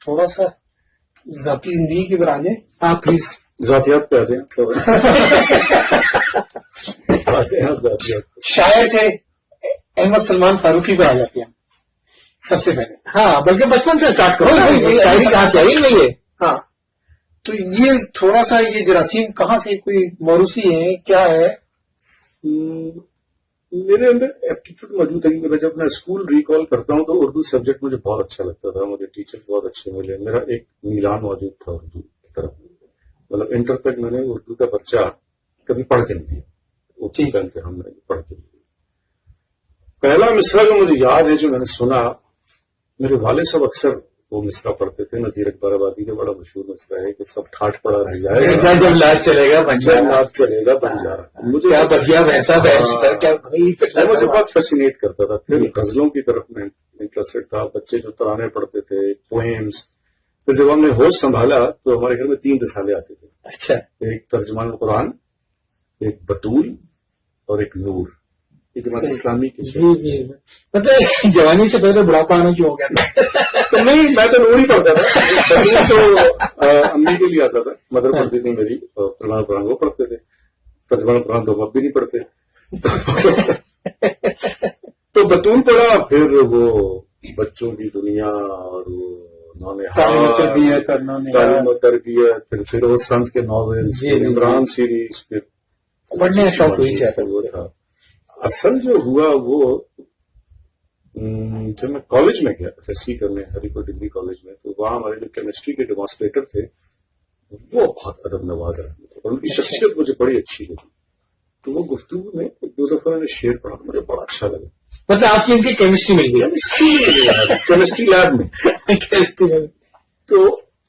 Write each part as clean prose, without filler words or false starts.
تھوڑا سا ذاتی زندگی کی طرح آ جائیں آپ پلیز. ذاتیات پہ آ جائیں. ذاتیات. شاعر سے احمد سلمان فاروقی پہ آ جاتے ہیں سب سے پہلے. ہاں بلکہ بچپن سے اسٹارٹ کرو. شاعری کہاں سے آئی نہیں ہے. ہاں تو یہ تھوڑا سا یہ جراثیم کہاں سے، کوئی موروثی ہے کیا ہے؟ میرے اندر ایپٹیٹیوڈ موجود ہے کہ میں جب میں اسکول ریکال کرتا ہوں تو اردو سبجیکٹ مجھے بہت اچھا لگتا تھا. مجھے ٹیچر بہت اچھے ملے. میرا ایک میلان موجود تھا اردو کی طرف. مطلب انٹر تک میں نے اردو کا پرچہ کبھی پڑھ کے نہیں دیا. اردو کا امتحان میں پڑھ کے نہیں دیا. پہلا مصرع جو مجھے یاد ہے جو میں نے سنا، میرے والد صاحب اکثر وہ مصرع پڑھتے تھے. نذیر اکبر آبادی کا بڑا مشہور مصرع ہے کہ سب ٹھاٹ پڑا رہ جائے گا جب لاج چلے گا ناچ چلے گا بنجارا. مجھے کیا بدیا ویسا کیا مجھے بہت فیسینیٹ کرتا تھا. پھر غزلوں کی طرف میں انٹرسٹڈ تھا. بچے جو ترانے پڑھتے تھے، پوئمس. پھر جب ہم نے ہوش سنبھالا تو ہمارے گھر میں 3 رسالے آتے تھے. اچھا. ایک ترجمان قرآن، ایک بطول اور ایک نور. یہ جماعت اسلامی کی. جی جی مطلب جوانی سے پہلے بڑھاپا آنا کیوں ہو گیا تھا؟ نہیں، میں تو نور ہی پڑھتا تھا. بطول تو امی کے لیے آتا تھا. مدر پڑھتی تھی میری، اور ترجمان قرآن وہ پڑھتے تھے. ترجمان قرآن تو اب بھی نہیں پڑھتے. تو بطول پڑھا. پھر وہ بچوں کی دنیا اور وہ تعلیم و تربیت، تعلیم و تربیت، پھر فیروز سنز کے ناولز، عمران سیریز، پھر پڑھنے کا شوق ہوئی جاتا. وہ تھا. اصل جو ہوا وہ جب میں کالج میں گیا ایس سی کرنے ہری پور ڈگری کالج میں، تو وہاں ہمارے جو کیمسٹری کے ڈیمانسٹریٹر تھے وہ بہت ادب نواز رہے تھے اور ان کی شخصیت مجھے بڑی اچھی لگی. تو وہ گفتگو میں 2 دفعہ نے شعر پڑھا، مجھے بڑا اچھا لگا. مطلب آپ کی ان کی کیمسٹری مل گئی کیمسٹری لیب میں. تو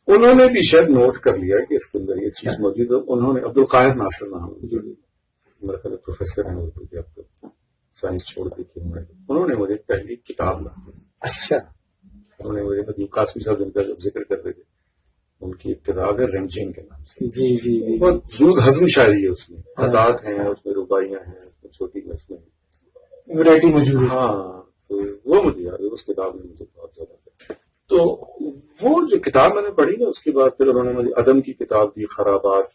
انہوں نے بھی شاید نوٹ کر لیا کہ اس کے اندر یہ چیز موجود ہے. انہوں نے عبد القاہر ناصر نام جو میرا خیال پروفیسر ہیں اردو کے، اب تو سائنس چھوڑ دی تھی انہوں نے مجھے پہلی کتاب لا. اچھا. انہوں نے مجھے قاسمی صاحب جن کا جب ذکر کر رہے تھے، ان کی کتاب ہے رمجین کے نام سے. جی جی بہت زود ہضم شاعری ہے. اس میں خطات ہیں، اس میں رباعیاں ہیں، اس میں چھوٹی نظمیں ہیں، ورائٹی موجود ہے. ہاں تو وہ مجھے یاد ہے. اس کتاب نے مجھے بہت زیادہ. تو وہ جو کتاب میں نے پڑھی نا، اس کے بعد پھر انہوں نے مجھے ادم کی کتاب دی، خرابات.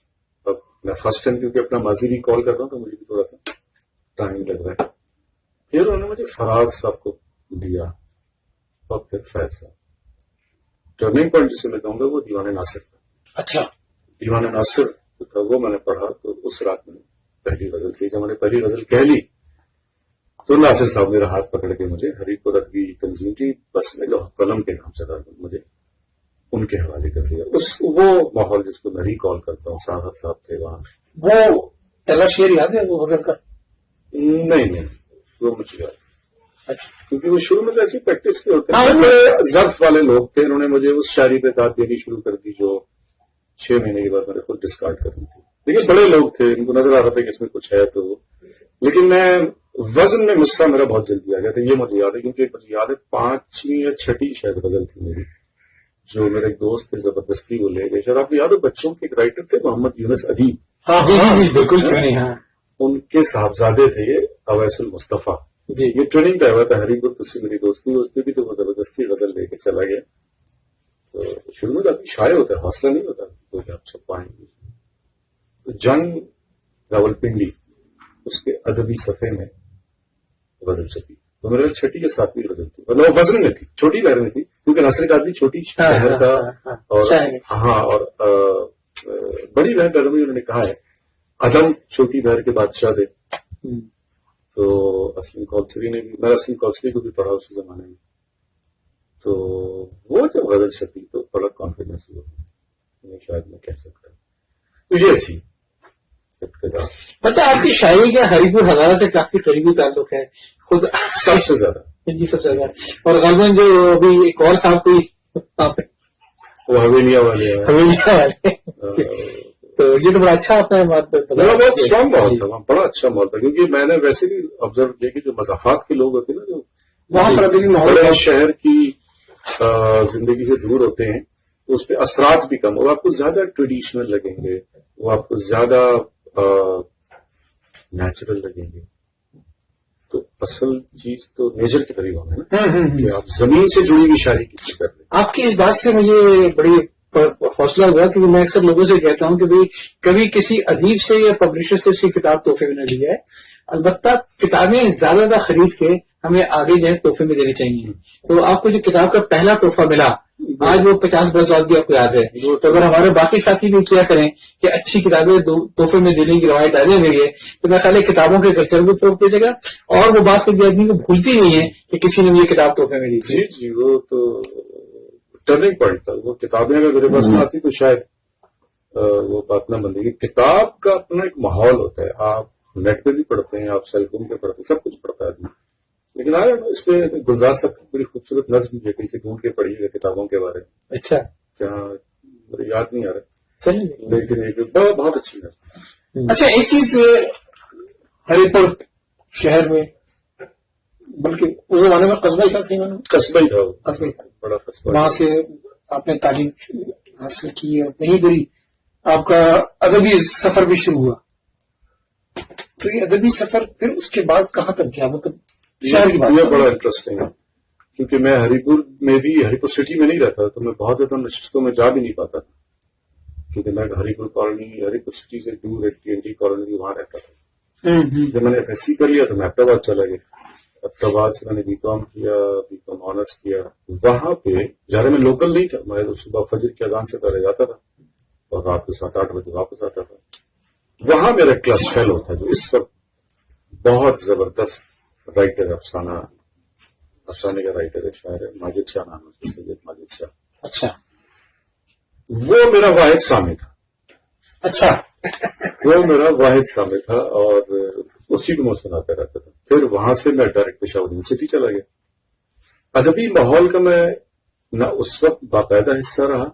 اب میں فرسٹ ٹائم کیونکہ اپنا ماضی بھی کال کرتا ہوں تو مجھے بھی تھوڑا سا ٹائم لگ رہا ہے. پھر انہوں نے مجھے فراز صاحب کو دیا اور پھر فیض صاحب. ٹرننگ پوائنٹ جسے میں کہوں گا وہ دیوان ناصر تھا. اچھا. دیوان ناصر تھا وہ میں نے پڑھا. تو اس رات میں پہلی غزل تھی. جب میں نے پہلی غزل کہہ لی تو ناصر صاحب میرا ہاتھ پکڑ کے مجھے ہری پور ادبی تنظیم کی بس میں قلم کے نام سے مجھے ان کے حوالے کر دیا. وہ ماحول جس کو میں ریکال کرتا ہوں، صاحب صاحب تھے وہاں. وہ پہلا شعر یاد ہے وہ غزل کا؟ نہیں وہ مجھے یاد. اچھا. کیونکہ وہ شروع میں تو ایسی پریکٹس کے ہوتے ہیں. ظرف والے لوگ تھے، انہوں نے مجھے اس شاعری پہ داد دینی شروع کر دی جو 6 مہینے کے بعد میں نے خود ڈسکارڈ کر دی تھی. لیکن بڑے لوگ تھے، ان کو نظر آ رہا تھا کہ اس میں کچھ ہے. تو لیکن میں وزن میں مصرع میرا بہت جلدی آ گیا تھا. یہ مجھے یاد ہے کیونکہ مجھے یاد ہے 5ویں یا 6ٹھی شاید غزل تھی میری، جو میرے ایک دوست تھے زبردستی وہ لے گئے. شاید آپ کو یاد ہے بچوں کے ایک رائٹر تھے محمد یونس ادیب. جی جی بالکل کیوں نہیں. ہاں ان کے صاحبزادے تھے یہ اویس المصطفیٰ. جی یہ ٹریننگ پہ ہوا تھا ہری پور. تو میری دوستی وستی بھی تو وہ زبردستی غزل لے کے چلا گیا. تو شروع میں کافی شائع ہوتا ہے، حوصلہ نہیں ہوتا تو آپ چھپائیں گے. تو جنگ راولپنڈی اس کے ادبی صفحے میں غزل چھپی. تو میرے 6ٹھی یا 7ویں غزل تھی. مطلب وہ وزن میں تھی، چھوٹی بہر میں تھی کیونکہ ناصر کا آدمی چھوٹی بہر کا. اور ہاں اور بڑی بہر کا انہوں نے کہا ہے ادم چھوٹی بہر کے بادشاہ تھے. تو اسلم کوثری نے بھی، میں اسلم کوثری کو بھی پڑھا اس زمانے میں. تو وہ جب غزل چھپی تو بڑا کانفیڈینس ہوا، شاید میں کہہ سکتا ہوں. تو یہ تھی مطلب آپ کی شاعری کا ہری پور ہزارہ سے کافی قریبی تعلق ہے خود سب سے زیادہ. جی سب سے زیادہ. اور غالباً جو ابھی ایک اور صاحب کوئی وہ حویلیہ والے تو یہ تو بڑا اچھا آپ نے بات بہت اسٹرانگ ماحول تھا وہاں، بڑا اچھا ماحول تھا. کیونکہ میں نے ویسے بھی آبزرو کیا کہ جو مضافات کے لوگ ہوتے ہیں نا، جو وہاں پر بڑے شہر کی زندگی سے دور ہوتے ہیں، تو اس پہ اثرات بھی کم. اور آپ کو زیادہ ٹریڈیشنل لگیں گے، وہ آپ کو زیادہ نیچرل لگیں گے. تو اصل چیز تو نیچر کے قریب ہونا ہے نا، کہ آپ زمین سے جڑی ہوئی شاعری کسی کر لیں. آپ کی اس بات سے مجھے بڑی حوصلہ ہوا کہ میں اکثر لوگوں سے کہتا ہوں کہ بھئی کبھی کسی ادیب سے یا پبلشر سے اس کی کتاب تحفے میں نہ لی جائے. البتہ کتابیں زیادہ خرید کے ہمیں آگے جو ہے تحفے میں دینی چاہیے. تو آپ کو جو کتاب کا پہلا تحفہ ملا آج وہ 50 برس بعد بھی آپ کو یاد ہے. تو اگر ہمارے باقی ساتھی بھی کیا کریں کہ اچھی کتابیں تحفے میں دینے کی روایت ڈالیں میری ہے تو میں خیال ہے کتابوں کے کلچر کو فروغ دے گا. اور وہ بات کبھی آدمی کو بھولتی نہیں ہے کہ کسی نے یہ کتاب تحفے میں دی تھی. جی وہ تو ٹرننگ پوائنٹ تھا. وہ کتابیں اگر میرے پاس نہ آتی تو شاید وہ بات نہ بن رہی. کتاب کا اپنا ایک ماحول ہوتا ہے. آپ نیٹ پہ بھی پڑھتے ہیں, آپ سیل فون پہ پڑھتے ہیں, سب کچھ پڑھتا ہے آدمی. لیکن اس پہ گلزار صاحب کی بڑی خوبصورت نظم ہے, کہیں سے ڈھونڈ کے پڑھی ہے کتابوں کے بارے میں. اچھا جہاں مجھے یاد نہیں آ رہا چلیے لیکن ایک بہت اچھی نظم. اچھا ایک چیز ہری پور شہر میں بلکہ اس زمانے میں قصبہ ہی تھا, صحیح معنی قصبہ ہی تھا, قصبہ ہی تھا, بڑا قصبہ. وہاں سے آپ نے تعلیم حاصل کی اور وہیں پر آپ کا ادبی سفر بھی شروع ہوا. تو یہ ادبی سفر پھر اس کے بعد کہاں تک گیا, مطلب شہر کی بات؟ یہ بڑا انٹرسٹنگ ہے کیونکہ میں ہری پور میں بھی, ہری پور سٹی میں نہیں رہتا تو میں بہت زیادہ نشستوں میں جا بھی نہیں پاتا تھا کیونکہ میں ہری پور کالونی, ہری پور سٹی سے دور ایک TNT کالونی وہاں رہتا تھا. جب میں نے FSC کر لیا تو میں احمدآباد چلا گیا. احمدآباد سے میں نے BCom کیا, BCom آنرس کیا. وہاں پہ ظاہر میں لوکل نہیں تھا, میں صبح فجر کی اذان سے پہلے جاتا تھا اور رات کو 7-8 بجے واپس آتا تھا. وہاں میرا کلاس فیلو تھا جو اس وقت بہت زبردست رائٹر, افسانے کا رائٹر ہے, شاعر ہے, ماجد شاہ نام ہے, سید ماجد شاہ. اچھا وہ میرا واحد سامع تھا. اچھا وہ میرا واحد سامع تھا اور اسی کو میں سناتا رہتا تھا. پھر وہاں سے میں ڈائریکٹ پشاور یونیورسٹی چلا گیا. ادبی ماحول کا میں نہ اس وقت باقاعدہ حصہ رہا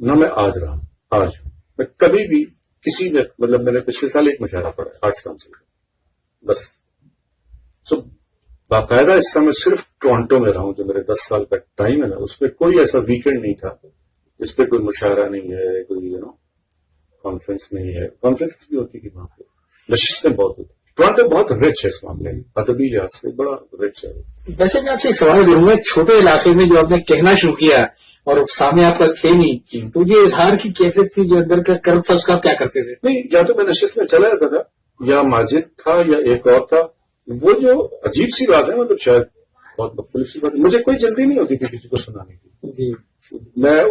نہ میں آج رہا. آج میں کبھی بھی کسی نے, مطلب میں نے پچھلے سال ایک مشاعرہ پڑھا آرٹس کاؤنسل کا, بس. سو باقاعدہ حصہ میں صرف ٹورانٹو میں رہا ہوں. جو میرے 10 سال کا ٹائم ہے نا, اس میں کوئی ایسا ویکینڈ نہیں تھا جس پہ کوئی مشاعرہ نہیں ہے, کوئی کانفرنس نہیں ہے. کانفرنس بھی ہوتی تھی وہاں پہ, نشستیں بہت ہوتی. ٹورانٹو بہت رچ ہے اس معاملے میں, ادبی لحاظ سے بڑا رچ ہے. ویسے میں آپ سے ایک سوال کروں گا, چھوٹے علاقے میں جو آپ نے کہنا شروع کیا اور سامنے آپ کا تھے نہیں, تو یہ اظہار کی کیفیت تھی جو اندر کا کرم تھا, اس کا آپ کیا کرتے تھے؟ نہیں, یا تو میں نشست میں چلا جاتا تھا یا ماجد تھا یا ایک اور تھا. وہ جو عجیب سی بات ہے, مطلب شاید بہت مختلف سی بات ہے, مجھے کوئی جلدی نہیں ہوتی تھی کسی کو سنانے کی. جی میں آپ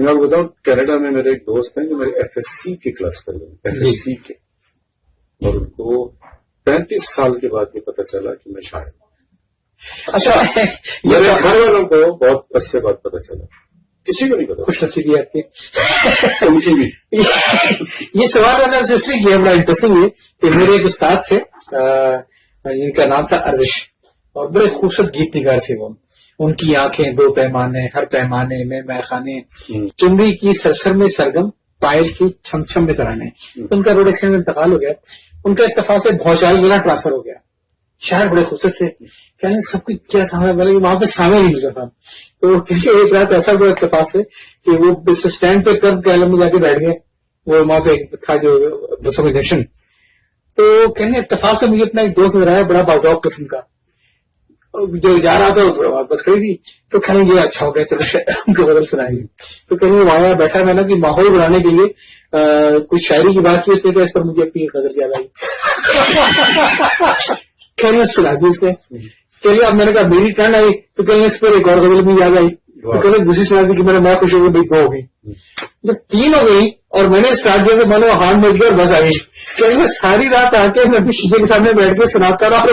کو بتاؤں, کینیڈا میں میرے ایک دوست ہیں جو میرے FSC کے کلاس کر رہے ہیں, FSC کے, اور ان کو 35 سال کے بعد یہ پتا چلا کہ میں شاعر ہوں. اچھا میرے گھر والوں کو بہت عرصے بعد پتا چلا, کسی کو نہیں پتا. خوش نصیبی آپ کی. ان کی بھی. یہ سوال میں نے آپ سے اس لیے کیا, بڑا انٹرسٹنگ ہے کہ میرے ایک استاد تھے جن کا نام تھا ارزش, اور بڑے خوبصورت گیت نگار تھے وہ. ان کی آنکھیں 2 پیمانے, ہر پیمانے میں میں خانے, چمڑی کی سرسر میں سرگم, پائل کی چھم چھم میں ترانے. تو ان کا روڈ ایکسیڈنٹ میں انتقال ہو گیا. ان کا اتفاق سے بھوچال ضلع ٹرانسفر ہو گیا. شہر بڑے خوبصورت تھے, کہنے سب کچھ کیا تھا, وہاں پہ سامنے نہیں گزرا تھا. تو کیونکہ ایک رات ایسا بڑا اتفاق سے کہ وہ بس اسٹینڈ پہ کب کالم میں جا کے بیٹھ گئے, وہ وہاں پہ تھا جو بسوں کا جنکشن. تو کہنے اتفاق سے مجھے اپنا ایک دوست نظر آیا, بڑا باذوق قسم کا, جو جا رہا تھا بس کھڑی تھی. تو کہنے یہ اچھا ہو گیا, چلو ان کو غزل سنائیں گے. تو کہنے وہاں بیٹھا میں نا کہ ماحول بنانے کے لیے کچھ شاعری کی بات کی اس نے, اس پر مجھے اپنی غزل یاد آئی. کہنے سنا دی اس نے. کہنے اب میں نے کہا میری ٹرن آئی, تو کہنے اس پر ایک اور غزل بھی یاد آئی. تو کہنے دوسری سنا دی کہ میں خوش ہو گئی, 2 ہو گئی. جب 3 ہو گئی اور میں نے اسٹارٹ کیا تو میں نے ہاتھ مل گیا اور بس آ گئی. کہ ساری رات آ کے میں شیشے کے سامنے بیٹھ کے سناتا رہا.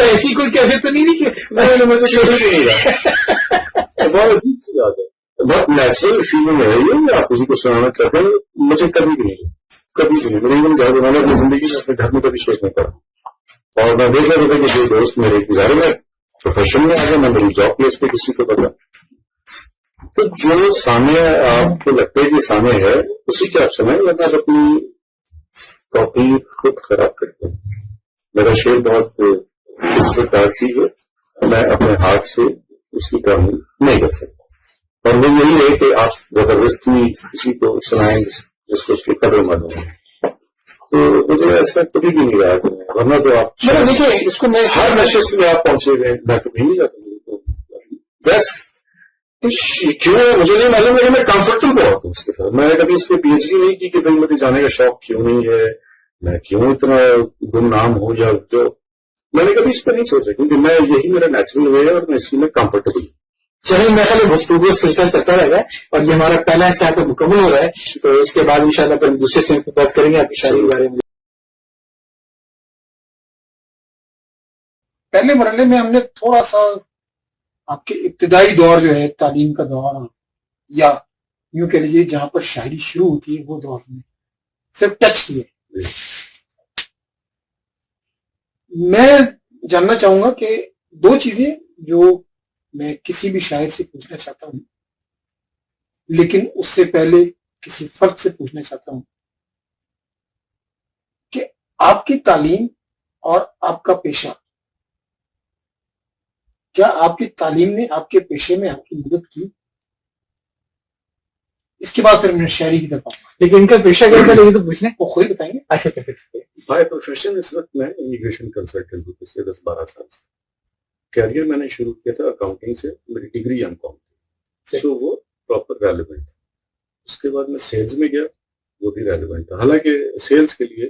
ایسی کوئی کیفیت تو نہیں کہ بہت عجیب سی بات ہے, بہت نیچرل فیلنگ ہے یہ, آپ کسی کو سنانا چاہتے ہیں. مجھے کبھی بھی نہیں, کبھی بھی نہیں. میں نے اپنی زندگی میں اپنے گھر میں کبھی شیئر نہیں کرا. اور میں دیکھ رہا تھا کہ جو دوست میرے گزارے میں پروفیشن میں آ گیا, میں میری جاب پلیس پہ کسی کو پتا. تو جو سامنے آپ کو لگتا ہے کہ سامنے ہے اسی کے آپ سنائیں, ورنہ آپ اپنی کاپی خود خراب کرتے ہیں. میرا شعر بہت عزت دار چیز ہے, میں اپنے ہاتھ سے اس کی کام نہیں کر سکتا. اور وہ یہی ہے کہ آپ زبردستی کسی کو سنائیں جس کو اس کی قدر معلوم ہے. تو مجھے ایسا کبھی بھی نہیں رہا, ورنہ تو آپ دیکھیے اس کو میں ہر نشست میں آپ پہنچے گئے, میں کبھی نہیں جاتا. بس کیوں ہے مجھے نہیں معلوم، لیکن میں کمفرٹیبل بہت ہوں اس کے ساتھ. میں نے کبھی اس پہ پی ایچ ڈی نہیں کی کہ بھائی مجھے جانے کا شوق کیوں نہیں ہے، میں کیوں اتنا گمنام ہوں یا جو، میں نے کبھی اس پہ نہیں سوچا کیونکہ میں یہی میرا نیچرل وے ہے اور میں اسی میں کمفرٹیبل ہوں. چلیے میرے خیال گفتگو سلسلہ چلتا رہے گا اور یہ ہمارا پہلا حصہ پہ مکمل ہو رہا ہے، تو اس کے بعد انشاءاللہ پھر ہم دوسرے سے بات کریں گے آپ کی شاعری کے بارے میں. پہلے مرحلے میں ہم نے تھوڑا سا آپ کے ابتدائی دور جو ہے تعلیم کا دور، یا یوں کہہ لیجیے جہاں پر شاعری شروع ہوتی ہے، وہ دور میں صرف ٹچ کیے. میں جاننا چاہوں گا کہ دو چیزیں جو میں کسی بھی شاعر سے پوچھنا چاہتا ہوں، لیکن اس سے پہلے کسی فرد سے پوچھنا چاہتا ہوں کہ آپ کی تعلیم اور آپ کا پیشہ، کیا آپ کی تعلیم نے آپ کے پیشے میں آپ کی مدد کی؟ اس کے بعد پھر میں شاعری کی طرف آؤں گا. لیکن ان کا پیشہ کیا پہلے یہ تو پوچھنا ہے، وہ خود ہی بتائیں گے. اچھا بائی پروفیشن اس وقت میں امیگریشن کنسلٹنٹ ہوں پچھلے 10-12 سال سے. کیریئر میں نے شروع کیا تھا اکاؤنٹنگ سے، میری ڈگری ایم کام تھی، سو وہ پراپر ریلیونٹ تھا. اس کے بعد میں سیلز میں گیا، وہ بھی ریلیونٹ تھا. حالانکہ سیلز کے لیے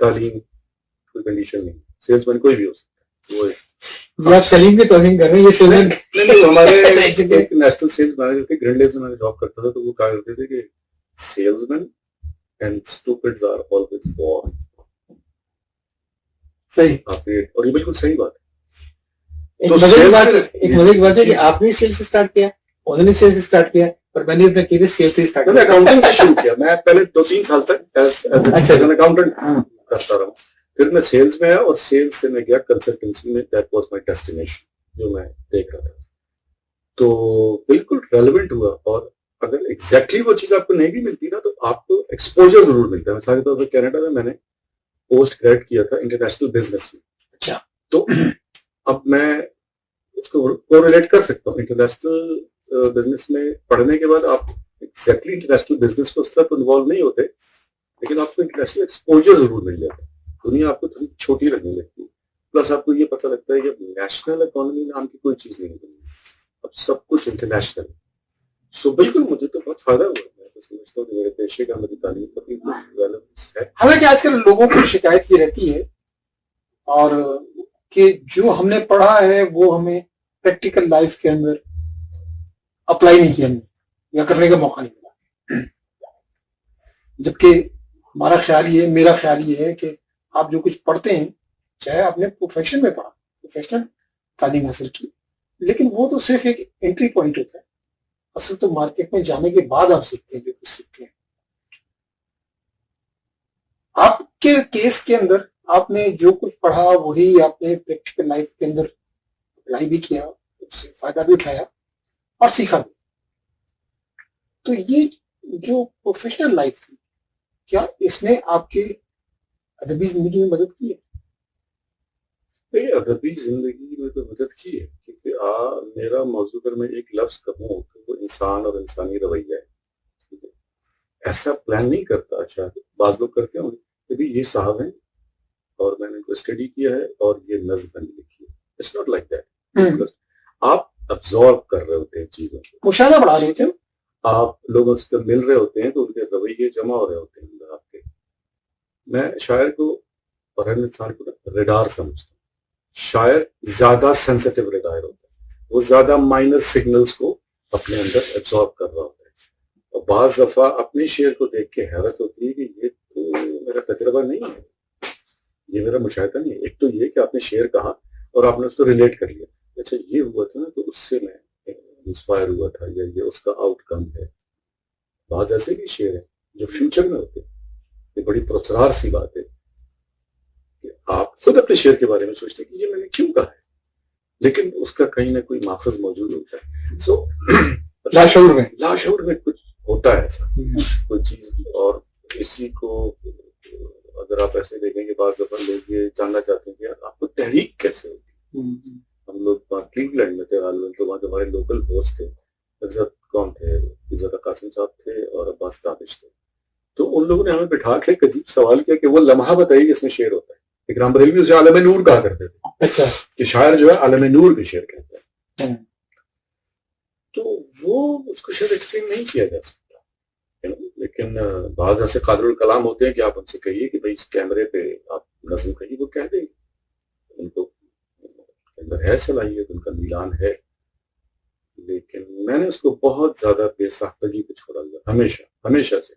تعلیم کوئی کنڈیشن نہیں، سیلز مین کوئی بھی ہو سکتا ہے. وہ یہ آپ سلیم کی توہین کر رہے ہیں، یہ سیلز ہمارے ایک نیشنل سیلز مینیجر تھے، گرینڈیز میں میں جاب کرتا تھا، تو وہ کہا کرتے تھے کہ salesmen and stupids are always born. صحیح، اور یہ بالکل صحیح بات ہے. ایک مزے کی بات ہے کہ آپ نے سیلز اسٹارٹ کیا، انہوں نے سیلز اسٹارٹ کیا، اور میں نے اپنا کیریئر سیلز سے اسٹارٹ کیا. اکاؤنٹنگ سے شروع کیا، میں پہلے 2-3 سال تک ایز این اکاؤنٹنٹ کرتا رہا. پھر میں سیلز میں آیا اور سیلز سے میں گیا کنسلٹنسی میں. دیٹ واز مائی ڈیسٹینیشن جو میں دیکھ رہا تھا. تو بالکل ریلیونٹ ہوا. اور اگر ایگزیکٹلی وہ چیز آپ کو نہیں بھی ملتی نا، تو آپ کو ایکسپوجر ضرور ملتا ہے. مثال کے طور پر کینیڈا میں نے پوسٹ گریڈ کیا تھا انٹرنیشنل بزنس میں. اچھا، تو اب میں اس کو ریلیٹ کر سکتا ہوں. انٹرنیشنل بزنس میں پڑھنے کے بعد آپ ایگزیکٹلی انٹرنیشنل بزنس کو اس طرح انوالو نہیں ہوتے، لیکن آپ کو انٹرنیشنل ایکسپوجر ضرور مل جاتا ہے. دنیا آپ کو تھوڑی چھوٹی لگنے لگتی ہے. پلس آپ کو یہ پتہ لگتا ہے کہ اب نیشنل اکانومی نام کی کوئی چیز نہیں ہے، اب سب کچھ انٹرنیشنل. سو بالکل مجھے تو بہت فائدہ ہوا. میں تو سمجھتا ہوں کہ میرے پیشے کا میری تعلیم کا بھی ریلیونس ہے. حالانکہ آج کل لوگوں کو شکایت کی رہتی ہے اور کہ جو ہم نے پڑھا ہے وہ ہمیں پریکٹیکل لائف کے اندر اپلائی نہیں کیا یا کرنے کا موقع نہیں ملا. جبکہ ہمارا خیال یہ ہے، میرا خیال یہ ہے کہ آپ جو کچھ پڑھتے ہیں، چاہے آپ نے پروفیشن میں پڑھا، پروفیشنل تعلیم حاصل کی، لیکن وہ تو صرف ایک انٹری پوائنٹ ہوتا ہے. اصل تو مارکیٹ میں جانے کے بعد آپ سیکھتے ہیں جو کچھ سیکھتے ہیں. آپ کے کیس کے اندر آپ نے جو کچھ پڑھا وہی آپ نے پریکٹیکل لائف کے اندر اپلائی بھی کیا، اس سے فائدہ بھی اٹھایا اور سیکھا بھی. تو یہ جو پروفیشنل لائف تھی، کیا اس نے آپ کے ادبی زندگی میں مدد کی ہے؟ ادبی زندگی میں تو مدد کی ہے، کیونکہ میرا موضوع پر میں ایک لفظ کہوں تو وہ انسان اور انسانی رویہ ہے. ایسا پلان نہیں کرتا. اچھا بعض لوگ کرتے ہوں کہ بھی یہ صاحب ہیں اور میں نے ان کو اسٹڈی کیا ہے اور یہ نظم میں نے لکھی ہے. It's not like that. آپ ابزارو کر رہے ہوتے ہیں چیزوں کو، مشاہدہ بڑھا رہے ہوتے ہیں. آپ لوگوں سے مل رہے ہوتے ہیں تو ان کے رویے جمع ہو رہے ہوتے ہیں اندر آپ کے. میں شاعر کو اور ہر انسان کو ریڈار سمجھتا ہوں. شاعر زیادہ سینسٹیو ریڈار ہوتا ہے، وہ زیادہ مائنر سگنلز کو اپنے اندر ایبزارب کر رہا ہوتا ہے. اور بعض دفعہ اپنے شعر کو دیکھ کے حیرت ہوتی ہے کہ یہ تو میرا تجربہ نہیں ہے، یہ میرا مشاہدہ نہیں ہے. ایک تو یہ کہ آپ نے شعر کہا اور آپ نے اس کو ریلیٹ کر لیا، اچھا یہ ہوا تھا نا تو اس سے میں انسپائر ہوا تھا، یا یہ اس کا آؤٹ کم ہے. بعض ایسے بھی شعر ہیں جو فیوچر میں ہوتے ہیں. یہ بڑی پرسرار سی بات ہے کہ آپ خود اپنے شعر کے بارے میں سوچتے ہیں کہ یہ میں نے کیوں کہا ہے، لیکن اس کا کہیں نہ کوئی ماخذ موجود ہوتا ہے. سو لاشعور میں کچھ ہوتا ہے ایسا کوئی چیز. اور اسی کو اگر آپ ایسے دیکھیں کہ بعض دفعہ لوگ یہ جاننا چاہتے ہیں کہ آپ کو تحریک کیسے ہوتی ہے. ہم لوگ کلیولینڈ میں تھے غالباً، تو وہاں ہمارے لوکل ہوسٹ تھے. عزت کون تھے؟ عزت قاسم صاحب تھے اور عباس تابش تھے. تو ان لوگوں نے ہمیں بٹھا کے ایک عجیب سوال کیا کہ وہ لمحہ بتائیے جس میں شعر ہوتا ہے. اکرام بریلوی اسے عالم نور کہا کرتے تھے. اچھا، کہ شاعر جو ہے عالم نور کے شعر کہتا ہے. تو وہ اس کو شاید ایکسپلین نہیں کیا جا سکتا، لیکن بعض ایسے قادر الکلام ہوتے ہیں کہ آپ ان سے کہیے کہ بھائی اس کیمرے پہ آپ نظم کہیے، وہ کہہ دیں گے، ان کو اندر ہے صلاحیت، ان کا میلان ہے. لیکن میں نے اس کو بہت زیادہ بے ساختگی پہ چھوڑا ہوا ہمیشہ سے.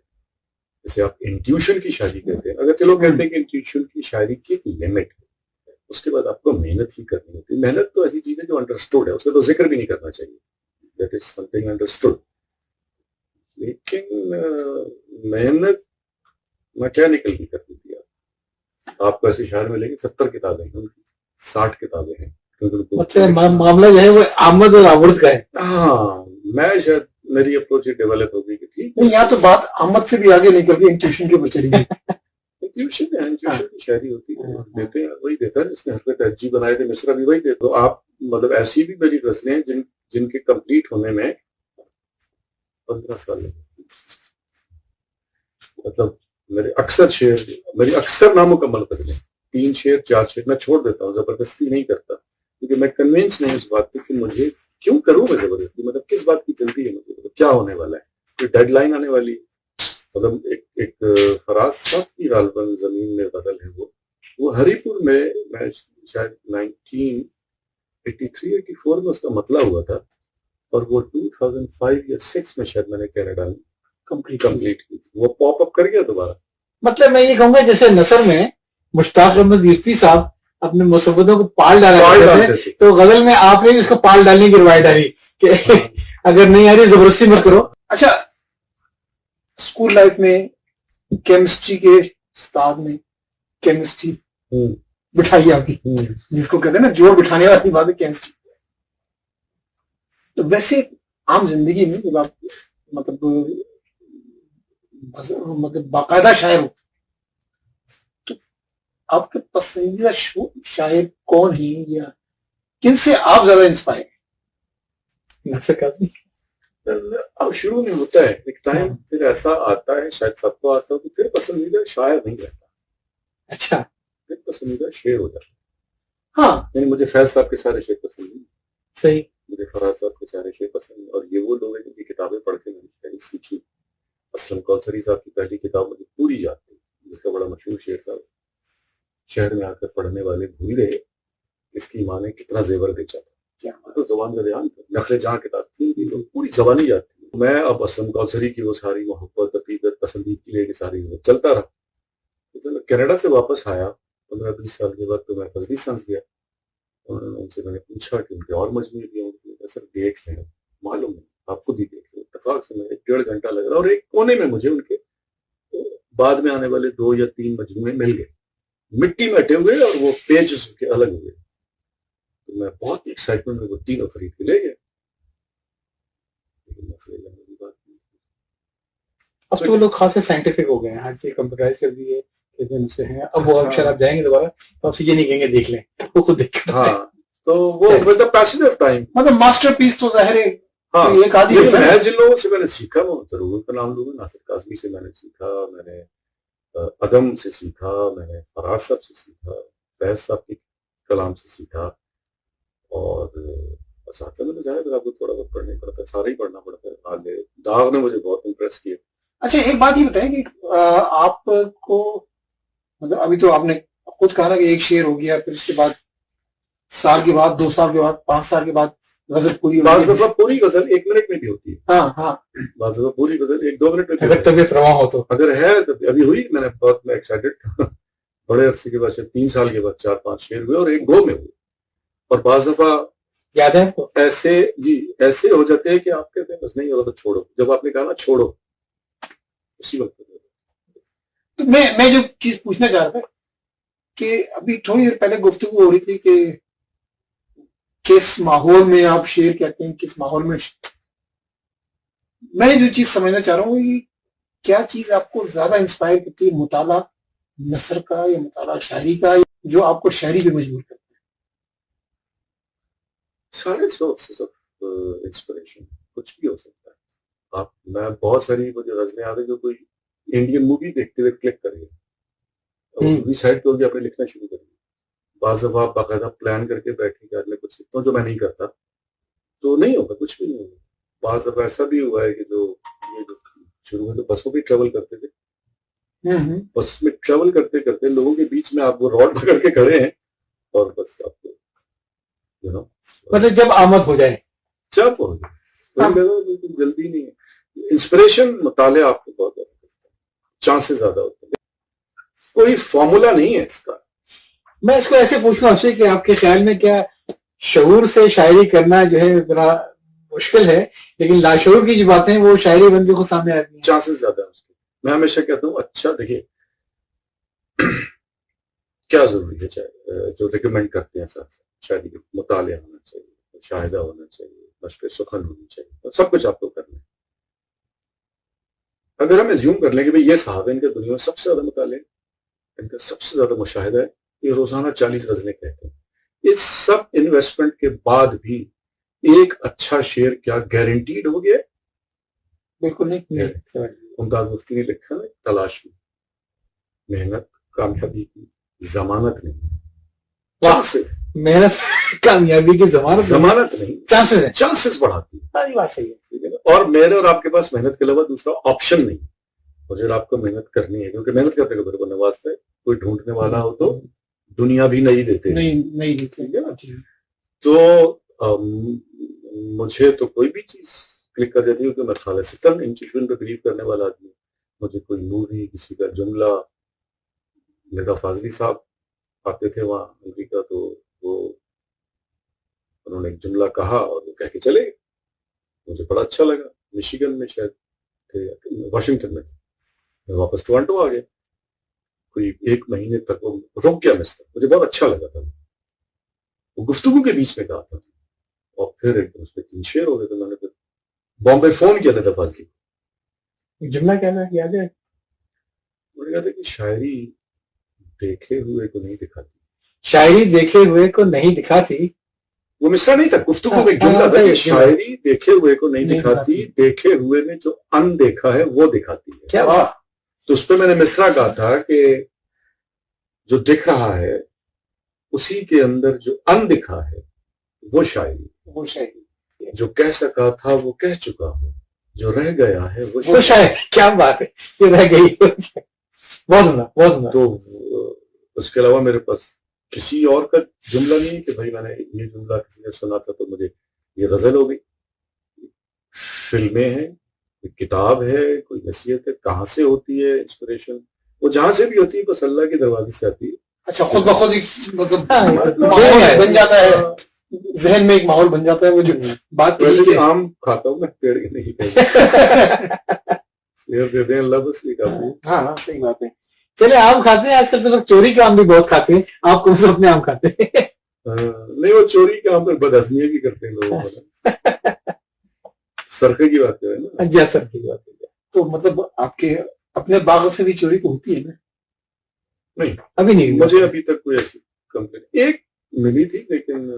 جیسے آپ انٹیوشن کی شاعری کہتے ہیں، اگر چلو کہتے ہیں کہ انٹیوشن کی شاعری کی ایک لمٹ ہے، اس کے بعد آپ کو محنت ہی کرنی ہوتی ہے. محنت تو ایسی چیز ہے جو انڈرسٹوڈ ہے، اس کا تو ذکر بھی نہیں کرنا چاہیے، that is some thing understood. لیکن محنت میں کیا نکل گئی کرتی تھی. آپ کو ایسے شاعر ملیں گے 70 کتابیں ہیں ان کی، 60 کتابیں ہیں. مطلب معاملہ جو ہے وہ آمد اور آورد کا ہے. ہاں میں شاید میری اپروچ ڈیولپ ہوگی کہ ٹھیک نہیں، یہاں تو بات آمد سے بھی آگے نکل گئی، انٹیوشن کے اوپر چلی گئی. انٹیوشن کی شاعری ہوتی ہے، دیتے ہیں وہی دیتا ہے جس نے حضرت تہجی بنائے تھے، مصرا بھی وہی دیتے. تو آپ مطلب ایسی بھی میری غزلیں ہیں جن کے کمپلیٹ ہونے میں 15 سال لگے. مطلب میرے اکثر نامکمل غزلیں 3 شعر 4 شعر میں چھوڑ دیتا ہوں، زبردستی نہیں کرتا، کیونکہ میں کنوینس نہیں اس بات پہ کہ مجھے کیوں کروں میں زبردستی. مطلب کس بات کی جلدی ہے مجھے، مطلب کیا ہونے والا ہے، کوئی ڈیڈ لائن آنے والی ہے. مطلب ایک فراز صاحب کی غالباً زمین میں غزل ہے، وہ ہری پور میں شاید 1983-84 میں اس کا مطلع ہوا تھا، اور وہ 2005 یا 6 میں شاید میں نے کینیڈا میں کمپلیٹ کی. وہ پاپ اپ کر گیا دوبارہ. مطلب میں یہ کہوں گا جیسے نثر میں مشتاق احمد یوسفی صاحب اپنے مسودوں کو پال ڈالا کرتے تھے، تو غزل میں آپ نے بھی اس کو پال ڈالنے کی روایت ڈالی کہ اگر نہیں آ رہی زبردستی مت کرو. اچھا، اسکول لائف میں کیمسٹری کے استاد نے کیمسٹری بٹھائی آپ کی، جس کو کہتے ہیں نا جوڑ بٹھانے والی بات ہے کیمسٹری. تو ویسے عام زندگی میں جب آپ مطلب باقاعدہ شاعر ہو، تو آپ کے پسندیدہ شاعر کون ہیں یا کن سے آپ زیادہ انسپائر ہیں؟ اب شروع میں ہوتا ہے ایک ٹائم، پھر ایسا آتا ہے شاید سب کو آتا ہو کہ پھر پسندیدہ شاعر نہیں رہتا. اچھا، پھر پسندیدہ شعر ہوتا ہے. ہاں، یعنی مجھے فیض صاحب کے سارے شعر پسند ہیں، صحیح. مجھے فراز صاحب کے سارے شعر پسند ہیں، اور یہ وہ لوگ ہیں جن کی کتابیں پڑھ کے میں نے پہلی سیکھی. اسلم کوثری صاحب کی پہلی کتاب مجھے پوری یاد تھی، جس کا بڑا مشہور شعر تھا، شہر میں آ کر پڑھنے والے بھول گئے اس کی ماں نے کتنا زیور بیچا تھا. کیا تو زبان کا دھیان تھا، نقل جہاں کتاب تھی، پوری زبانی یاد تھی. میں اب اسلم کوثری کی وہ ساری محبت عقیدت پسندیدگی لے کے ساری چلتا رہا. کینیڈا سے واپس آیا 15-20 سال کے بعد، تو میں فضلیستان گیا. ان سے میں نے پوچھا کہ ان کے اور مجموعے بھی ہوں گے. سر دیکھ لیں، معلوم ہے آپ خود ہی دیکھ لیں. اتفاق سے میں 1.5 گھنٹہ لگ رہا، اور ایک کونے میں مجھے ان کے بعد میں آنے والے 2 یا 3 مجموعے مل گئے، مٹی میں اٹے ہوئے اور وہ پیج اس کے الگ ہوئے. تو میں بہت ایکسائٹمنٹ میں وہ تینوں خرید کے لے گیا. اب تو لوگ خاصے سائنٹیفک ہو گئے ہیں، ہر چیز کمپیوٹرائز کر دی ہے. سے ہیں اب وہ اکثر آپ جائیں گے دوبارہ تو آپ سے یہ نہیں کہیں گے دیکھ لیں، وہ خود دیکھ کے. ہاں، تو وہ پیسج آف ٹائم، مطلب ماسٹر پیس تو ظاہر ہے. ہاں، ایک آدھی میں جن لوگوں سے میں نے سیکھا، وہ ضرور کا نام لوں گا. ناصر کاظمی سے میں نے سیکھا، میں نے عدم سے سیکھا، میں نے فراز صاحب سے سیکھا، فیض صاحب کی کلام سے سیکھا، اور اساتذہ میں تو آپ کو تھوڑا بہت پڑھنا پڑتا ہے، سارا ہی پڑھنا پڑتا ہے. داغ نے مجھے بہت امپریس کیا. اچھا، ایک بات یہ بتائیں کہ آپ کو مطلب ابھی تو آپ نے خود کہا نا کہ ایک شعر ہو گیا، پھر اس کے بعد سال کے بعد 2 سال کے بعد 5 سال کے بعد غزل پوری، بعض دفعہ پوری غزل 1 منٹ میں بھی ہوتی ہے. ہاں ہاں، بعض دفعہ پوری غزل 1-2 منٹ میں بھی اگر طبیعت رواں ہو تو. اگر ہے تو ابھی ہوئی، میں نے بہت میں ایکسائٹڈ تھا. بڑے عرصے کے بعد 3 سال کے بعد 4-5 شعر ہوئے، اور ایک گو میں ہوئے. اور بعض دفعہ یاد ہے آپ کو ایسے ہو جاتے ہیں کہ آپ کہتے ہیں بس نہیں ہوگا تو چھوڑو. جب آپ نے کہا نا چھوڑو، اسی وقت. تو میں جو چیز پوچھنا چاہ رہا تھا کہ ابھی تھوڑی دیر پہلے گفتگو ہو رہی تھی کہ کس ماحول میں آپ شعر کہتے ہیں، کس ماحول میں میں جو چیز سمجھنا چاہ رہا ہوں کہ کیا چیز آپ کو زیادہ انسپائر کرتی ہے، مطالعہ نثر کا یا مطالعہ شاعری کا، جو آپ کو شاعری پہ مجبور کرتا ہے؟ سارے سورسز آف انسپریشن کچھ بھی ہو سکتا ہے. میں بہت ساری مجھے غزلیں آ رہی جو کوئی انڈین مووی دیکھتے ہوئے کلک کریں گے، مووی سائڈ پہ ہوگی، آپ نے لکھنا شروع کر دیا. بعض دفعہ باقاعدہ پلان کر کے بیٹھے کہ آج میں کچھ لکھتا ہوں جو میں نہیں کرتا، تو نہیں ہوگا، کچھ بھی نہیں ہوگا. بعض دفعہ ایسا بھی ہوا ہے کہ جو شروع میں تو بسوں پہ ٹریول کرتے تھے، بس میں ٹریول کرتے کرتے لوگوں کے بیچ میں آپ وہ راڈ پکڑ کے کھڑے ہیں اور بس آپ کو مطلب جب آمد ہو جائے جب ہو جائے جلدی نہیں ہے. انسپریشن مطالعہ آپ کو بہت زیادہ کرتا ہے، چانسز زیادہ ہوتے ہیں. کوئی فارمولا نہیں ہے اس کا. میں اس کو ایسے پوچھوں آپ سے کہ آپ کے خیال میں کیا شعور سے شاعری کرنا جو ہے ذرا مشکل ہے، لیکن لاشعور کی جو باتیں وہ شاعری بن کے خود سامنے آتی ہیں؟ چانسز زیادہ ہیں اس کے. میں ہمیشہ کہتا ہوں اچھا دیکھیے کیا ضروری ہے چاہے جو ریکمینڈ کرتے ہیں ساتھ شاعری کا مطالعہ ہونا چاہیے، مشاہدہ ہونا چاہیے، مشق سخن ہونی چاہیے، سب کچھ آپ کو کرنا ہے. اگر ہم ایزیوم کر لیں کہ بھئی یہ صاحب ان کے دنیا میں سب سے زیادہ مطالعہ، ان کا سب سے زیادہ مشاہدہ ہے، یہ روزانہ 40 غزلیں کہتے ہیں، اس سب انویسٹمنٹ کے بعد بھی ایک اچھا شعر کیا گارنٹیڈ ہو گیا؟ بالکل نہیں. ممتاز مفتی نے لکھا ہے تلاش میں محنت کامیابی کی ضمانت نہیں. محنت کامیابی کی ضمانت نہیں، چانسز بڑھاتی ہے. بات صحیح ہے. اور میرے اور آپ کے پاس محنت کے علاوہ دوسرا آپشن نہیں. اور جب آپ کو محنت کرنی ہے، کیونکہ محنت کرنے کا میرے کو نوازتا ہے، کوئی ڈھونڈنے والا ہو تو دنیا بھی نہیں دیتے، نہیں دیتے. تو مجھے تو کوئی بھی چیز کلک کر دیتی ہوں کہ میں خالصتاً انٹیویشن پہ بلیو کرنے والا آدمی. مجھے کوئی نوری کسی کا جملہ، مرزا فاضلی صاحب آتے تھے وہاں امریکہ، تو وہ انہوں نے ایک جملہ کہا اور وہ کہہ کے چلے، مجھے بڑا اچھا لگا. مشیگن میں شاید تھے، واشنگٹن میں، میں واپس ٹورانٹو آ گیا. کوئی 1 مہینے تک وہ رک گیا مجھ سے، مجھے بہت اچھا لگا تھا. وہ گفتگو کے بیچ میں کہا تھا اور پھر ایک دم اس پہ 3 شعر ہو گئے. تو میں نے پھر بامبے فون کیا تھا فاضلی کو. جملہ کہنا یاد ہے؟ انہوں نے کہا تھا کہ شاعری دیکھے ہوئے کو نہیں دکھاتی. شاعری دیکھے ہوئے کو نہیں دکھاتی، وہ مصرع نہیں تھا، گفتگو میں ایک جملہ تھا کہ شاعری دیکھے ہوئے کو نہیں دکھاتی، دیکھے ہوئے میں جو ان دیکھا ہے وہ دکھاتی ہے. کیا بات. تو اس پہ میں نے مصرع کہا تھا کہ جو دکھ رہا ہے اسی کے اندر جو ان دکھا ہے وہ شاعری، جو کہہ سکا تھا وہ کہہ چکا ہوں، جو رہ گیا ہے وہ شاعر. کیا بات ہے، یہ رہ گئی. بہت. تو اس کے علاوہ میرے پاس کسی اور کا جملہ نہیں کہ بھائی میں نے یہ جملہ کسی نے سنا تھا تو مجھے یہ غزل ہو گئی. فلمیں ہیں، کتاب ہے، کوئی نصیحت ہے، کہاں سے ہوتی ہے انسپریشن؟ وہ جہاں سے بھی ہوتی ہے بس اللہ کے دروازے سے آتی ہے. اچھا، خود بخود ہی مطلب ماحول بن جاتا ہے، ذہن میں ایک ماحول بن جاتا ہے. وہ جو بات ویسے آم کھاتا ہوں میں، پیڑ کے نہیں کہتے اللہ بس یہ کافی ہے. ہاں صحیح بات ہے. چلے آم کھاتے ہیں، آج کل تو لوگ چوری کے آم بھی بہت کھاتے ہیں، آپ کون سے اپنے آم کھاتے ہیں؟ نہیں، وہ چوری کا آم پر بدہضمیاں بھی کرتے ہیں لوگوں کو. سرخے کی بات ہے نا. جی سرخے کی بات ہے. تو مطلب آپ کے اپنے باغ سے بھی چوری تو ہوتی ہے نا؟ نہیں ابھی نہیں. مجھے ابھی تک کوئی ایسی کمپنی ایک ملی تھی، لیکن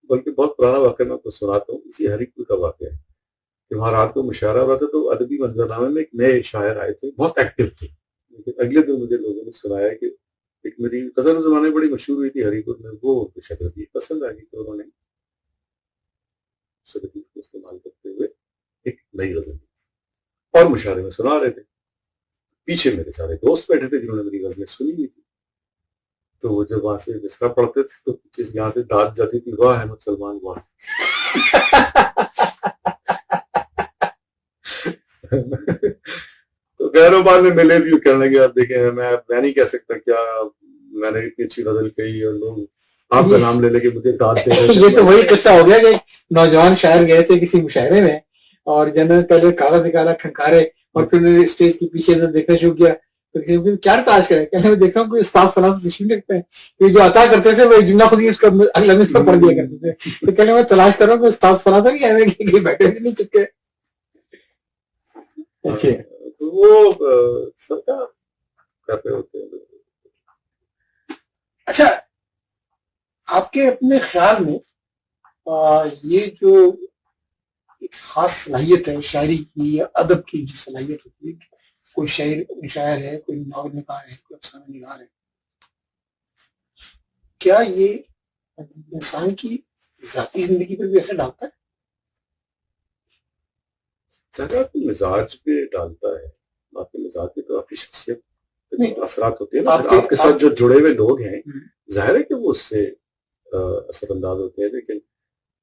بلکہ بہت پرانا واقعہ میں آپ کو سناتا ہوں. اسی ہری پور کا واقعہ ہے کہ وہاں رات کو مشاعرہ ہو رہا تھا تو ادبی منظرنامے میں ایک نئے شاعر آئے تھے، بہت ایکٹیو تھے. لیکن اگلے دن مجھے لوگوں نے سنایا کہ ایک میری غزل زمانے بڑی مشہور ہوئی تھی ہری پور میں، وہ شکل پسند آ گئی تو انہوں نے کو استعمال کرتے ہوئے ایک نئی غزل اور مشاعرے میں سنا رہے تھے. پیچھے میرے سارے دوست بیٹھے تھے جنہوں نے میری غزلیں سنی ہوئی تھی. تو وہ جب وہاں سے مصرع پڑھتے تھے تو پیچھے یہاں سے داد جاتی تھی، واہ احمد سلمان واہ. تو غیروں بعد میں ملے بھی کرنے کے. آپ دیکھیں میں نہیں کہہ سکتا کیا میں نے اتنی اچھی غزل کہی اور لوگ آپ کا نام لے لے کے مجھے داد دے رہے. یہ تو وہی قصہ ہو گیا کہ نوجوان شاعر گئے تھے کسی مشاعرے میں اور جنرل پہلے کالا سے کالا کھنکارے اور پھر میں نے اسٹیج کے پیچھے دیکھنا شروع کیا تو کسی کو کیا تلاش کرے. کہنے میں دیکھا ہوں کوئی استاد فلاں سے تشریف رکھتے ہیں، یہ جو عطا کرتے تھے وہ ایک جملہ خود ہی اس کا لمس پر پڑھ دیا کرتے تھے. تو کہنے میں تلاش کر رہا ہوں کہ استاد فلاں سے نہیں آئے کہ بیٹھے بھی نہیں چکے. اچھا وہ سرکار کر رہے ہوتے ہیں. اچھا، آپ کے اپنے خیال میں یہ جو ایک خاص صلاحیت ہے شاعری کی یا ادب کی، جو صلاحیت ہوتی ہے، کوئی شاعر ہے، کوئی ناول نگار ہے، کوئی افسانہ نگار ہے، کیا یہ انسان کی ذاتی زندگی پر بھی اثر ڈالتا ہے؟ زیادہ آپ کے مزاج پہ ڈالتا ہے، آپ کے مزاج پہ تو آپ کی شخصیت اثرات ہوتے ہیں نا. آپ کے ساتھ جو جڑے ہوئے لوگ ہیں ظاہر ہے کہ وہ اس سے اثر انداز ہوتے ہیں، لیکن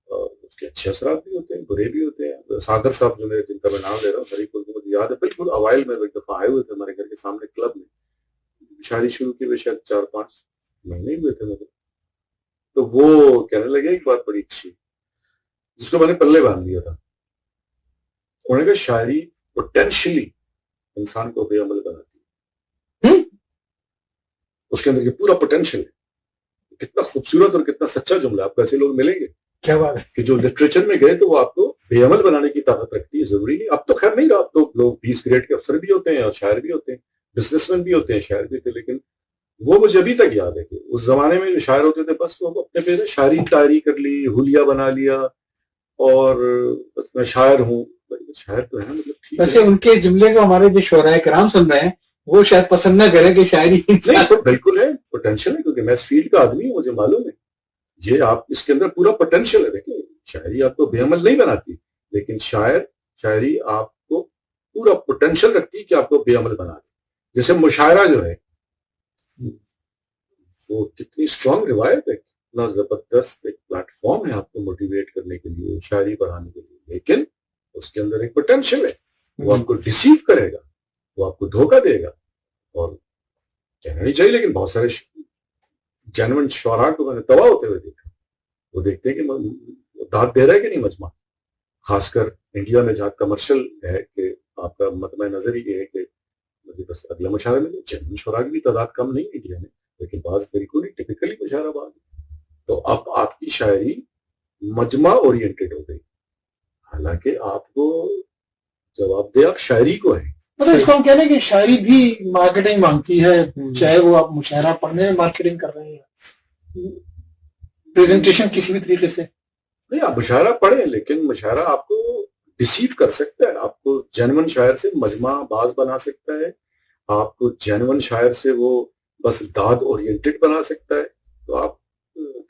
اس کے اچھے اثرات بھی ہوتے ہیں، برے بھی ہوتے ہیں. ساگر صاحب جو میرے جن کا میں نام لے رہا ہوں، ہری پور کو مجھے یاد ہے بالکل اوائل میں ایک دفعہ آئے ہوئے تھے ہمارے گھر کے سامنے کلب میں، شاعری شروع کی ہوئے شاید 4-5 مہینے ہوئے تھے مجھے. تو وہ کہنے لگے ایک بات بڑی اچھی جس کو میں نے پلے باندھ دیا تھا. انہوں نے کہا شاعری پوٹینشلی انسان کو بے عمل بناتی ہے، اس کے اندر یہ پورا پوٹینشل ہے. کتنا خوبصورت اور کتنا سچا جملہ. آپ کو ایسے لوگ ملیں گے کیا بات ہے کہ جو لٹریچر میں گئے تو وہ آپ کو بے عمل بنانے کی طاقت رکھتی ہے. ضروری نہیں، اب تو خیر نہیں رہا، اب تو لوگ 20 گریڈ کے افسر بھی ہوتے ہیں اور شاعر بھی ہوتے ہیں، بزنس مین بھی ہوتے ہیں، شاعر بھی تھے. لیکن وہ مجھے ابھی تک یاد ہے کہ اس زمانے میں جو شاعر ہوتے تھے بس وہ اپنے پہ شاعری تاری کر لی، حلیہ بنا لیا اور بس میں شاعر ہوں. شاعر تو ہے مطلب ٹھیک ویسے ہے. ان کے جملے کو ہمارے جو شعراء کرام سن رہے ہیں وہ شاید پسند نہ کریں کہ شاعری نہیں تو بالکل ہے، پوٹینشیل ہے، کیونکہ میں اس فیلڈ کا آدمی ہوں، مجھے معلوم ہے یہ آپ اس کے اندر پورا پوٹینشیل ہے. دیکھیں شاعری آپ کو بے عمل نہیں بناتی، لیکن شاعری آپ کو پورا پوٹینشیل رکھتی ہے کہ آپ کو بے عمل بنا دے. جیسے مشاعرہ جو ہے وہ کتنی اسٹرانگ روایت ہے، کتنا زبردست ایک پلیٹ فارم ہے آپ کو موٹیویٹ کرنے کے لیے، شاعری پڑھانے کے لیے. لیکن اس کے اندر ایک پوٹینشیل ہے، وہ آپ کو ڈیسیو کرے گا، وہ آپ کو دھوکہ دے گا. اور کہنا نہیں چاہیے لیکن بہت سارے جینوئن شعراء کو میں نے تباہ ہوتے ہوئے دیکھا. وہ دیکھتے ہیں کہ داد دے رہا ہے کہ نہیں مجمع، خاص کر انڈیا میں جہاں کمرشل ہے کہ آپ کا مطمع نظر ہی یہ ہے کہ مجھے بس اگلا مشاعرہ میں جینوئن شعراء کی بھی تعداد کم نہیں انڈیا میں، لیکن بعض بالکل ہی ٹپیکلی مشاعرہ باز. تو اب آپ کی شاعری مجمع اورینٹڈ ہو گئی، حالانکہ آپ کو جواب دے آپ شاعری کو ہے. مطلب اس کو ہم کہہ رہے ہیں کہ شاعری بھی مارکیٹنگ مانگتی ہے، چاہے وہ آپ مشاعرہ پڑھنے میں مارکیٹنگ کر رہے ہیں، پریزنٹیشن کسی بھی طریقے سے. نہیں آپ مشاعرہ پڑھیں، لیکن مشاعرہ آپ کو ڈیسیو کر سکتا ہے، آپ کو جینوئن شاعر سے مجمع باز بنا سکتا ہے، آپ کو جینوئن شاعر سے وہ بس داد اورینٹڈ بنا سکتا ہے. تو آپ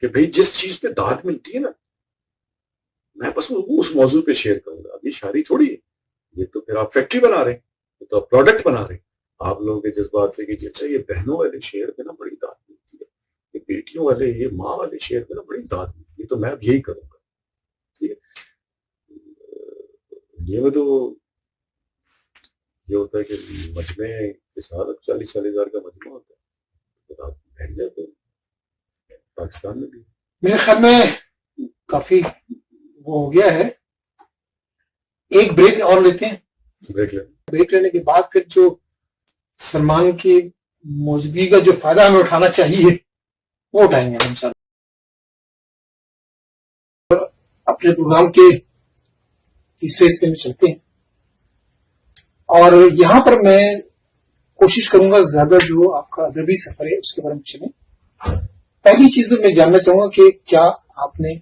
کہ بھئی جس چیز پہ داد ملتی ہے نا، میں بس اس موضوع پہ شیئر کروں گا. ابھی شاعری تھوڑی ہے، یہ تو پھر آپ فیکٹری بنا رہے ہیں، یہ تو آپ پروڈکٹ بنا رہے ہیں. آپ لوگوں کے جذبات سے کہ اچھا یہ بہنوں والے شعر پہ نا بڑی داد ملتی ہے، یہ بیٹیوں والے، یہ ماں والے شعر پہ نا بڑی داد ملتی ہے، تو میں اب یہی کروں گا. ٹھیک ہے، یہ میں تو یہ ہوتا ہے کہ مجمع کے ساتھ 40,000 کا مجمع ہوتا ہے، تو آپ بیٹھ جاتے ہیں. پاکستان میں بھی میرے خیال میں کافی وہ ہو گیا ہے. ایک بریک اور لیتے ہیں، بریک لینے کے بعد پھر جو سلمان کی موجودگی کا جو فائدہ ہمیں اٹھانا چاہیے وہ اٹھائیں گے انشاءاللہ. اپنے پروگرام کے تیسرے حصے میں چلتے ہیں، اور یہاں پر میں کوشش کروں گا زیادہ جو آپ کا ادبی سفر ہے اس کے بارے میں چلیں. پہلی چیز تو میں جاننا چاہوں گا کہ کیا آپ نے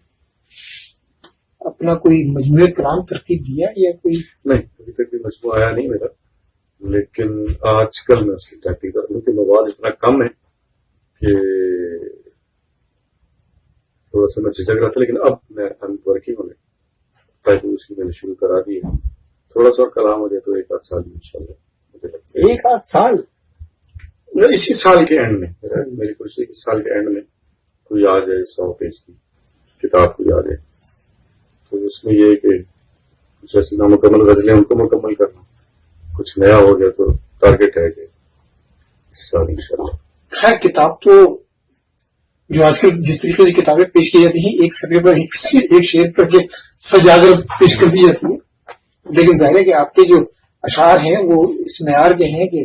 اپنا کوئی مجموعہ کلام ترتیب دیا یا کوئی؟ نہیں، ابھی تک بھی مجموعہ آیا نہیں میرا، لیکن آج کل میں اس کی تحقیق کر رہا ہوں کہ مواد اتنا کم ہے کہ تھوڑا سا میں جھجک رہا تھا، لیکن اب میں ورکنگ ہونے تاکہ اس کی میں نے شروع کرا دی ہے. تھوڑا سا اور کلام ہو جائے تو 1-8 سال میں انشاءاللہ مجھے لگتا ہے. 1-8 سال؟ اسی سال کے اینڈ میں، میری کوشش ہے کہ اس سال کے اینڈ میں کوئی آ جائے 100 پیج کی کتاب کوئی آ جائے. تو اس میں یہ ہے کہ کچھ ایسی نامکمل غزلیں ان کو مکمل کرنا، کچھ نیا ہو گیا تو ٹارگیٹ ہے کہ اس سال انشاءاللہ. خیر کتاب تو جو آج کل جس طریقے سے کتابیں پیش کی جاتی ہیں ایک صفحے پر ایک شعر کر کے سجا کر پیش کر دی جاتی ہیں، لیکن ظاہر ہے کہ آپ کے جو اشعار ہیں وہ اس معیار کے ہیں کہ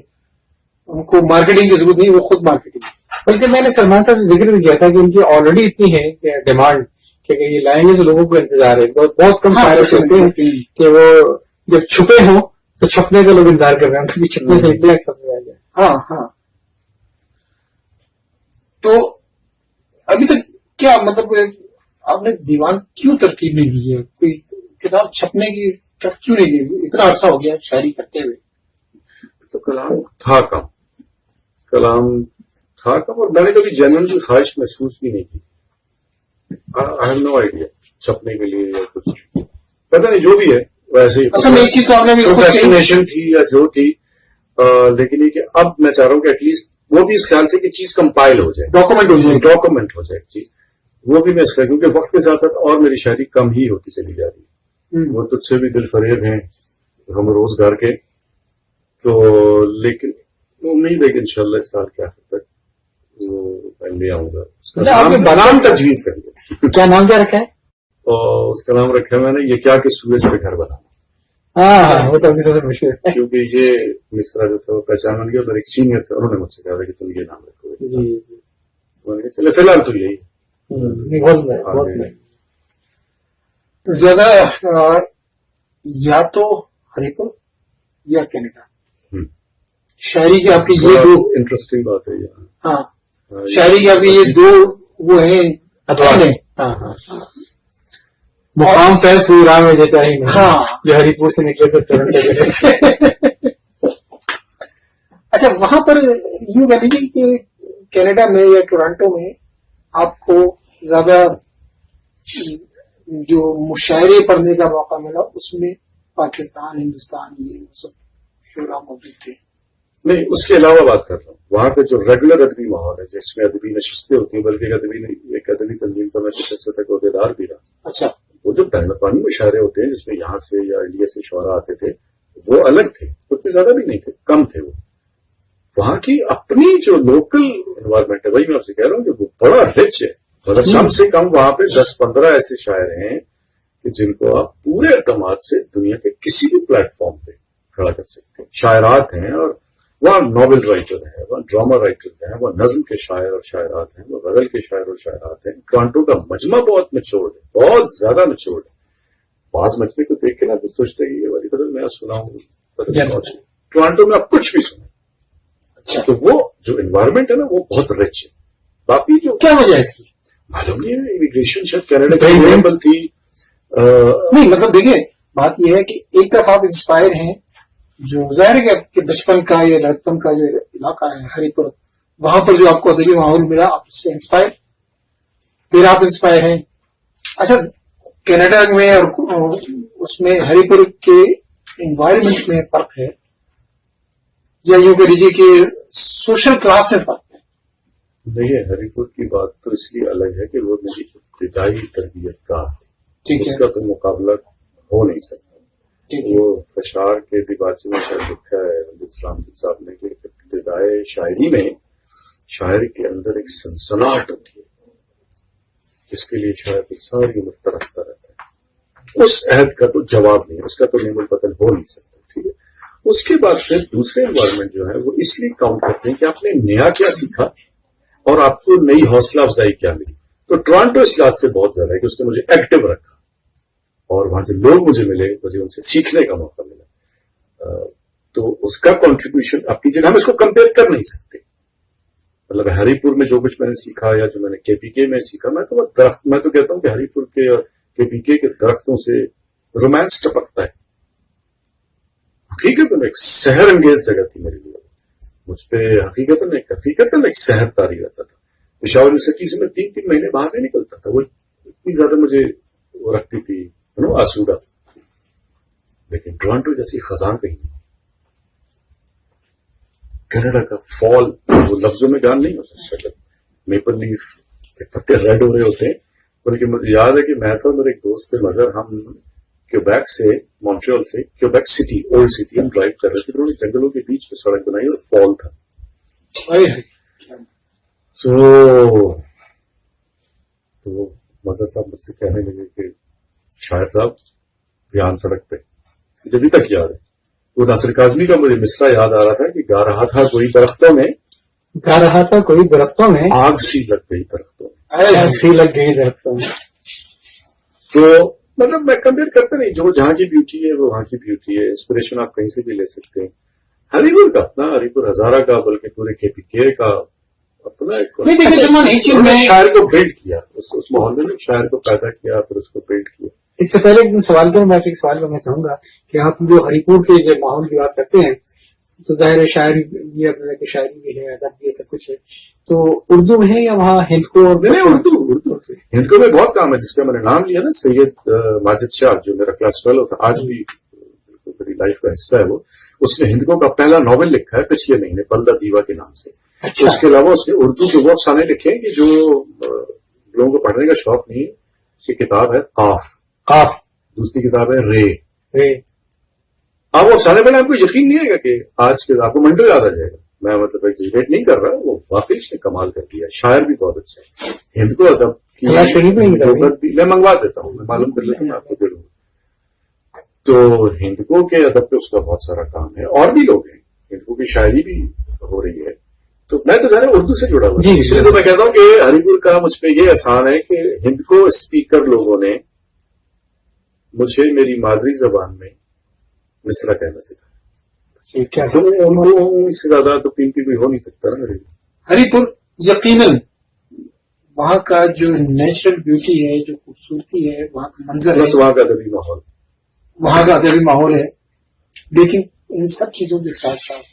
ان کو مارکیٹنگ کی ضرورت نہیں، وہ خود مارکیٹنگ. بلکہ میں نے سلمان صاحب سے ذکر بھی کیا تھا کہ ان کی آلریڈی اتنی ہے کہ ڈیمانڈ کہ یہ لائیں گے تو لوگوں کو انتظار ہے. بہت کم شاعر ہوتے ہیں کہ وہ جب چھپے ہوں تو چھپنے کا لوگ انتظار کر رہے ہیں، کبھی چھپنے سے اتنا چھپنے آ گیا. ہاں تو ابھی تک کیا مطلب آپ نے دیوان کیوں ترتیب نہیں دی ہے؟ کوئی کتاب چھپنے کی طرف کیوں نہیں گئی؟ اتنا عرصہ ہو گیا شاعری کرتے ہوئے. تو کلام تھا کم اور میں نے کبھی جنرل خواہش محسوس بھی نہیں کی. آئی ہیو نو آئیڈیا چھپنے کے لیے یا کچھ، پتہ نہیں جو بھی ہے. ویسے ہی اصل میں ایک چیز تو آپ نے بھی خود کہی، پروکریسٹینیشن تھی یا جو تھی، لیکن یہ کہ اب میں چاہ رہا ہوں کہ ایٹ لیسٹ وہ بھی اس خیال سے کہ چیز کمپائل ہو جائے، ڈاکومنٹ ہو جائے جی، وہ بھی میں اس کا، کیونکہ وقت کے ساتھ ساتھ اور میری شاعری کم ہی ہوتی چلی جا رہی ہے. وہ تجھ سے بھی دل فریب ہیں ہم روزگار کے، تو لیکن امید ہے کہ انشاءاللہ اس سال کے آخر تک وہ میں لے آؤں گا. اس کا نام تجویز کر لیا. کیا نام کیا رکھا ہے؟ اور اس کا نام رکھا میں نے یہ کیا کہ سورج پہ گھر بنا، ہاں وہ تو ابھی سب سے مشہور ہے. کیونکہ یہ مصرا جو تھا وہ پہچان بن گیا. اور ایک سینئر تھا، انہوں نے مجھ سے کہا تھا کہ تم یہ نام رکھو. میں نے کہا چلے فی الحال تو یہی زیادہ یا تو ہری پور یا کینیڈا. شاعری کی آپ کی یہ دو انٹرسٹنگ بات ہے. ہاں شاعری کی آپ کی یہ دو وہ ہیں مقام فیض کوئی راہ میں دیتا ہی نہیں. ہاں جو ہری پور سے نکلے تو ٹورنٹو گئے. اچھا وہاں پر یوں کہہ لیجیے کہ کینیڈا میں یا ٹورانٹو میں آپ کو زیادہ جو مشاعرے پڑھنے کا موقع ملا اس میں پاکستان، ہندوستان یہ سب شعراء موجود تھے؟ نہیں، اس کے علاوہ بات کر رہا ہوں وہاں پہ جو ریگولر ادبی ماحول ہے جس میں ادبی نشستیں ہوتی ہیں، بلکہ ایک ادبی تنظیم کا میں کچھ عرصے تک عہدیدار بھی رہا. اچھا وہ جو بین الاقوامی مشاعرے ہوتے ہیں جس میں یہاں سے یا انڈیا سے شعراء آتے تھے وہ الگ تھے، اتنے زیادہ بھی نہیں تھے، کم تھے. وہ وہاں کی اپنی جو لوکل انوائرمنٹ ہے، وہی میں آپ سے کہہ رہا ہوں کہ وہ بڑا رچ ہے. مطلب کم سے کم وہاں پہ 10-15 ایسے شاعر ہیں کہ جن کو آپ پورے اعتماد سے دنیا کے کسی بھی پلیٹ فارم پہ کھڑا کر سکتے ہیں. شاعرات ہیں، اور وہاں ناول رائٹر ہیں، وہاں ڈراما رائٹر ہیں، وہاں نظم کے شاعر اور شاعرات ہیں، وہ غزل کے شاعر اور شاعرات ہیں. ٹورانٹو کا مجمع بہت میچورڈ ہے، بہت زیادہ میچورڈ ہے. بعض مجمع کو دیکھ کے نا تو سوچتے ہیں یہ والی غزل میں سنا ہوں. ٹورانٹو میں آپ کچھ بھی سنیں. اچھا تو وہ جو انوائرمنٹ ہے نا وہ بہت رچ ہے. باقی جو کیا وجہ ہے اس کی معلوم نہیں ہے، امیگریشن شاید کینیڈا کی اویلیبل تھی. نہیں مطلب دیکھیں بات یہ ہے کہ ایک طرف آپ انسپائر ہیں، جو ظاہر ہے کہ بچپن کا یا لڑکپن کا جو علاقہ ہے ہری پور، وہاں پر جو آپ کو ادبی ماحول ملا آپ اس سے انسپائر، پھر آپ انسپائر ہیں. اچھا کینیڈا میں اور اس میں ہری پور کے انوائرمنٹ میں فرق ہے، یا یوں کہہ لیجیے کہ سوشل کلاس میں فرق ہے؟ دیکھیے ہری پور کی بات تو اس لیے الگ ہے کہ وہ میری ابتدائی تربیت کا اس کا تو مقابلہ ہو نہیں سکتا. وہ اشعار کے دیباچے میں شاید لکھا ہے اسلام صاحب نے کہ ابتدائی شاعری میں شاعر کے اندر ایک سنسناہٹ ہوتی ہے، اس کے لیے شاید ساری عمر ترستا رہتا ہے. اس عہد کا تو جواب نہیں، اس کا تو نیم البدل ہو نہیں سکتا. ٹھیک ہے، اس کے بعد پھر دوسرے انوائرمنٹ جو ہے وہ اس لیے کاؤنٹ کرتے ہیں کہ آپ نے نیا کیا سیکھا اور آپ کو نئی حوصلہ افزائی کیا ملی. تو ٹورانٹو اس بات سے بہت زیادہ ہے کہ اس نے مجھے ایکٹیو رکھا، اور وہاں جو لوگ مجھے ملے مجھے ان سے سیکھنے کا موقع ملا. تو اس کا کنٹریبیوشن آپ کیجیے، ہم اس کو کمپیئر کر نہیں سکتے. مطلب ہری پور میں جو کچھ میں نے سیکھا یا جو میں نے کے پی کے میں سیکھا، میں تو کہتا ہوں کہ ہری پور کے اور کے پی کے درختوں سے رومانس ٹپکتا ہے. حقیقت میں ایک سحر انگیز جگہ تھی میرے لیے. مجھ پہ حقیقت میں ایک سحر طاری رہتا تھا. پشاور یونیورسٹی سے میں 3 مہینے باہر نہیں نکلتا تھا. وہ اتنی زیادہ مجھے وہ رکھتی تھی آسودہ. لیکن ٹورانٹو جیسی خزاں کہیں نہیں. کینیڈا کا فال وہ لفظوں میں بیان نہیں ہو سکتا. میپل لیف کے پتے ریڈ ہو رہے ہوتے ہیں. بلکہ مجھے یاد ہے کہ میں تھا میرے ایک دوست سے مظہر، ہم کیوبیک سے مونٹریال سے کیوبیک سٹی اولڈ سٹی ہم ڈرائیو کر رہے تھے. انہوں نے جنگلوں کے بیچ میں سڑک بنائی اور فال تھا. تو مظہر صاحب مجھ سے کہنے لگے کہ شاعر صاحب دھیان سڑک پہ. مجھے ابھی تک یاد ہے وہ ناصر کاظمی کا مجھے مصرع یاد آ رہا تھا کہ گا رہا تھا کوئی درختوں میں آگ سی لگ گئی درختوں میں. تو مطلب میں کمپیئر کرتا نہیں، جو جہاں کی بیوٹی ہے وہ وہاں کی بیوٹی ہے. انسپریشن آپ کہیں سے بھی لے سکتے ہیں. ہری پور کا اپنا، ہری پور ہزارہ کا، بلکہ پورے کے پی کے کا اپنا شاعر کو بلڈ کیا. اس محلے میں شاعر کو پیدا کیا، پھر اس کو بلڈ کیا. اس سے پہلے ایک سوال کروں، میں ایک سوال کرنا چاہوں گا کہ آپ جو ہری پور کے جو ماحول کی بات کرتے ہیں تو ظاہر شاعری بھی شاعری بھی ہے، ادب بھی ہے، سب کچھ ہے. تو اردو ہے یا وہاں ہند کو؟ اردو ہندکو میں بہت کام ہے جس کا میں نے نام لیا نا، سید ماجد شاہ جو میرا کلاس فیلو تھا، آج بھی میری لائف کا حصہ ہے وہ. اس نے ہندکو کا پہلا ناول لکھا ہے پچھلے مہینے، بلدہ دیوا کے نام سے. اس کے علاوہ اس نے اردو کے وہ افسانے لکھے ہیں کہ جو لوگوں کو پڑھنے کا شوق نہیں ہے. اس کی کتاب ہے قاف، دوسری کتاب ہے رے. آپ وہ افسانے پڑھیں آپ کو یقین نہیں آئے گا کہ آج کے آپ کو منڈو یاد آ جائے گا. میں مطلب ایگزیجریٹ نہیں کر رہا، وہ واقعی اس نے کمال کر دیا. شاعر بھی بہت اچھا ہے. ہندکو ادب کی میں منگوا دیتا ہوں، میں معلوم کر لیتا ہوں، آپ کو دے دوں. تو ہندکو کے ادب پہ اس کا بہت سارا کام ہے. اور بھی لوگ ہیں، ہندکو کی شاعری بھی ہو رہی ہے. تو میں تو ظاہر اردو سے جڑا ہوا ہوں، اس لیے تو میں کہتا ہوں کہ ہری پور کا مجھ پہ یہ احسان ہے کہ ہندکو اسپیکر لوگوں نے مجھے میری مادری زبان میں مصرع کہنا سکھایا. ان سے زیادہ تو قیمتی کوئی ہو نہیں سکتا نا میرے لیے. ہری پور یقیناً وہاں کا جو نیچرل بیوٹی ہے، جو خوبصورتی ہے، وہاں کا منظر بس ہے، وہاں کا ادبی ماحول، وہاں کا ادبی ماحول ہے. لیکن ان سب چیزوں کے ساتھ ساتھ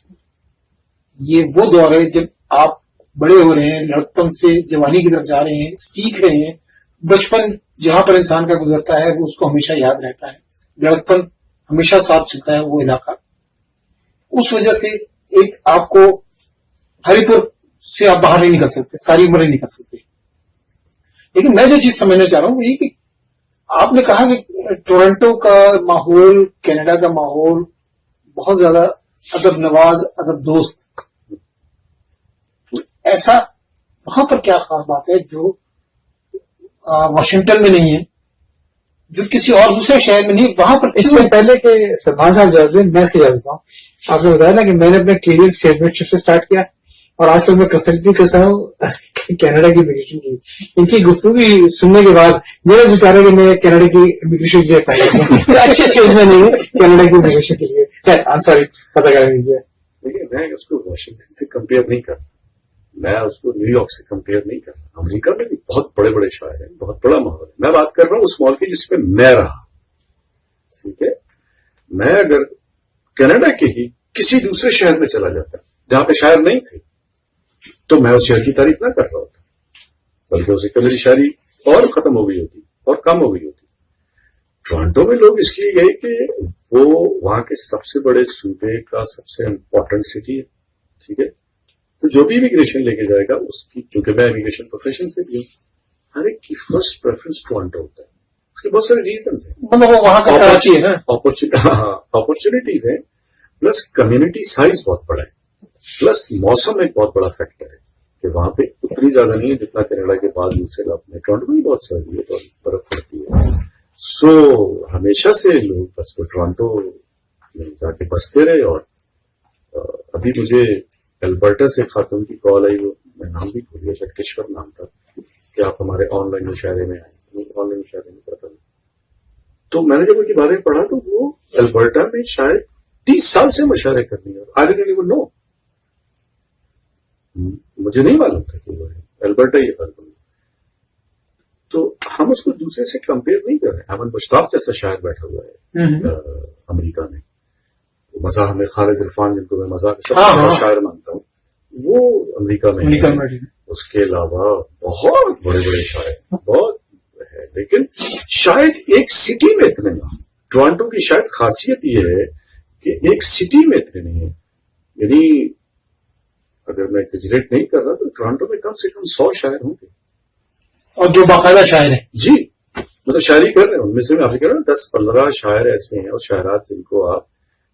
یہ وہ دور ہے جب آپ بڑے ہو رہے ہیں، لڑکپن سے جوانی کی طرف جا رہے ہیں، سیکھ رہے ہیں. بچپن جہاں پر انسان کا گزرتا ہے وہ اس کو ہمیشہ یاد رہتا ہے. لڑکپن ہمیشہ ساتھ چلتا ہے وہ علاقہ. اس وجہ سے ایک آپ کو ہری پور سے آپ باہر نہیں نکل سکتے، ساری عمر نہیں نکل سکتے. لیکن میں جو چیز سمجھنا چاہ رہا ہوں وہ یہ کہ آپ نے کہا کہ ٹورنٹو کا ماحول، کینیڈا کا ماحول بہت زیادہ ادب نواز، ادب دوست. ایسا وہاں پر کیا خاص بات ہے جو واشنگٹن میں نہیں ہے، جو کسی اور دوسرے شہر میں نہیں؟ وہاں پر اس سے پہلے کہ سلمان صاحب جواب دیں، میں اس کے جواب دیتا ہوں. آپ نے بتایا نا کہ میں نے اپنا کیریئر سیلسمینشپ سے اسٹارٹ کیا اور آج تک میں کنسلٹنگ کرتا ہوں کینیڈا کی امیگریشن کی. ان کی گفتگو سننے کے بعد میرا جو چاہ رہا ہے کہ میں کینیڈا کی امیگریشن کی اپلائی کرتا ہوں. اچھے اسٹیج میں نہیں ہے کینیڈا کی امیگریشن کے لیے. سوری پتا کر لیجیے. دیکھیے میں اس کو واشنگٹن سے کمپیئر نہیں کرتا، میں اس کو نیو یارک سے کمپیئر نہیں کرتا. امریکہ میں بھی بہت بڑے بڑے شاعر ہیں، بہت بڑا ماحول ہے. میں بات کر رہا ہوں اس ماحول کی جس میں میں رہا. ٹھیک ہے، میں اگر کینیڈا کے ہی کسی دوسرے شہر میں چلا جاتا جہاں پہ شاعر نہیں تھے تو میں اس شہر کی تعریف نہ کر رہا ہوتا، بلکہ اسے کہ میری شاعری اور ختم ہو گئی ہوتی اور کم ہو گئی ہوتی. ٹورانٹو میں لوگ اس لیے گئے کہ وہ وہاں کے سب سے بڑے صوبے کا سب سے امپورٹنٹ سٹی ہے. ٹھیک ہے، تو جو بھی امیگریشن لے کے جائے گا اس کی، چونکہ میں امیگریشن پروفیشن سے بھی ہوں، ہر ایک کی فرسٹ پریفرنس ٹورانٹو ہوتا ہے. اس کے بہت سارے ریزنس ہیں. مطلب وہاں کا کراچی ہے نا، اپرچونیٹیز ہیں، پلس کمیونٹی سائز بہت بڑا ہے، پلس موسم ایک بہت بڑا فیکٹر ہے کہ وہاں پہ اتنی زیادہ نہیں ہے جتنا کینیڈا کے بعض دوسرے علاقوں میں. ٹورانٹو میں بہت سردی ہے، بہت برف پڑتی ہے. سو ہمیشہ سے لوگ بس وہ ٹورانٹو میں جا کے بستے رہے. اور ابھی مجھے البرٹا سے خاتون کی کال آئی، وہ میں نام بھی بھول گیا، شاید کشور نام تھا، کہ آپ ہمارے آن لائن مشاعرے میں آئے. آن لائن مشاعرے میں پڑھا، تو میں نے جب ان کے بارے میں پڑھا تو وہ البرٹا میں شاید 30 سال سے مشاعرے کرنی ہے. آئی ڈونٹ ایون نو، مجھے نہیں معلوم تھا کہ وہ البرٹا ہی ہے. تو ہم اس کو دوسرے سے کمپیئر نہیں کر رہے. امن مشتاق جیسا شاعر بیٹھا ہوا ہے امریکہ میں، مزاح میں خالد عرفان، جن کو میں مزاح سب سے بڑا شاعر مانتا ہوں، وہ امریکہ میں ہے. اس کے علاوہ بہت بڑے بڑے شاعر بہت ہے، لیکن شاید ایک سٹی میں اتنے نہیں. ٹورانٹو کی شاید خاصیت یہ ہے کہ ایک سٹی میں اتنے نہیں ہے. یعنی اگر میں ایگزیجریٹ نہیں کر رہا تو ٹورانٹو میں کم سے کم 100 شاعر ہوں گے، اور جو باقاعدہ شاعر ہیں. جی مطلب شاعری کر رہے ہیں. ان میں سے میں آپ سے کہہ رہا ہوں 10-15 شاعر ایسے ہیں اور شاعرات جن کو آپ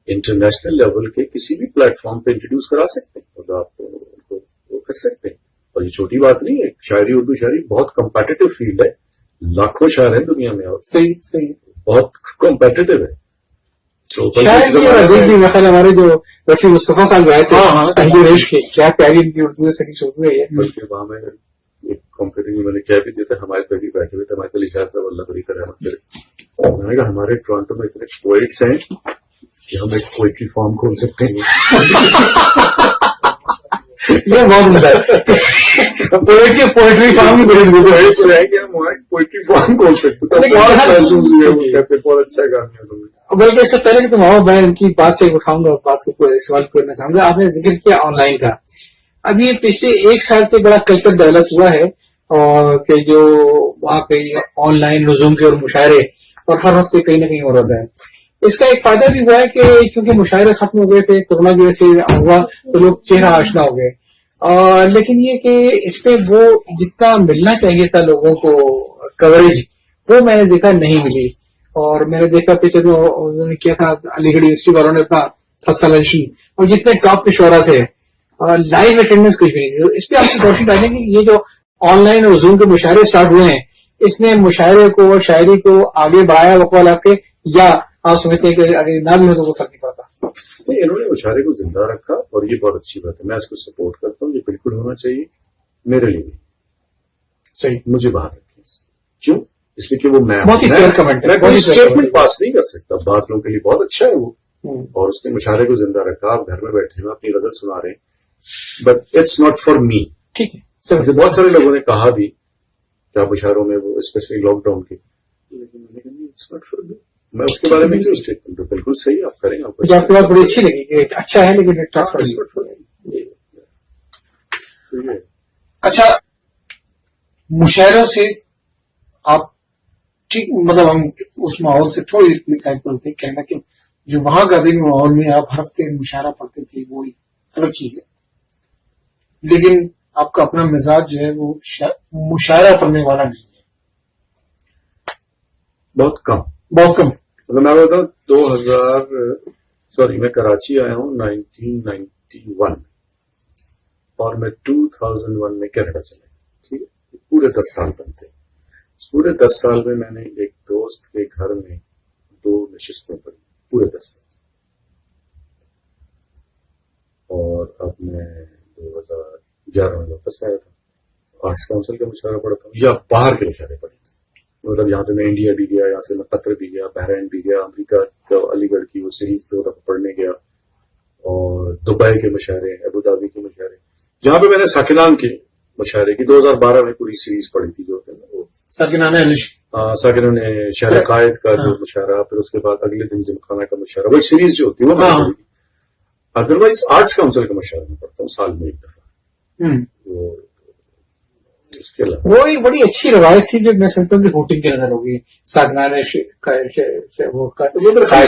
انٹرنیشنل لیول کے کسی بھی پلیٹ فارم پہ انٹروڈیوس کرا سکتے ہیں اور آپ ان کو وہ کر سکتے ہیں. اور یہ چھوٹی بات نہیں ہے. شاعری، اردو شاعری بہت کمپیٹیٹو فیلڈ ہے. لاکھوں شاعر ہیں دنیا میں اور صحیح بہت کمپیٹیٹو ہے. ہمارے جو رفیع مصطفیٰ صاحب آئے تھے ریش کے، کیا پیاری ان کی اردو سے اردو ہے. بلکہ وہاں میں ایک کمپیٹنگ میں نے کیا بھی دیا تھا، ہمارے پہ بھی بیٹھے ہوئے تھے ہمارے علی شاہ صاحب، اللہ بری کا رحمت کرے. میں نے کہا ہمارے ٹورانٹو میں اتنے پوئٹس ہیں کہ ہم ایک پوئٹری فارم کھول سکتے ہیں. یہ بہت عمدہ ہے، پوئٹری فارم کی بڑی پوئٹس ہیں کہ ہم وہاں پوئٹری فارم کھول سکتے ہیں. بہت محسوس ہوئے وہ کہتے بہت اچھا کام ہے. بلکہ اس سے پہلے کہ تم آؤ، میں ان کی بات سے اٹھاؤں گا اور بات کو سوال کرنا چاہوں گا. آپ نے ذکر کیا آن لائن کا. اب یہ پچھلے 1 سال سے بڑا کلچر ڈیولپ ہوا ہے اور کہ جو وہاں پہ آن لائن رزوم کے اور مشاعرے اور ہر ہفتے کہیں نہ کہیں ہو رہا ہے. اس کا ایک فائدہ بھی ہوا ہے کہ چونکہ مشاعرے ختم ہو گئے تھے کورونا کی وجہ سے ہوا تو لوگ چہرہ آشنا ہو گئے. لیکن یہ کہ اس پہ وہ جتنا ملنا چاہیے تھا لوگوں کو کوریج وہ میں نے دیکھا نہیں ملی. اور میں نے دیکھا پیچھے تو انہوں نے کیا تھا علی گڑھ یونیورسٹی والوں نے اپنا سسلنشن اور جتنے ٹاپ کے شعرا تھے لائیو اٹینڈنس کچھ بھی نہیں تھی. اس پہ آپ کی روشنی ڈالیں گے یہ جو آن لائن اور زوم کے مشاعرے اسٹارٹ ہوئے ہیں اس نے مشاعرے کو اور شاعری کو آگے بڑھایا وقوال آپ کے, یا آپ سمجھتے ہیں کہ اگر نہ بھی ہو تو وہ فرق نہیں پڑتا؟ نہیں, انہوں نے مشاعرے کو زندہ رکھا اور یہ بہت اچھی بات ہے. میں اس کو سپورٹ کرتا ہوں, یہ بالکل ہونا چاہیے میرے لیے بھی. صحیح, مجھے باہر رکھیں. کیوں؟ اس لیے کہ وہ میں کوئی اسٹیٹمنٹ پاس نہیں کر سکتا. بعض لوگوں کے لیے بہت اچھا ہے وہ, اور اس نے مشاعرے کو زندہ رکھا. آپ گھر میں بیٹھے ہوئے اپنی غزل سنا رہے ہیں, but it's not for me. ٹھیک ہے, مجھے بہت سارے لوگوں نے کہا بھی کیا مشاعروں میں وہ اسپیشلی لاک ڈاؤن کے, میں اس کے بارے میں اسٹیٹمنٹ بالکل صحیح آپ کریں. آپ کی بات بڑی اچھی لگی کہ اچھا ہے لیکن اچھا مشاعروں سے آپ ٹھیک مطلب ہم اس ماحول سے تھوڑی سائڈ پر ہوتے کہنا کہ جو وہاں کا دن ماحول میں آپ ہر ہفتے مشاعرہ پڑھتے تھے وہ الگ چیز ہے, لیکن آپ کا اپنا مزاج جو ہے وہ مشاعرہ پڑھنے والا نہیں ہے. بہت کم. مطلب میں بتاؤں میں کراچی آیا ہوں 1991 اور میں 2001 میں کینیڈا چلا گیا. ٹھیک ہے, پورے 10 سال بنتے ہیں. پورے 10 سال میں میں نے ایک دوست کے گھر میں 2 نشستیں پڑھی پورے 10 سال. اور اب میں 2011 میں واپس آیا تھا. آرٹس کاؤنسل کا مشاعرہ پڑھتا ہوں یا باہر کے مشاعرے پڑھے. مطلب یہاں سے میں انڈیا بھی گیا, یہاں سے میں قطر بھی گیا, بحرین بھی گیا, امریکہ علی گڑھ کی وہ سیریز 2 دفعہ پڑھنے گیا, اور دبئی کے مشاعرے, ابو دھابی کے مشاعرے, جہاں پہ میں نے ساکنان کے مشاعرے کی 2012 میں پوری سیریز پڑھی تھی. جو ساکنان شہر قائد کا جو مشاعرہ, پھر اس کے بعد اگلے دن جمخانہ کا مشاعرہ, وہ ایک سیریز جو ہوتی ہے وہ میں پڑھی تھی. ادروائز آرٹس کاؤنسل کا مشاعرہ میں پڑھتا ہوں سال میں 1 دفعہ. وہ ایک بڑی اچھی روایت تھی جو میں سمجھتا ہوں کہ ہوٹنگ کی نظر ہوگی. ساکنان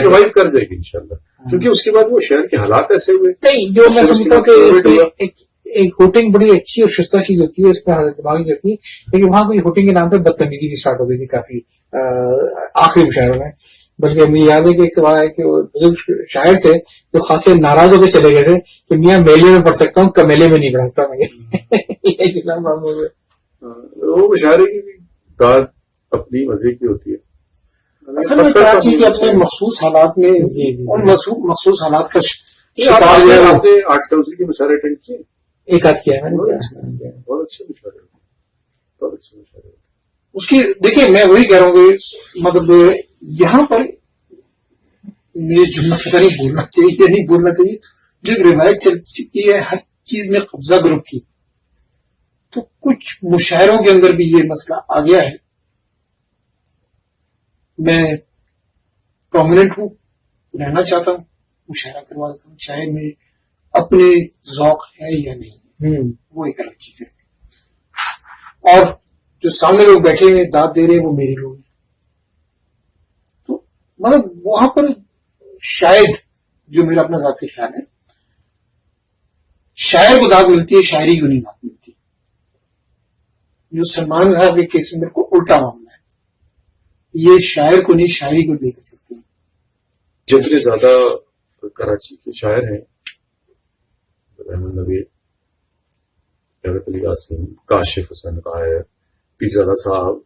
ریوائو کر جائے گی انشاءاللہ, کیونکہ اس کے بعد وہ شہر کے حالات ایسے ہوئے. نہیں, جو میں سمجھتا ہوں کہ ایک ہوٹنگ بڑی اچھی اور شستہ چیز ہوتی ہے, اس میں دماغی ہوتی ہے, لیکن وہاں کوئی ہوٹنگ کے نام پہ بدتمیزی بھی اسٹارٹ ہو گئی تھی کافی آخری مشاعروں میں. بلکہ مجھے یاد ہے کہ ایک سوال ہے کہ وہ بزرگ شاعر سے جو خاصے ناراض ہو کے چلے گئے تھے کہ میاں میلے میں پڑھ سکتا ہوں, کمیلے میں نہیں پڑھ سکتا میں. وہ مشاعرے کی بھی بات اپنی مزے کی ہوتی ہے. اصل میں کراچی کے اپنے مخصوص حالات میں ان مخصوص حالات کا شکار جو ہے. آپ نے آرٹس کاؤنسل کے مشاعرے اٹینڈ کیے؟ ایک آدھ کیا ہے, بہت اچھے مشاعرے, بہت اچھے مشاعرے. اس کی دیکھیں میں وہی کہہ رہا ہوں کہ مطلب یہاں پر مجھے جملہ پتہ نہیں بولنا چاہیے یا نہیں بولنا چاہیے, جو ایک روایت چل چکی ہے ہر چیز میں قبضہ گروپ کی, تو کچھ مشاعروں کے اندر بھی یہ مسئلہ آ گیا ہے. میں پرومیننٹ ہوں, رہنا چاہتا ہوں, مشاعرہ کروا دیتا ہوں, چاہے میں اپنے ذوق ہے یا نہیں, وہ ایک الگ چیز ہے. اور جو سامنے لوگ بیٹھے ہوئے داد دے رہے ہیں وہ میرے لوگ ہیں. تو مطلب وہاں پر شاید جو میرا اپنا ذاتی خیال ہے, شاعر کو داد ملتی ہے, شاعری کو نہیں داد ملتی. جو سلمان صاحب کے کیس میں میرے کو الٹا معاملہ ہے, یہ شاعر کو نہیں شاعری کو لے کر سکتے ہیں. جتنے زیادہ کراچی کے شاعر ہیں, رحمت نبی, جاوید علی قاسم, کاشف حسین قائر, پیرزادہ صاحب,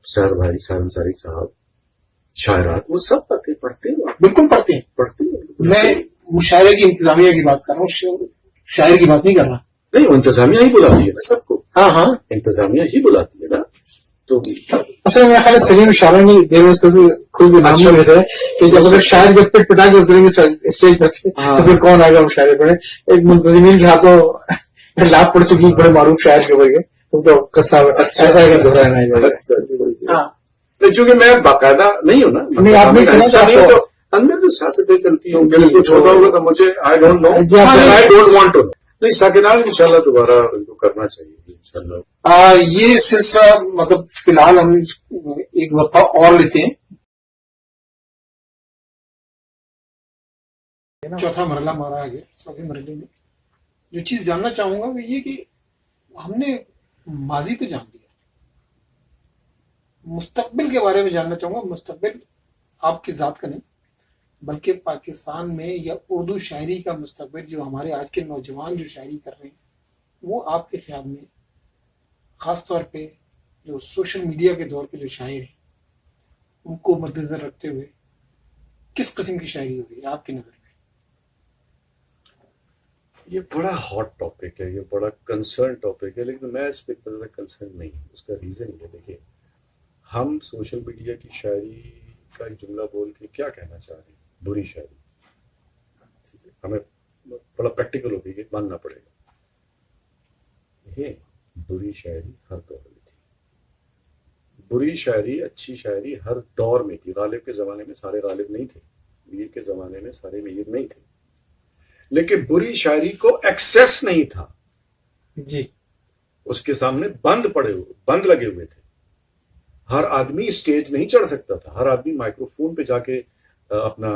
سیر بھائی, سیر انصاری صاحب, شاعرات, وہ سب پڑھتے ہیں, بالکل پڑھتے ہیں. میں مشاعرے کی انتظامیہ کی بات کر رہا ہوں, شاعر کی بات نہیں کر رہا. نہیں, وہ انتظامیہ ہی بلاتی ہے نا سب کو. ہاں انتظامیہ ہی بلاتی ہے نا. تو اصل میں خیال سلیم شاعر نہیں دیر سے کھل کے نام نہیں لیتے کہ جب اگر شاعر جب پیٹ پٹا کے اتریں گے اسٹیج پر سے تو پھر کون آئے گا مشاعرے پڑھے. ایک منتظمین کے ہاتھوں لاف پڑ چکی بڑے معروف شاعر کے اوپر کے, تو قصہ ایسا ہے کہ دہرانا. چونکہ میں باقاعدہ نہیں ہوں نا, نہیں آپ نہیں تو اندر جو سیاستیں چلتی ہوں گے کچھ ہوتا ہوگا تو مجھے I don't know, I don't want to know. نہیں, ساکنان انشاءاللہ دوبارہ کرنا چاہیے انشاءاللہ. یہ سلسلہ مطلب فی الحال ہم ایک وقفہ اور لیتے ہیں. چوتھا مرحلہ ہمارا آگے. چوتھے مرحلے میں جو چیز جاننا چاہوں گا وہ یہ کہ ہم نے ماضی تو جان لیا, مستقبل کے بارے میں جاننا چاہوں گا. مستقبل آپ کی ذات کا نہیں بلکہ پاکستان میں یا اردو شاعری کا مستقبل, جو ہمارے آج کے نوجوان جو شاعری کر رہے ہیں, وہ آپ کے خیال میں خاص طور پہ جو سوشل میڈیا کے دور کے جو شاعر ہیں ان کو مد نظر رکھتے ہوئے کس قسم کی شاعری ہو رہی ہے آپ کی نظر میں؟ یہ بڑا ہاٹ ٹاپک ہے, یہ بڑا کنسرن ٹاپک ہے, لیکن میں اس پہ اتنا کنسرن نہیں ہوں. اس کا ریزن یہ دیکھیے, ہم سوشل میڈیا کی شاعری کا ایک جملہ بول کے کیا کہنا چاہ رہے ہیں؟ بری شاعری. ہمیں بڑا پریکٹیکل ہو گئی کہ ماننا پڑے گا. یہ بری شاعری ہر دور میں تھی. بری شاعری اچھی شاعری ہر دور میں تھی. غالب کے زمانے میں سارے غالب نہیں تھے, میر کے زمانے میں سارے میر نہیں تھے, لیکن بری شاعری کو ایکسیس نہیں تھا جی. اس کے سامنے بند لگے ہوئے تھے. ہر آدمی اسٹیج نہیں چڑھ سکتا تھا, ہر آدمی مائکرو فون پہ جا کے اپنا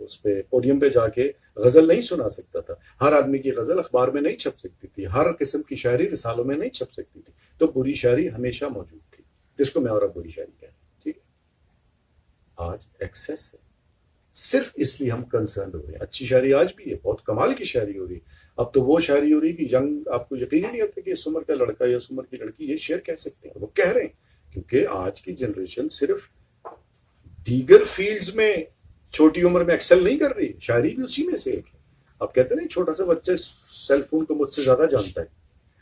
اس پہ پوڈیم پہ جا کے غزل نہیں سنا سکتا تھا. ہر آدمی کی غزل اخبار میں نہیں چھپ سکتی تھی, ہر قسم کی شاعری رسالوں میں نہیں چھپ سکتی تھی. تو بری شاعری ہمیشہ موجود تھی, جس کو میں اور اب بری شاعری کہہ رہا ہوں. ٹھیک ہے, آج ایکسیس ہے, صرف اس لیے ہم کنسرنڈ ہو رہے ہیں. اچھی شاعری آج بھی ہے, بہت کمال کی شاعری ہو رہی ہے. اب تو وہ شاعری ہو رہی ہے کہ ینگ, آپ کو یقین ہی نہیں ہوتا کہ اس عمر کا لڑکا یا اس عمر کی لڑکی یہ شعر کہہ سکتے ہیں. وہ کہہ رہے ہیں کیونکہ آج کی جنریشن صرف دیگر فیلڈز میں چھوٹی عمر میں ایکسل نہیں کر رہی, شاعری بھی اسی میں سے ایک ہے. آپ کہتے ہیں چھوٹا سا بچہ سیل فون کو مجھ سے زیادہ جانتا ہے,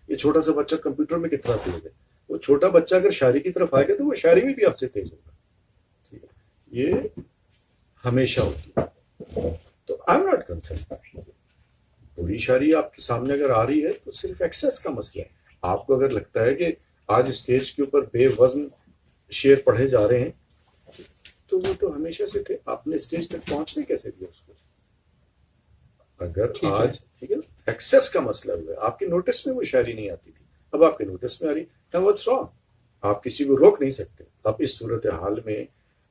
یہ چھوٹا سا بچہ کمپیوٹر میں کتنا تیز ہے. وہ چھوٹا بچہ اگر شاعری کی طرف آئے گا تو وہ شاعری میں بھی آپ سے تیز ہوگا. ٹھیک ہے, یہ ہمیشہ ہوتی ہے. تو آئی ایم ناٹ کنسرن. بری شاعری آپ کے سامنے اگر آ رہی ہے تو صرف ایکسیس کا مسئلہ ہے. آپ کو اگر لگتا ہے کہ آج اسٹیج کے اوپر بے وزن شعر پڑھے جا رہے ہیں تو وہ تو ہمیشہ سے تھے. آپ نے اسٹیج تک پہنچنے کیسے دیا اس کو؟ اگر آج ٹھیک ہے ایکسیس کا مسئلہ ہوا ہے, آپ کے نوٹس میں وہ شاعری نہیں آتی تھی, اب آپ کے نوٹس میں آ رہی. now what's wrong؟ آپ کسی کو روک نہیں سکتے. اب اس صورتحال میں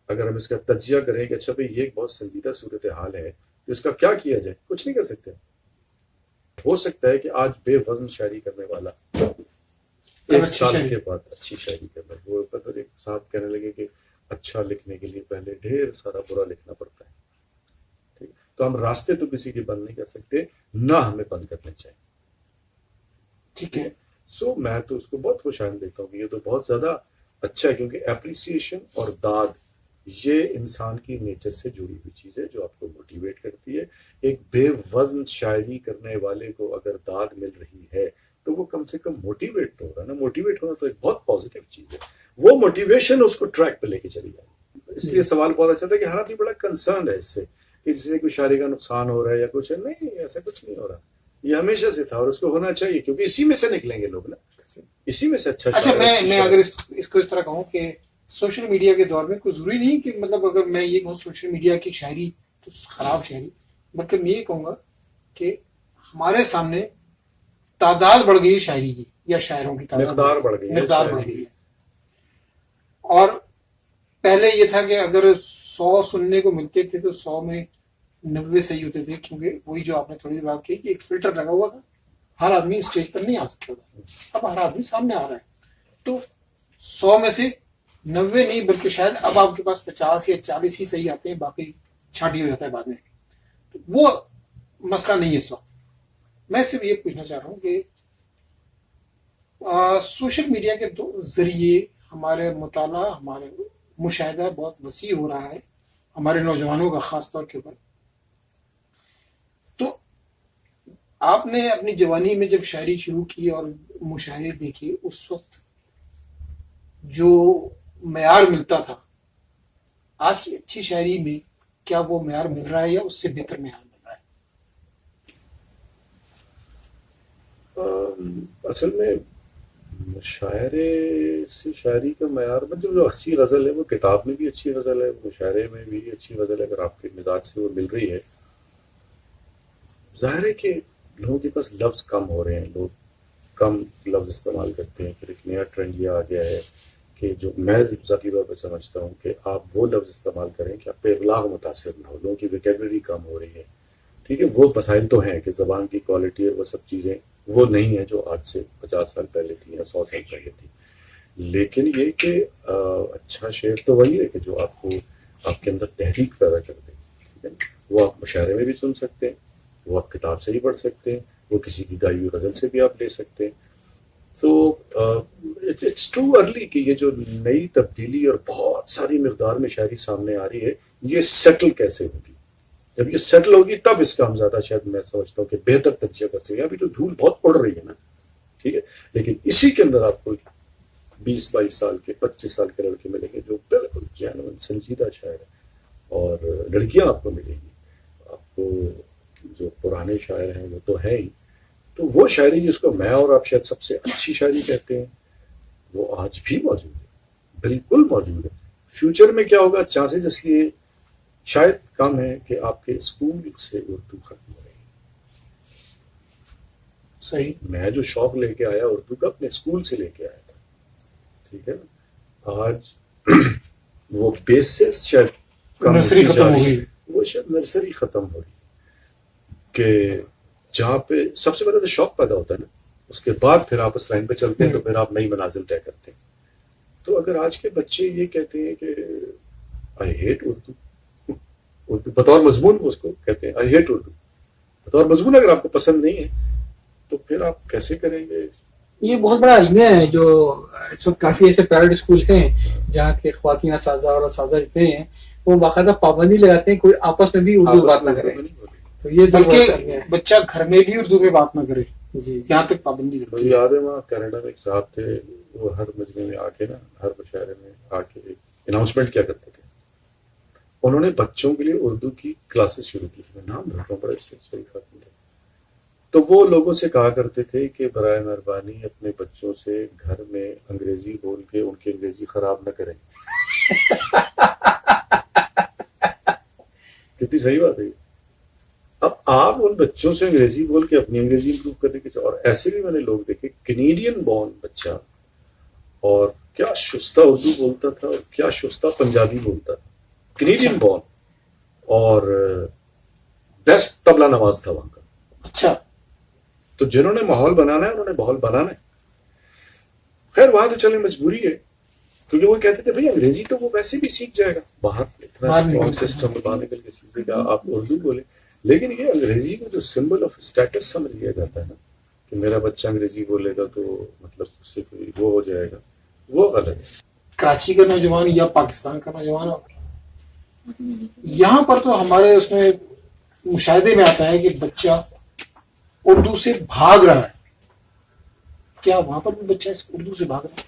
اگر ہم اس کا تجزیہ کریں کہ اچھا بھائی یہ ایک بہت سنجیدہ صورتحال ہے تو اس کا کیا کیا جائے, کچھ نہیں کر سکتے. ہو سکتا ہے کہ آج بے وزن شاعری کرنے والا ایک سال کے بعد اچھی شاعری کرنا. وہ ایک صاحب کہنے لگے کہ اچھا لکھنے کے لیے پہلے ڈھیر سارا برا لکھنا پڑتا ہے. ٹھیک, تو ہم راستے تو کسی کے بند نہیں کر سکتے, نہ ہمیں بند کرنے چاہیے. ٹھیک ہے, سو میں تو اس کو بہت خوشحال دیکھتا ہوں کہ یہ تو بہت زیادہ اچھا ہے, کیونکہ اپریسیشن اور داد یہ انسان کی نیچر سے جڑی ہوئی چیز ہے جو آپ کو موٹیویٹ کرتی ہے. ایک بے وزن شاعری کرنے والے کو اگر داد مل رہی ہے تو وہ کم سے کم موٹیویٹ تو ہوگا نا. موٹیویٹ ہونا تو ایک بہت پازیٹیو چیز ہے. وہ موٹیویشن اس کو ٹریک پہ لے کے چلی جائے. اس لیے سوال بہت اچھا تھا کہ ہر آدمی بڑا کنسرن ہے اس سے کہ جس سے کوئی شاعری کا نقصان ہو رہا ہے یا کچھ ہے. نہیں, ایسا کچھ نہیں ہو رہا. یہ ہمیشہ سے تھا اور اس کو ہونا چاہیے, کیونکہ اسی میں سے نکلیں گے لوگ نا, اسی میں سے. اچھا میں اگر اس کو اس طرح کہوں کہ سوشل میڈیا کے دور میں کوئی ضروری نہیں کہ مطلب اگر میں یہ کہوں سوشل میڈیا کی شاعری تو خراب شاعری, بلکہ میں یہ کہوں گا کہ ہمارے سامنے تعداد بڑھ گئی شاعری کی یا شاعروں کی مقدار بڑھ گئی ہے. اور پہلے یہ تھا کہ اگر 100 سننے کو ملتے تھے تو 100 میں 90 صحیح ہوتے تھے, کیونکہ وہی جو آپ نے تھوڑی دیر بات کی کہ ایک فلٹر لگا ہوا تھا, ہر آدمی اسٹیج پر نہیں آ سکتا تھا. اب ہر آدمی سامنے آ رہا ہے تو 100 میں سے 90 نہیں بلکہ شاید اب آپ کے پاس 50 یا 40 ہی صحیح آتے ہیں, باقی چھاٹی ہو جاتا ہے بعد میں. وہ مسئلہ نہیں ہے اس وقت. میں صرف یہ پوچھنا چاہ رہا ہوں کہ سوشل میڈیا کے ذریعے ہمارے مطالعہ, ہمارے مشاہدہ بہت وسیع ہو رہا ہے, ہمارے نوجوانوں کا خاص طور کے اوپر. تو آپ نے اپنی جوانی میں جب شاعری شروع کی اور مشاعرے دیکھے, اس وقت جو معیار ملتا تھا آج کی اچھی شاعری میں کیا وہ معیار مل رہا ہے یا اس سے بہتر معیار مل رہا ہے؟ اصل میں مشاعرے سے شاعری کا معیار مطلب جو اچھی غزل ہے وہ کتاب میں بھی اچھی غزل ہے, مشاعرے میں بھی اچھی غزل ہے. اگر آپ کے مزاج سے وہ مل رہی ہے, ظاہر ہے کہ لوگوں کے پاس لفظ کم ہو رہے ہیں, لوگ کم لفظ استعمال کرتے ہیں. پھر ایک نیا ٹرینڈ یہ آ گیا ہے کہ جو میں ذاتی طور پہ سمجھتا ہوں کہ آپ وہ لفظ استعمال کریں کہ آپ پہ ابلاغ متاثر نہ ہو. لوگوں کی ویکیبلری کم ہو رہی ہے, ٹھیک ہے, وہ مسائل تو ہیں کہ زبان کی کوالٹی ہے, وہ سب چیزیں وہ نہیں ہیں جو آج سے 50 سال پہلے تھی یا 100 سال پہلے تھی. لیکن یہ کہ اچھا شعر تو وہی ہے کہ جو آپ کو آپ کے اندر تحریک پیدا کر دے, ٹھیک ہے. وہ آپ مشاعرے میں بھی سن سکتے ہیں, وہ آپ کتاب سے ہی پڑھ سکتے ہیں, وہ کسی کی گائی ہوئی غزل سے بھی آپ لے سکتے ہیں. تو اٹس ٹو ارلی کہ یہ جو نئی تبدیلی اور بہت ساری مقدار میں شاعری سامنے آ رہی ہے, یہ سیٹل کیسے ہوگی. جب یہ سیٹل ہوگی تب اس کا ہم زیادہ شاید میں سمجھتا ہوں کہ بہتر تجزیہ کر سکیں. ابھی تو دھول بہت اڑ رہی ہے نا, ٹھیک ہے, لیکن اسی کے اندر آپ کو 20-22 سال کے 25 سال کے لڑکے ملیں گے جو بالکل جینوئن سنجیدہ شاعر ہے, اور لڑکیاں آپ کو ملیں گی. آپ کو جو پرانے شاعر ہیں وہ تو ہے ہی, تو وہ شاعری جس کو میں اور آپ شاید سب سے اچھی شاعری کہتے ہیں وہ آج بھی موجود ہے, بالکل موجود ہے. فیوچر میں کیا ہوگا چانسز اس لیے شاید کم ہے کہ آپ کے اسکول سے اردو ختم ہو رہی ہے. صحیح. میں جو شوق لے کے آیا اردو کا اپنے اسکول سے لے کے آیا تھا, ٹھیک ہے نا. آج وہ بیسس شاید نرسری ختم ہو گئی, وہ شاید نرسری ختم ہو رہی کہ جہاں پہ سب سے پہلے تو شوق پیدا ہوتا ہے نا, اس کے بعد پھر آپ اس لائن پہ چلتے ہیں تو پھر آپ نئی منازل طے کرتے ہیں. تو اگر آج کے بچے یہ کہتے ہیں کہ آئی ہیٹ اردو, اردو بطور مضمون اس کو کہتے ہیں آئی ہیٹ اردو, بطور مضمون اگر آپ کو پسند نہیں ہے تو پھر آپ کیسے کریں گے. یہ بہت بڑا علم ہے جو اس وقت کافی ایسے پرائیویٹ اسکول ہیں جہاں کے خواتین اساتذہ اور اساتذہ جتنے ہیں وہ باقاعدہ پابندی لگاتے ہیں کوئی آپس میں بھی اردو بات نہ کرے. تو یہ بلکہ بچہ گھر میں بھی اردو میں بات نہ کرے, یہاں تک پابندی. مجھے یاد ہے وہاں کینیڈا میں ایک صاحب تھے, وہ ہر مجمع میں آ کے نا, ہر مشاعرے میں آ کے ایک اناؤنسمنٹ کیا کرتے تھے. انہوں نے بچوں کے لیے اردو کی کلاسز شروع کی تھی, میں نام بھول رہا ہوں, بڑے صحیح خاتون تھے. تو وہ لوگوں سے کہا کرتے تھے کہ برائے مہربانی اپنے بچوں سے گھر میں انگریزی بول کے ان کی انگریزی خراب نہ کریں. کتنی صحیح بات ہے. اب آپ ان بچوں سے انگریزی بول کے اپنی انگریزی امپروو کرنے کے, اور ایسے بھی میں نے لوگ دیکھے کینیڈین بورن بچہ اور کیا شستہ اردو بولتا تھا اور کیا شستہ پنجابی بولتا تھا, کینیڈین بورن, اور بیسٹ طبلہ نواز تھا وہاں کا. اچھا. تو جنہوں نے ماحول بنانا ہے انہوں نے ماحول بنانا ہے. خیر وہاں تو چلے مجبوری ہے, کیونکہ وہ کہتے تھے بھائی انگریزی تو وہ ویسے بھی سیکھ جائے گا, باہر اتنا اسٹرانگ سسٹم میں باہر نکل کے سیکھے گا, آپ اردو بولے. لیکن یہ انگریزی کو جو سمبل آف اسٹیٹس سمجھ لیا جاتا ہے نا کہ میرا بچہ انگریزی بولے گا تو مطلب اس سے کوئی وہ ہو جائے گا, وہ غلط ہے. کراچی کا نوجوان یا پاکستان کا نوجوان یہاں پر تو ہمارے اس میں مشاہدے میں آتا ہے کہ بچہ اردو سے بھاگ رہا ہے. کیا وہاں پر بھی بچہ اردو سے بھاگ رہا ہے؟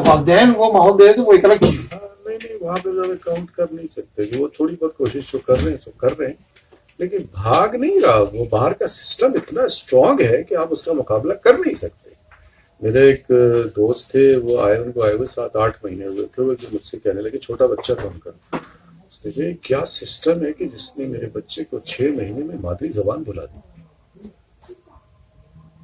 والدین وہ ماحول دے تو وہ ایک الگ چیز. نہیں, وہاں پہ زیادہ کاؤنٹ کر نہیں سکتے کہ وہ تھوڑی بہت کوشش جو کر رہے ہیں, لیکن بھاگ نہیں رہا. وہ باہر کا سسٹم اتنا اسٹرانگ ہے کہ آپ اس کا مقابلہ کر نہیں سکتے. میرے ایک دوست تھے, وہ آئے, ان کو آئے ہوئے 7-8 مہینے ہوئے تھے, وہ مجھ سے کہنے لگے, چھوٹا بچہ تھا ان کا, اس نے کہا کیا سسٹم ہے کہ جس نے میرے بچے کو 6 مہینے میں مادری زبان بھلا دی.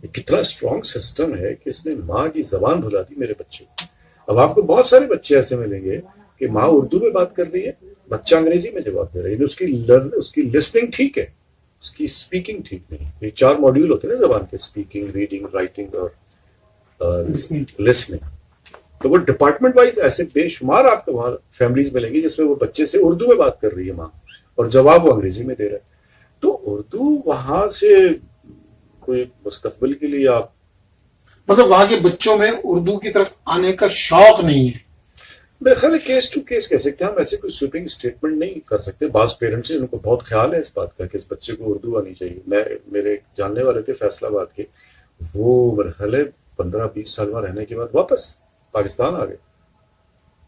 یہ کتنا اسٹرانگ سسٹم ہے کہ اس نے ماں کی زبان بھلا دی میرے بچے کو. اب آپ کو بہت سارے بچے ایسے ملیں گے کہ ماں اردو میں بات کر رہی ہے, بچہ انگریزی میں جواب دے رہا ہے. اس کی لسننگ ٹھیک ہے, اس کی اسپیکنگ ٹھیک نہیں. یہ 4 ماڈیول ہوتے ہیں نا زبان کے, اسپیکنگ, ریڈنگ, رائٹنگ اور لسننگ. تو وہ ڈپارٹمنٹ وائز ایسے بے شمار آپ کو وہاں فیملیز ملیں گی جس میں وہ بچے سے اردو میں بات کر رہی ہے ماں, اور جواب وہ انگریزی میں دے رہا ہے. تو اردو وہاں سے کوئی مستقبل کے لیے آپ مطلب وہاں کے بچوں میں اردو کی طرف آنے کا شوق نہیں ہے. میرے خیال ہے کیس ٹو کیس کہہ سکتے ہیں ہم, ایسے کوئی سویپنگ اسٹیٹمنٹ نہیں کر سکتے. بعض پیرنٹس ان کو بہت خیال ہے اس بات کا کہ اس بچے کو اردو آنی چاہیے. میرے جاننے والے تھے فیصلہ آباد کے, وہ میرے خیال ہے 15-20 سال میں رہنے کے بعد واپس پاکستان آ گئے.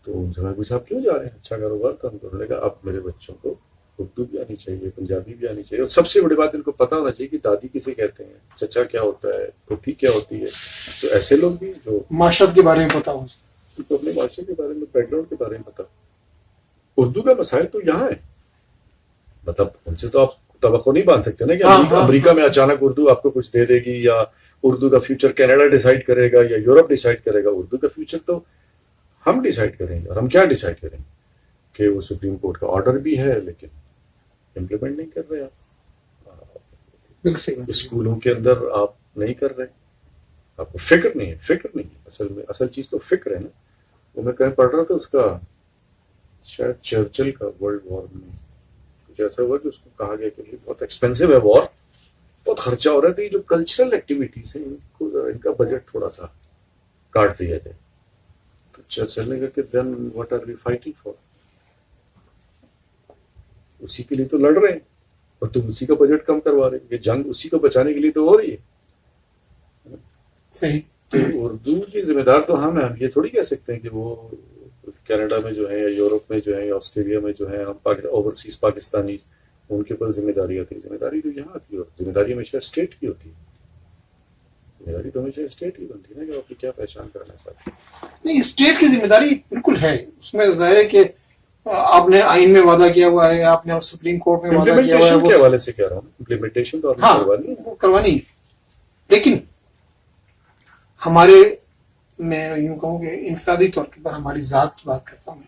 تو ان سے میں پوچھا آپ کیوں جا رہے ہیں, اچھا کاروبار تھا. انہوں نے کہا اب میرے بچوں کو اردو بھی آنی چاہیے, پنجابی بھی آنی چاہیے, اور سب سے بڑی بات ان کو پتہ ہونا چاہیے کہ دادی کسے کہتے ہیں, چچا کیا ہوتا ہے, پھوپھی کیا ہوتی ہے. تو ایسے لوگ بھی جو معاشرت کے بارے میں پتا ہو, تو اپنے معاشرے کے بارے میں, بیک گراؤنڈ کے بارے میں پتا. اردو کا مسائل تو یہاں ہے, مطلب ان سے تو آپ توقع نہیں باندھ سکتے نا کہ امریکہ میں اچانک اردو آپ کو کچھ دے دے گی, یا اردو کا فیوچر کینیڈا ڈیسائیڈ کرے گا یا یورپ ڈیسائیڈ کرے گا. اردو کا فیوچر تو ہم ڈیسائیڈ کریں گے. اور ہم کیا ڈیسائیڈ کریں گے کہ وہ سپریم کورٹ کا آرڈر بھی ہے لیکن امپلیمنٹ نہیں کر رہے آپ. اسکولوں کے اندر آپ نہیں کر رہے, آپ کو فکر نہیں ہے. اصل چیز تو فکر ہے نا. وہ میں کہیں پڑھ رہا تھا اس کا شاید چرچل کا ورلڈ وار میں کچھ ایسا ہوا کہ اس کو کہا گیا کہ بہت ایکسپینسو ہے وار, بہت خرچہ ہو رہا ہے, تو یہ جو کلچرل ایکٹیویٹیز ہیں ان کا بجٹ تھوڑا سا کاٹ دیا جائے. تو چرچل نے کہا کہ then what are we fighting for. اسی کے لیے تو لڑ رہے ہیں اور تم اسی کا بجٹ کم کروا رہے ہیں. یہ جنگ اسی کو بچانے کے لیے تو ہو رہی ہے. صحیح. تو اردو کی ذمہ دار تو ہم ہیں. ہم یہ تھوڑی کہہ سکتے ہیں کہ وہ کینیڈا میں جو ہے یا یورپ میں جو ہے یا آسٹریلیا میں جو ہے ہم اوورسیز پاکستانی ان کے اوپر ذمہ داری آتی ہے. ذمہ داری تو یہاں آتی ہے, اور ذمہ داری ہمیشہ اسٹیٹ کی ہوتی ہے. ذمہ داری تو ہمیشہ اسٹیٹ کی بنتی ہے نا کہ آپ کی کیا پہچان کرنا چاہتے ہیں. نہیں, اسٹیٹ کی ذمہ داری بالکل ہے. اس میں ظاہر ہے کہ آپ نے آئین میں وعدہ کیا ہوا ہے, آپ نے سپریم کورٹ میں وعدہ کیا ہوا ہے. امپلیمنٹیشن کے حوالے سے کہہ رہا ہوں, امپلیمنٹیشن تو کروانی ہے. لیکن ہمارے, میں یوں کہوں کہ انفرادی طور پر ہماری ذات کی بات کرتا ہوں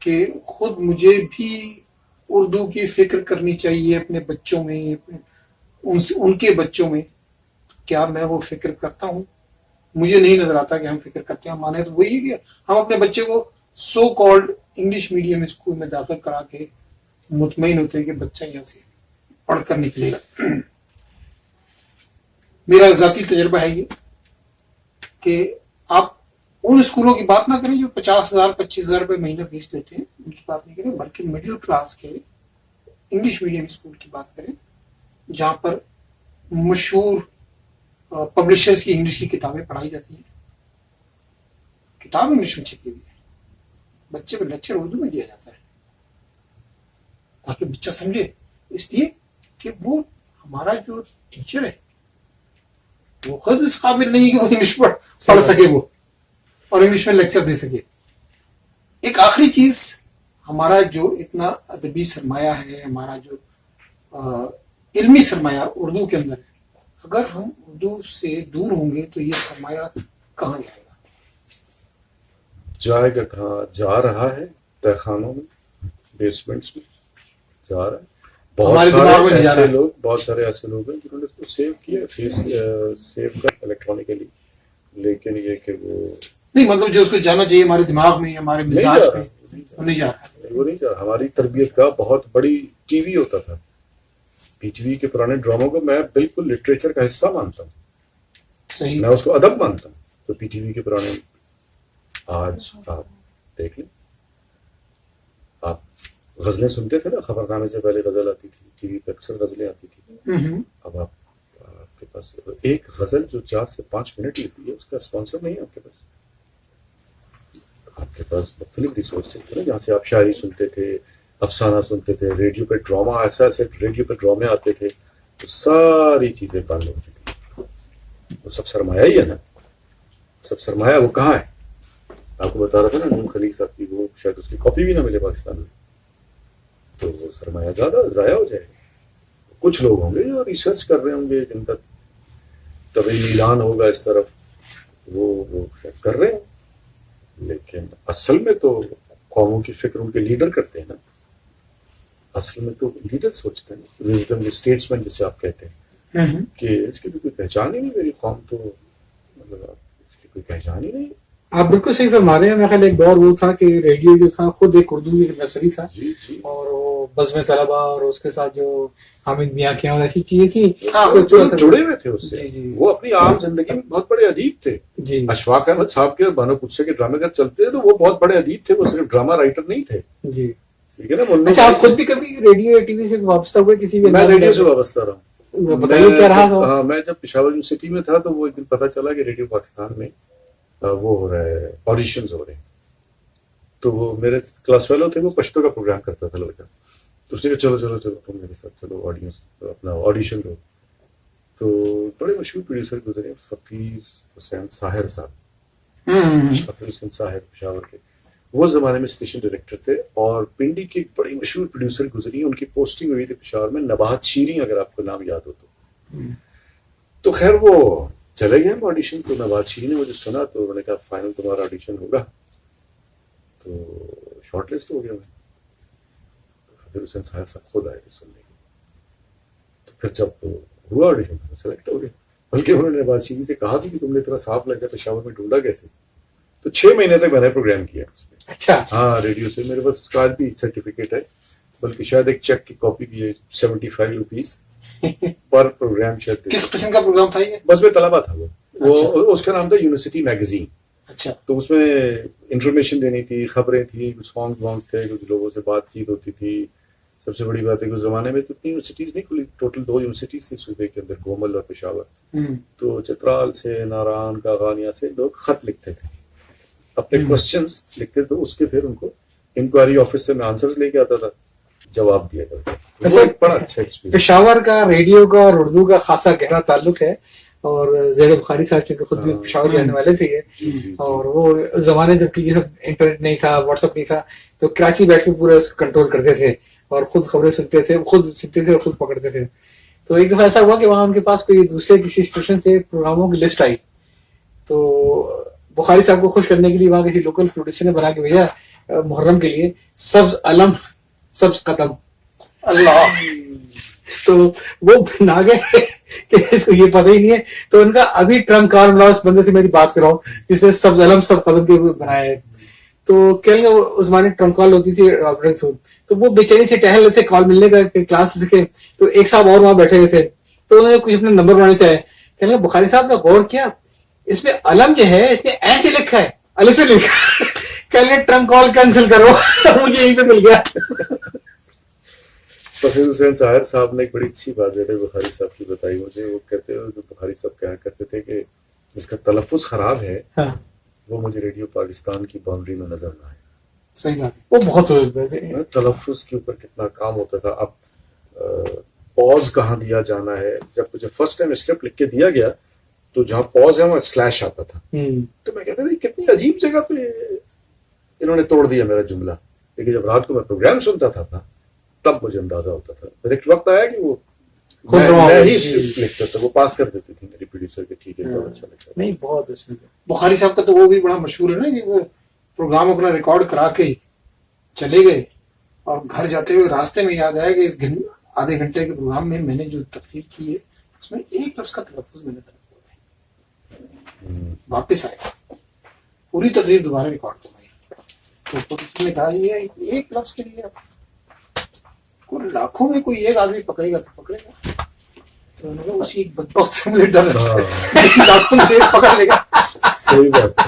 کہ خود مجھے بھی اردو کی فکر کرنی چاہیے اپنے بچوں میں, ان کے بچوں میں. کیا میں وہ فکر کرتا ہوں؟ مجھے نہیں نظر آتا کہ ہم فکر کرتے ہیں. مانے تو وہی ہے کہ ہم اپنے بچے کو so called English medium school میں داخل کرا کے مطمئن ہوتے ہیں کہ بچہ یہاں سے پڑھ کر نکلے گا. میرا ذاتی تجربہ ہے یہ کہ آپ ان اسکولوں کی بات نہ کریں جو 50,000 25,000 روپے مہینہ فیس لیتے ہیں, ان کی بات نہیں کریں, بلکہ مڈل کلاس کے انگلش میڈیم اسکول کی بات کریں جہاں پر مشہور پبلشرز کی انگلش کی کتابیں پڑھائی جاتی ہیں. کتاب انگلش میں چھپی ہوئی ہے, بچے کو لیکچر اردو میں دیا جاتا ہے تاکہ بچہ سمجھے. اس لیے کہ وہ ہمارا جو ٹیچر ہے وہ خود اس قابل نہیں کہ وہ انگلش پڑھ سکے وہ اور انگلش میں لیکچر دے سکے. ایک آخری چیز, ہمارا جو اتنا ادبی سرمایہ ہے, ہمارا جو علمی سرمایہ اردو کے اندر ہے, اگر ہم اردو سے دور ہوں گے تو یہ سرمایہ کہاں جائے گا؟ جائے گا کہاں؟ جا رہا ہے تہ خانوں میں, بیسمنٹس میں جا رہا ہے. بہت سارے ایسے لوگ ہیں جنہوں نے اس کو سیو کیا, سیو کر الیکٹرانکلی, لیکن یہ کہ وہ نہیں, مطلب جو اس کو جانا چاہیے ہمارے دماغ میں, ہمارے مزاج میں, نہیں جا رہا. وہ نہیں جا رہا. ہماری تربیت کا بہت بڑی ٹی وی ہوتا تھا. پی ٹی وی کے پرانے ڈراموں کو میں بالکل لٹریچر کا حصہ مانتا ہوں. صحیح, میں اس کو ادب مانتا ہوں. تو پی ٹی وی کے پرانے, آج آپ دیکھ لیں, آپ غزلیں سنتے تھے نا, خبر نامے سے پہلے غزل آتی تھی, ٹی وی پہ اکثر غزلیں آتی تھی. اب آپ کے پاس ایک غزل جو 4 سے 5 منٹ لیتی ہے اس کا اسپانسر نہیں ہے آپ کے پاس. آپ کے پاس مختلف ریسورسز تھے نا جہاں سے آپ شاعری سنتے تھے, افسانہ سنتے تھے, ریڈیو پہ ڈراما, ایسے ریڈیو پہ ڈرامے آتے تھے. تو ساری چیزیں بند ہو چکی. وہ سب سرمایہ ہی ہے نا, سب سرمایہ. وہ کہاں ہے؟ آپ کو بتا رہا تھا نا نون خلیق صاحب کی, وہ شاید اس کی کاپی بھی نہ ملے پاکستان میں. تو وہ سرمایہ زیادہ ضائع ہو جائے گا. کچھ لوگ ہوں گے جو ریسرچ کر رہے ہوں گے, جن کا طبی میلان ہوگا اس طرف, وہ شاید کر رہے ہیں. لیکن اصل میں تو قوموں کی فکر ان کے لیڈر کرتے ہیں نا. اصل میں تو لیڈر سوچتے ہیں, وزڈم اسٹیٹس مین جسے آپ کہتے ہیں, کہ اس کی تو کوئی پہچان ہی نہیں, میری قوم تو مطلب اس کی کوئی پہچان ہی نہیں. آپ بالکل صحیح فرما رہے ہیں. میرا خیال ایک دور وہ تھا کہ ریڈیو جو تھا خود ایک اردو ایک نرسری تھا, اور وہ بزم طلبہ اور اس کے ساتھ جو حامد میاں کے اور ایسی چیزیں تھیں جڑے ہوئے تھے اس سے. وہ اپنی عام زندگی میں بہت بڑے ادیب تھے. اشفاق احمد صاحب کے اور بانو قدسیہ کے ڈرامے اگر چلتے تھے تو وہ بہت بڑے ادیب تھے, وہ صرف ڈرامہ رائٹر نہیں تھے. جی ٹھیک ہے نا. اچھا, آپ خود بھی کبھی ریڈیو یا ٹی وی سے وابستہ ہوئے کسی بھی؟ میں ریڈیو سے وابستہ رہا. بتائیے کیا رہا تھا. ہاں, میں جب پشاور یونیورسٹی میں تھا تو وہ ایک دن پتا چلا کہ ریڈیو پاکستان میں وہ ہو رہا ہے, آڈیشنز ہو رہے ہیں. تو وہ میرے کلاس فیلو تھے, وہ پشتو کا پروگرام کرتا تھا لڑکا. تو اس نے کہا چلو چلو چلو تم میرے ساتھ چلو آڈینس اپنا آڈیشن دو. تو بڑے مشہور پروڈیوسر گزرے, فقیر حسین ساحر صاحب, فقیر حسین ساحر پشاور کے, وہ زمانے میں اسٹیشن ڈائریکٹر تھے. اور پنڈی کی ایک بڑی مشہور پروڈیوسر گزری, ان کی پوسٹنگ ہوئی تھی پشاور میں, نباہت شیریں, اگر آپ کو نام یاد ہو تو. تو خیر وہ چلے گئے ہم آڈیشن. تو نواز شریف نے مجھے سنا تو انہوں نے کہا فائنل تمہارا آڈیشن ہوگا. تو شارٹ لسٹ ہو گیا میں. پھر حسین صاحب صاحب خود آئے سننے کے. تو پھر جب ہوا آڈیشن سلیکٹ ہو گیا. بلکہ انہوں نے نواز شریف سے کہا بھی کہ تم نے اتنا صاف لگا پشاور میں ڈھونڈا کیسے. تو 6 مہینے تک میں نے پروگرام کیا اس میں. اچھا ہاں ریڈیو سے. میرے پاس اس کا بھی سرٹیفکیٹ ہے, بلکہ شاید ایک چیک کی کاپی بھی ہے. 75 روپیز پر پروگرام. شاید کس قسم کا پروگرام تھا یہ؟ بس میں طلبا تھا وہ اس کا نام تھا یونیورسٹی میگزین. اچھا. تو اس میں انفارمیشن دینی تھی, خبریں تھی, کچھ سانگ وانگ تھے, کچھ لوگوں سے بات چیت ہوتی تھی. سب سے بڑی بات ہے کہ اس زمانے میں تو 3 یونیورسٹیز نہیں کھلی, ٹوٹل 2 یونیورسٹیز تھی صوبے کے اندر, گومل اور پشاور. تو چترال سے, ناران, کاغانیہ سے لوگ خط لکھتے تھے, اپنے کوشچنس لکھتے تھے. اس کے پھر ان کو انکوائری آفس سے میں آنسرز لے کے آتا تھا, جواب دیا کرتا. بڑا اچھا ایکسپیرینس. پشاور کا ریڈیو کا اور اردو کا خاصا گہرا تعلق ہے. اور زید بخاری صاحب چونکہ خود بھی پشاور کے رہنے والے تھے, اور وہ زمانے جب کہ یہ سب انٹرنیٹ نہیں تھا, واٹس ایپ نہیں تھا, تو کراچی بیٹھ کے پورا اس کو کنٹرول کرتے تھے اور خود خبریں سنتے تھے, خود سنتے تھے اور خود پکڑتے تھے. تو ایک دفعہ ایسا ہوا کہ وہاں ان کے پاس کوئی دوسرے کسی اسٹیشن سے پروگراموں کی لسٹ آئی. تو بخاری صاحب کو خوش کرنے کے لیے وہاں کسی لوکل پروڈیوسر نے بنا کے بھیجا محرم کے لیے سبز علم سبز قدم. اللہ. تو وہ نہ گئے کہ اس کو یہ پتہ ہی نہیں ہے. تو ان کا ابھی ٹرمپ کار بلاؤ اس بندے سے میری بات کراؤ جس نے سبز علم سب قدم کے بنایا ہے. تو کہیں گے اس زمانے ٹرمپ کال ہوتی تھی, تو وہ بےچاری سے ٹہل رہے تھے کال ملنے کا کلاس لے کے. تو ایک صاحب اور وہاں بیٹھے ہوئے تھے, تو انہوں نے کچھ اپنا نمبر بنانے چاہے. کہیں گے بخاری صاحب نے غور کیا, اس میں علم جو ہے اس نے این سے لکھا ہے, الف سے لکھا. کہہ لیں ٹرمپ کال کینسل کرو, مجھے یہیں پہ مل گیا. تو پھر حسین ظاہر صاحب نے ایک بڑی اچھی بات ہے بخاری صاحب کی بتائی مجھے. وہ کہتے ہیں, بخاری صاحب کہا کرتے تھے کہ جس کا تلفظ خراب ہے وہ مجھے ریڈیو پاکستان کی باؤنڈری میں نظر نہ آئے. صحیح بات, وہ بہت تلفظ کے اوپر کتنا کام ہوتا تھا. اب پوز کہاں دیا جانا ہے, جب مجھے فرسٹ ٹائم اسکرپٹ لکھ کے دیا گیا تو جہاں پوز ہے وہاں سلیش آتا تھا. تو میں کہتا تھا کتنی عجیب جگہ پہ انہوں نے توڑ دیا میرا جملہ. لیکن جب رات کو میں پروگرام سنتا تھا تب مجھے اندازہ ہوتا تھا. پھر ایک وقت آیا کہ وہ میں ہی لکھتا تھا, وہ پاس کر دیتی تھی میری پروڈیوسر کے. ٹھیک ہے, بہت اچھا لگتا. نہیں بہت اچھا. بخاری صاحب کا تو وہ بھی بڑا مشہور ہے نا کہ وہ پروگرام اپنا ریکارڈ کرا کے چلے گئے اور گھر جاتے ہوئے راستے میں یاد آیا کہ اس آدھے گھنٹے کے پروگرام میں میں نے جو تقریر کی ہے اس میں ایک لفظ کا تلفظ میں نے واپس آئے, پوری تقریر دوبارہ ریکارڈ کروائی. تو کسی نے کہا یہ ایک لفظ کے لیے کوئی لاکھوں میں کوئی ایک آدمی پکڑے گا تو پکڑے گا. تو انہوں نے اسی بدبخت سے مجھے ڈر لاکھوں میں ایک پکڑ لے گا. صحیح بات.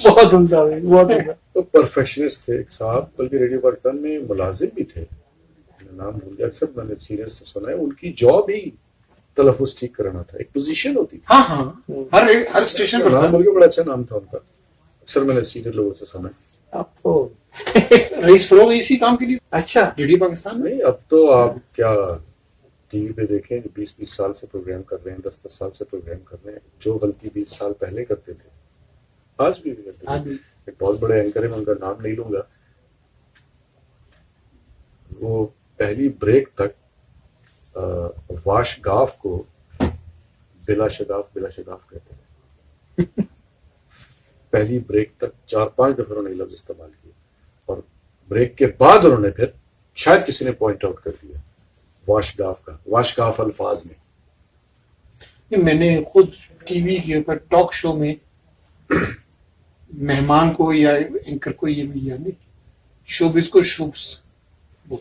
بہت عمدہ, بہت عمدہ. تو پرفیکشنسٹ تھے ایک صاحب, بلکہ ریڈیو پاکستان میں ملازم بھی تھے, نام بھول گیا, اکثر میں نے سینئر سے سنا ہے. ان کی جاب ہی تلفظ ٹھیک کرانا تھا, ایک پوزیشن ہوتی تھی. ہاں ہاں, ہر اسٹیشن پر نام بلکہ بڑا اچھا نام تھا ان کا, اکثر میں نے سینئر لوگوں سے سنا ہے. رئیس فروغ اسی کام کے لیے. اچھا, ریڈیو پاکستان میں. نہیں اب تو آپ کیا ٹی وی پہ دیکھیں 20 سال سے پروگرام کر رہے ہیں, 10 سال سے پروگرام کر رہے ہیں. جو غلطی 20 سال پہلے کرتے تھے آج بھی کرتے ہیں. ایک بہت بڑے اینکر ہیں, ان کا نام نہیں لوں گا, وہ پہلی بریک تک واش گاف کو بلا شگاف کہتے ہیں. پہلی بریک تک 4-5 دفعہ انہوں نے لفظ استعمال کیا, اور بریک کے بعد انہوں نے پھر شاید کسی نے پوائنٹ آؤٹ کر دیا واش گاف الفاظ میں. میں نے خود ٹی وی کے اوپر ٹاک شو میں مہمان کو یا اینکر کو یہ مل جانے شوبز کو شوبس. وہ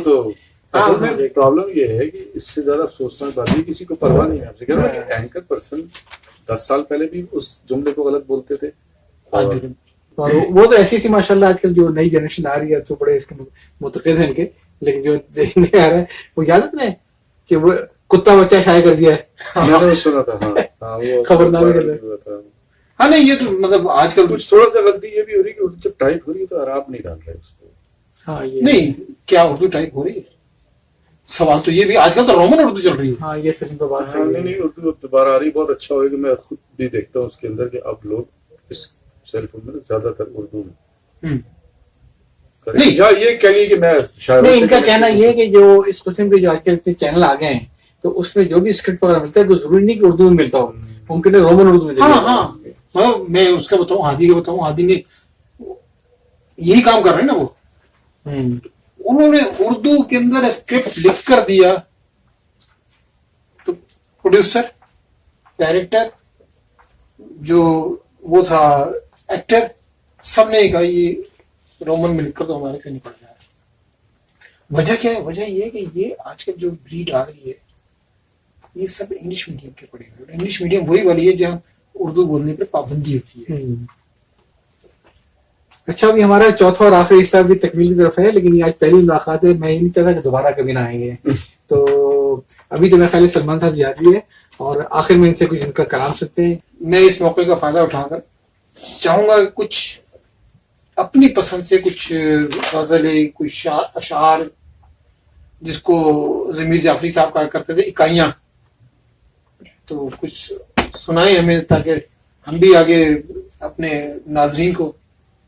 تو اصل میں پرابلم یہ ہے کہ اس سے زیادہ افسوسناک بات ہے کسی کو پرواہ نہیں ہے. آپ سے کہہ رہا ہوں کہ اینکر پرسن 10 سال پہلے بھی اس جملے کو غلط بولتے تھے. وہ تو ایسی سی ماشاء اللہ آج کل جو نئی جنریشن آ رہی ہے تو بڑے اس کے متقد ہیں ان کے, لیکن جو ذہن میں آ رہا ہے وہ یاد ہے کہ وہ کتا بچہ شائع کر دیا ہے. میں نے سنا تھا خبرنامے کر رہے تھے. ہاں نہیں, یہ تو مطلب آج کل کچھ تھوڑا سا غلطی یہ بھی ہو رہی ہے کہ جب ٹائپ ہو رہی ہے تو عراب نہیں ڈال رہے اس کو. ہاں نہیں, کیا اردو ٹائپ ہو رہی ہے؟ سوال تو یہ بھی, آج کل تو رومن اردو چل رہی ہے. ہاں یہ سچ میں بات ہے. نہیں اردو دوبارہ آ رہی, بہت اچھا ہوئے کہ میں خود بھی دیکھتا ہوں اس کے اندر کہ اب لوگ اس سیل فون میں زیادہ تر اردو میں یا یہ کہہ لیے کہ میں شاید ان کا کہنا یہ ہے کہ جو اس قسم کے جو آج کل چینل آ گئے ہیں تو اس میں جو بھی اسکرپٹ وغیرہ ملتا ہے وہ ضروری نہیں کہ اردو میں ملتا ہو, ممکن ہے رومن اردو میں. ہاں میں اس کا بتاؤں, ہادی کا بتاؤں, ہادی نے یہی کام کر رہے ہیں نا وہ, انہوں نے اردو کے اندر اسکرپٹ لکھ کر دیا, تو پروڈیوسر, ڈائریکٹر, جو وہ تھا ایکٹر, سب نے کہا یہ رومن میں لکھ کر تو ہمارے سے نہیں پڑ جا رہا. وجہ کیا ہے؟ وجہ یہ ہے کہ یہ آج کل جو بریڈ آ رہی ہے یہ سب انگلش میڈیم کے پڑھے ہوئے. انگلش میڈیم وہی والی ہے جہاں اردو بولنے پر پابندی ہوتی ہے. اچھا, ابھی ہمارا چوتھا اور آخری حصہ بھی تکمیل کی طرف ہے, لیکن یہ آج پہلی ملاقات ہے, میں یہ نہیں چاہتا کہ دوبارہ کبھی نہ آئیں گے. تو ابھی تو میرے خیال سلمان صاحب جاتی ہے, اور آخر میں ان سے کچھ ان کا کلام سنتے ہیں. میں اس موقع کا فائدہ اٹھا کر چاہوں گا کچھ اپنی پسند سے کچھ غزلیں, کچھ اشعار, جس کو ضمیر جعفری صاحب کہا کرتے تھے اکائیاں, تو کچھ سنائیں ہمیں تاکہ ہم بھی آگے اپنے ناظرین کو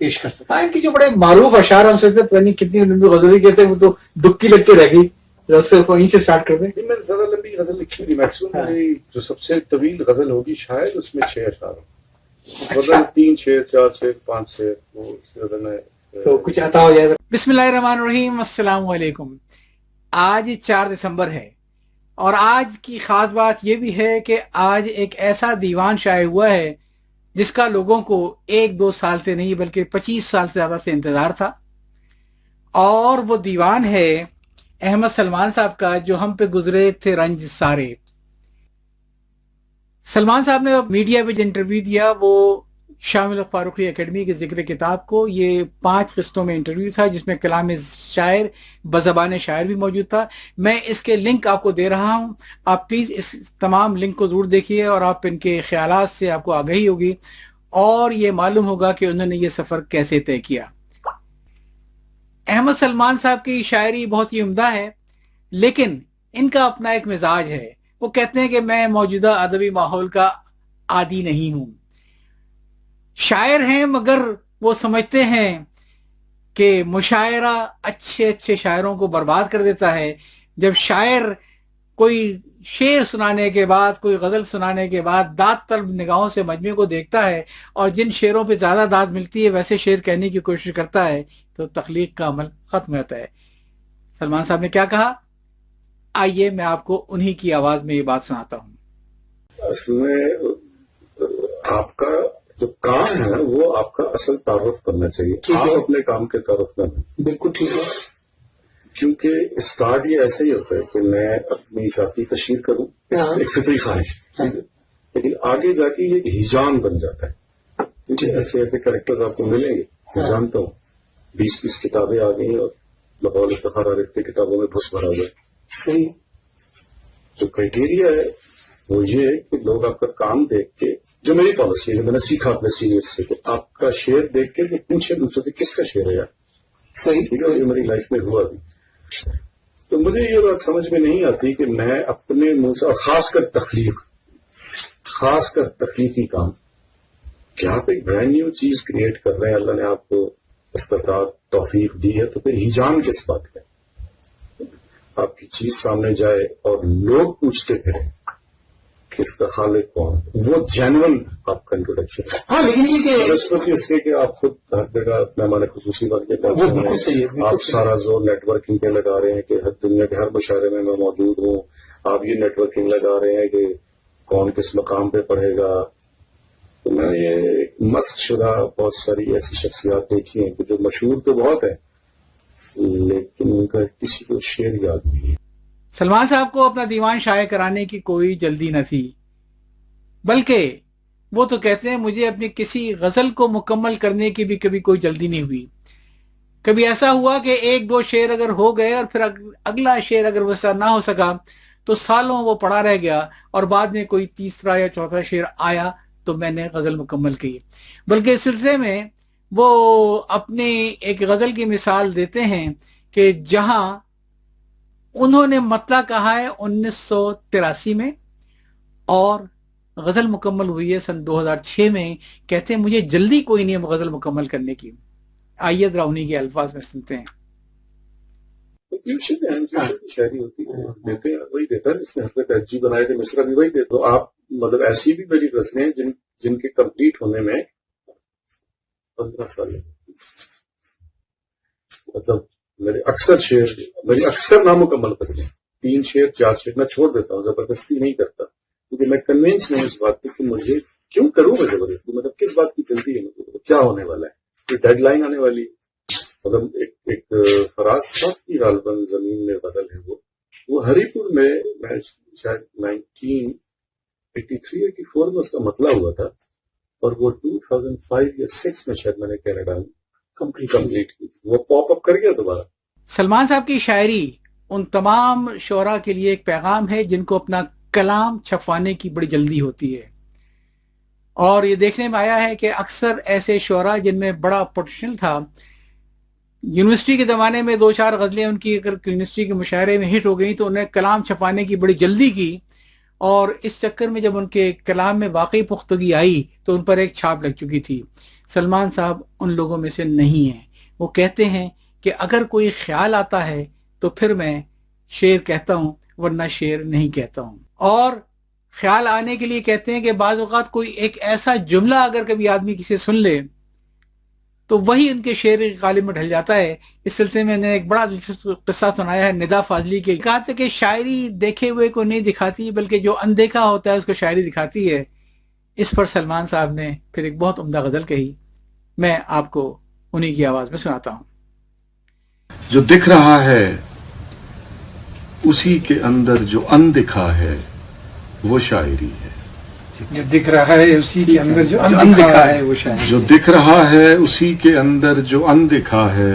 پیش کر سکیں. ان کی جو بڑے معروف اشعار ہم سے پتہ نہیں کتنی لمبی غزلیں کہتے ہیں, وہ تو دکی لگ کے رہ گئی. وہیں سے سٹارٹ کر دیں. میں نے زیادہ لمبی غزل لکھی نہیں, میکسیمم میری جو سب سے طویل غزل ہوگی شاید اس میں 6 اشعار ہوں. غزل 3 شعر 4 شعر 5 شعر, وہ اس سے زیادہ میں تو کچھ عطا ہو جائے. بسم اللہ الرحمن الرحیم. السلام علیکم. آج 4 دسمبر ہے, اور آج کی خاص بات یہ بھی ہے کہ آج ایک ایسا دیوان شائع ہوا ہے جس کا لوگوں کو 1-2 سال سے نہیں بلکہ 25 سال سے زیادہ سے انتظار تھا. اور وہ دیوان ہے احمد سلمان صاحب کا, جو ہم پہ گزرے تھے رنج سارے. سلمان صاحب نے میڈیا پہ جو انٹرویو دیا وہ شامل فاروقی اکیڈمی کے ذکر کتاب کو, یہ 5 قسطوں میں انٹرویو تھا, جس میں کلام شاعر بزبان شاعر بھی موجود تھا. میں اس کے لنک آپ کو دے رہا ہوں, آپ پلیز اس تمام لنک کو ضرور دیکھیے, اور آپ ان کے خیالات سے آپ کو آگہی ہوگی, اور یہ معلوم ہوگا کہ انہوں نے یہ سفر کیسے طے کیا. احمد سلمان صاحب کی شاعری بہت ہی عمدہ ہے, لیکن ان کا اپنا ایک مزاج ہے. وہ کہتے ہیں کہ میں موجودہ ادبی ماحول کا عادی نہیں ہوں. شاعر ہیں مگر وہ سمجھتے ہیں کہ مشاعرہ اچھے شاعروں کو برباد کر دیتا ہے. جب شاعر کوئی شعر سنانے کے بعد, کوئی غزل سنانے کے بعد داد طلب نگاہوں سے مجمع کو دیکھتا ہے, اور جن شعروں پہ زیادہ داد ملتی ہے ویسے شعر کہنے کی کوشش کرتا ہے, تو تخلیق کا عمل ختم ہوتا ہے. سلمان صاحب نے کیا کہا, آئیے میں آپ کو انہی کی آواز میں یہ بات سناتا ہوں. اصل میں آپ کا جو کام ہے وہ آپ کا اصل تعارف کرنا چاہیے, آپ اپنے کام کے تعارف نہ دیں. بالکل ٹھیک ہے, کیونکہ اسٹارٹ یہ ایسا ہی ہوتا ہے کہ میں اپنی ذاتی تشہیر کروں, ایک فطری خواہش, لیکن آگے جا کے یہ ہجان بن جاتا ہے. ایسے ایسے کریکٹرز آپ کو ملیں گے, میں جانتا ہوں 20-20 کتابیں آ گئی اور بقول افتخار عارف کی کتابوں میں بھس بھرا ہوا ہے. صحیح. جو کرائٹیریا ہے وہ یہ ہے کہ لوگ آپ کا کام دیکھ کے, جو میری پالیسی ہے, میں نے سیکھا اپنے سینئر سے, کہ آپ کا شعر دیکھ کے وہ پوچھے دوسرے سے کس کا شعر ہے یار. صحیح. ٹھیک ہے, یہ میری لائف میں ہوا بھی. تو مجھے یہ بات سمجھ میں نہیں آتی کہ میں اپنے منہ سے, اور خاص کر تخلیقی کام, کہ آپ ایک برانڈ نیو چیز کریٹ کر رہے ہیں, اللہ نے آپ کو استطاعت توفیق دی ہے, تو پھر ہجان کس بات کا. آپ کی چیز سامنے جائے اور لوگ پوچھتے پھریں کہ اس کا خالق کون, وہ جینون آپ کا انٹروڈکشن ہے. ہاں, لیکن یہ کہ اس کے کہ آپ خود ہر جگہ مہمان خصوصی بن کے پہنچے ہیں, آپ سارا زور نیٹ ورکنگ پہ لگا رہے ہیں کہ دنیا کے ہر مشاعرے میں موجود ہوں. آپ یہ نیٹ ورکنگ لگا رہے ہیں کہ کون کس مقام پہ پڑھے گا. تو میں نے یہ مست شدہ بہت ساری ایسی شخصیات دیکھی ہیں کہ جو مشہور تو بہت ہے, لیکن ان کا کسی کو شعر یاد نہیں ہے. سلمان صاحب کو اپنا دیوان شائع کرانے کی کوئی جلدی نہ تھی, بلکہ وہ تو کہتے ہیں مجھے اپنی کسی غزل کو مکمل کرنے کی بھی کبھی کوئی جلدی نہیں ہوئی. کبھی ایسا ہوا کہ 1-2 شعر اگر ہو گئے اور پھر اگلا شعر اگر ویسا نہ ہو سکا تو سالوں وہ پڑا رہ گیا, اور بعد میں کوئی تیسرا یا چوتھا شعر آیا تو میں نے غزل مکمل کی. بلکہ اس سلسلے میں وہ اپنی ایک غزل کی مثال دیتے ہیں کہ جہاں انہوں نے مطلع کہا ہے 1983 میں, اور غزل مکمل ہوئی ہے سن 2006 میں. کہتے ہیں مجھے جلدی کوئی نہیں ہے غزل مکمل کرنے کی. آئیے ذرا انہی کے الفاظ میں سنتے ہیں. ٹیوشن ہے، ٹیوشن کی شاعری ہوتی ہے، دیتے ہیں، وہی دیتا ہے. اس نے حضرت جی بنائے تھے مصرا بھی وہی دیتے. تو آپ مطلب ایسی بھی میری غزلیں ہیں جن کے کمپلیٹ ہونے میں 15 سال لگے. مطلب میری اکثر نامکمل غزلیں 3 شعر 4 شعر میں چھوڑ دیتا ہوں، زبردستی نہیں کرتا، کیونکہ میں کنوینس نہیں اس بات پہ کہ مجھے کیوں کروں میں زبردستی. مطلب کس بات کی جلدی ہے، مطلب کیا ہونے والا ہے، کوئی ڈیڈ لائن آنے والی ہے. مطلب ایک فراز صاحب کی غالباً زمین میں بدل ہے، وہ ہری پور میں شاید 1983-84 میں اس کا مطلع ہوا تھا، اور وہ 2005 یا 6 میں شاید میں نے کینیڈا میں کمپلیٹ کی. وہ پاپ اپ کر گیا دوبارہ. سلمان صاحب کی شاعری ان تمام شعراء کے لیے ایک پیغام ہے جن کو اپنا کلام چھپوانے کی بڑی جلدی ہوتی ہے، اور یہ دیکھنے میں آیا ہے کہ اکثر ایسے شعراء جن میں بڑا پوٹینشل تھا، یونیورسٹی کے زمانے میں 2-4 غزلیں ان کی اگر یونیورسٹی کے مشاعرے میں ہٹ ہو گئی تو انہیں کلام چھپانے کی بڑی جلدی کی، اور اس چکر میں جب ان کے کلام میں واقعی پختگی آئی تو ان پر ایک چھاپ لگ چکی تھی. سلمان صاحب ان لوگوں میں سے نہیں ہیں. وہ کہتے ہیں کہ اگر کوئی خیال آتا ہے تو پھر میں شعر کہتا ہوں، ورنہ شعر نہیں کہتا ہوں. اور خیال آنے کے لیے کہتے ہیں کہ بعض اوقات کوئی ایک ایسا جملہ اگر کبھی آدمی کسی سن لے تو وہی ان کے شعر کے قالب میں ڈھل جاتا ہے. اس سلسلے میں نے ایک بڑا دلچسپ قصہ سنایا ہے ندا فاضلی کے. کہا تھا کہ شاعری دیکھے ہوئے کو نہیں دکھاتی، بلکہ جو اندیکھا ہوتا ہے اس کو شاعری دکھاتی ہے. اس پر سلمان صاحب نے پھر ایک بہت عمدہ غزل کہی، میں آپ کو انہی کی آواز میں سناتا ہوں. جو دکھ رہا ہے اسی کے اندر جو اندکھا ہے وہ شاعری ہے. جو دکھ رہا ہے اسی کے اندر جو اندکھا ہے وہ شاعری. جو دکھ رہا ہے اسی کے اندر جو اندکھا ہے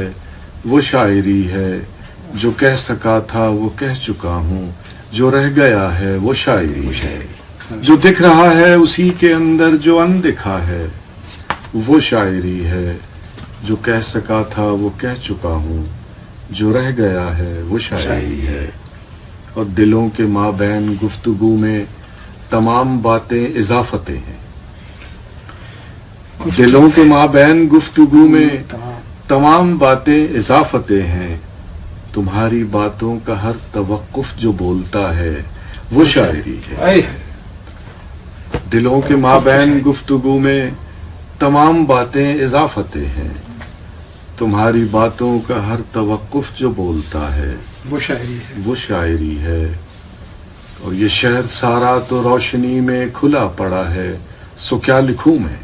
وہ شاعری ہے. جو کہہ سکا تھا وہ کہہ چکا ہوں، جو رہ گیا ہے وہ شاعری ہے. جو دکھ رہا ہے اسی کے اندر جو اندکھا ہے وہ شاعری ہے. جو کہہ سکا تھا وہ کہہ چکا ہوں، جو رہ گیا ہے وہ شاعری ہے. اور دلوں کے مابین گفتگو میں تمام باتیں اضافتیں ہیں. دلوں کے مابین گفتگو میں تمام باتیں اضافتیں ہیں. تمہاری باتوں کا ہر توقف جو بولتا ہے وہ شاعری ہے. دلوں کے مابین گفتگو میں تمام باتیں اضافتیں ہیں. تمہاری باتوں کا ہر توقف جو بولتا ہے وہ شاعری ہے. وہ شاعری ہے. اور یہ شہر سارا تو روشنی میں کھلا پڑا ہے، سو کیا لکھوں میں.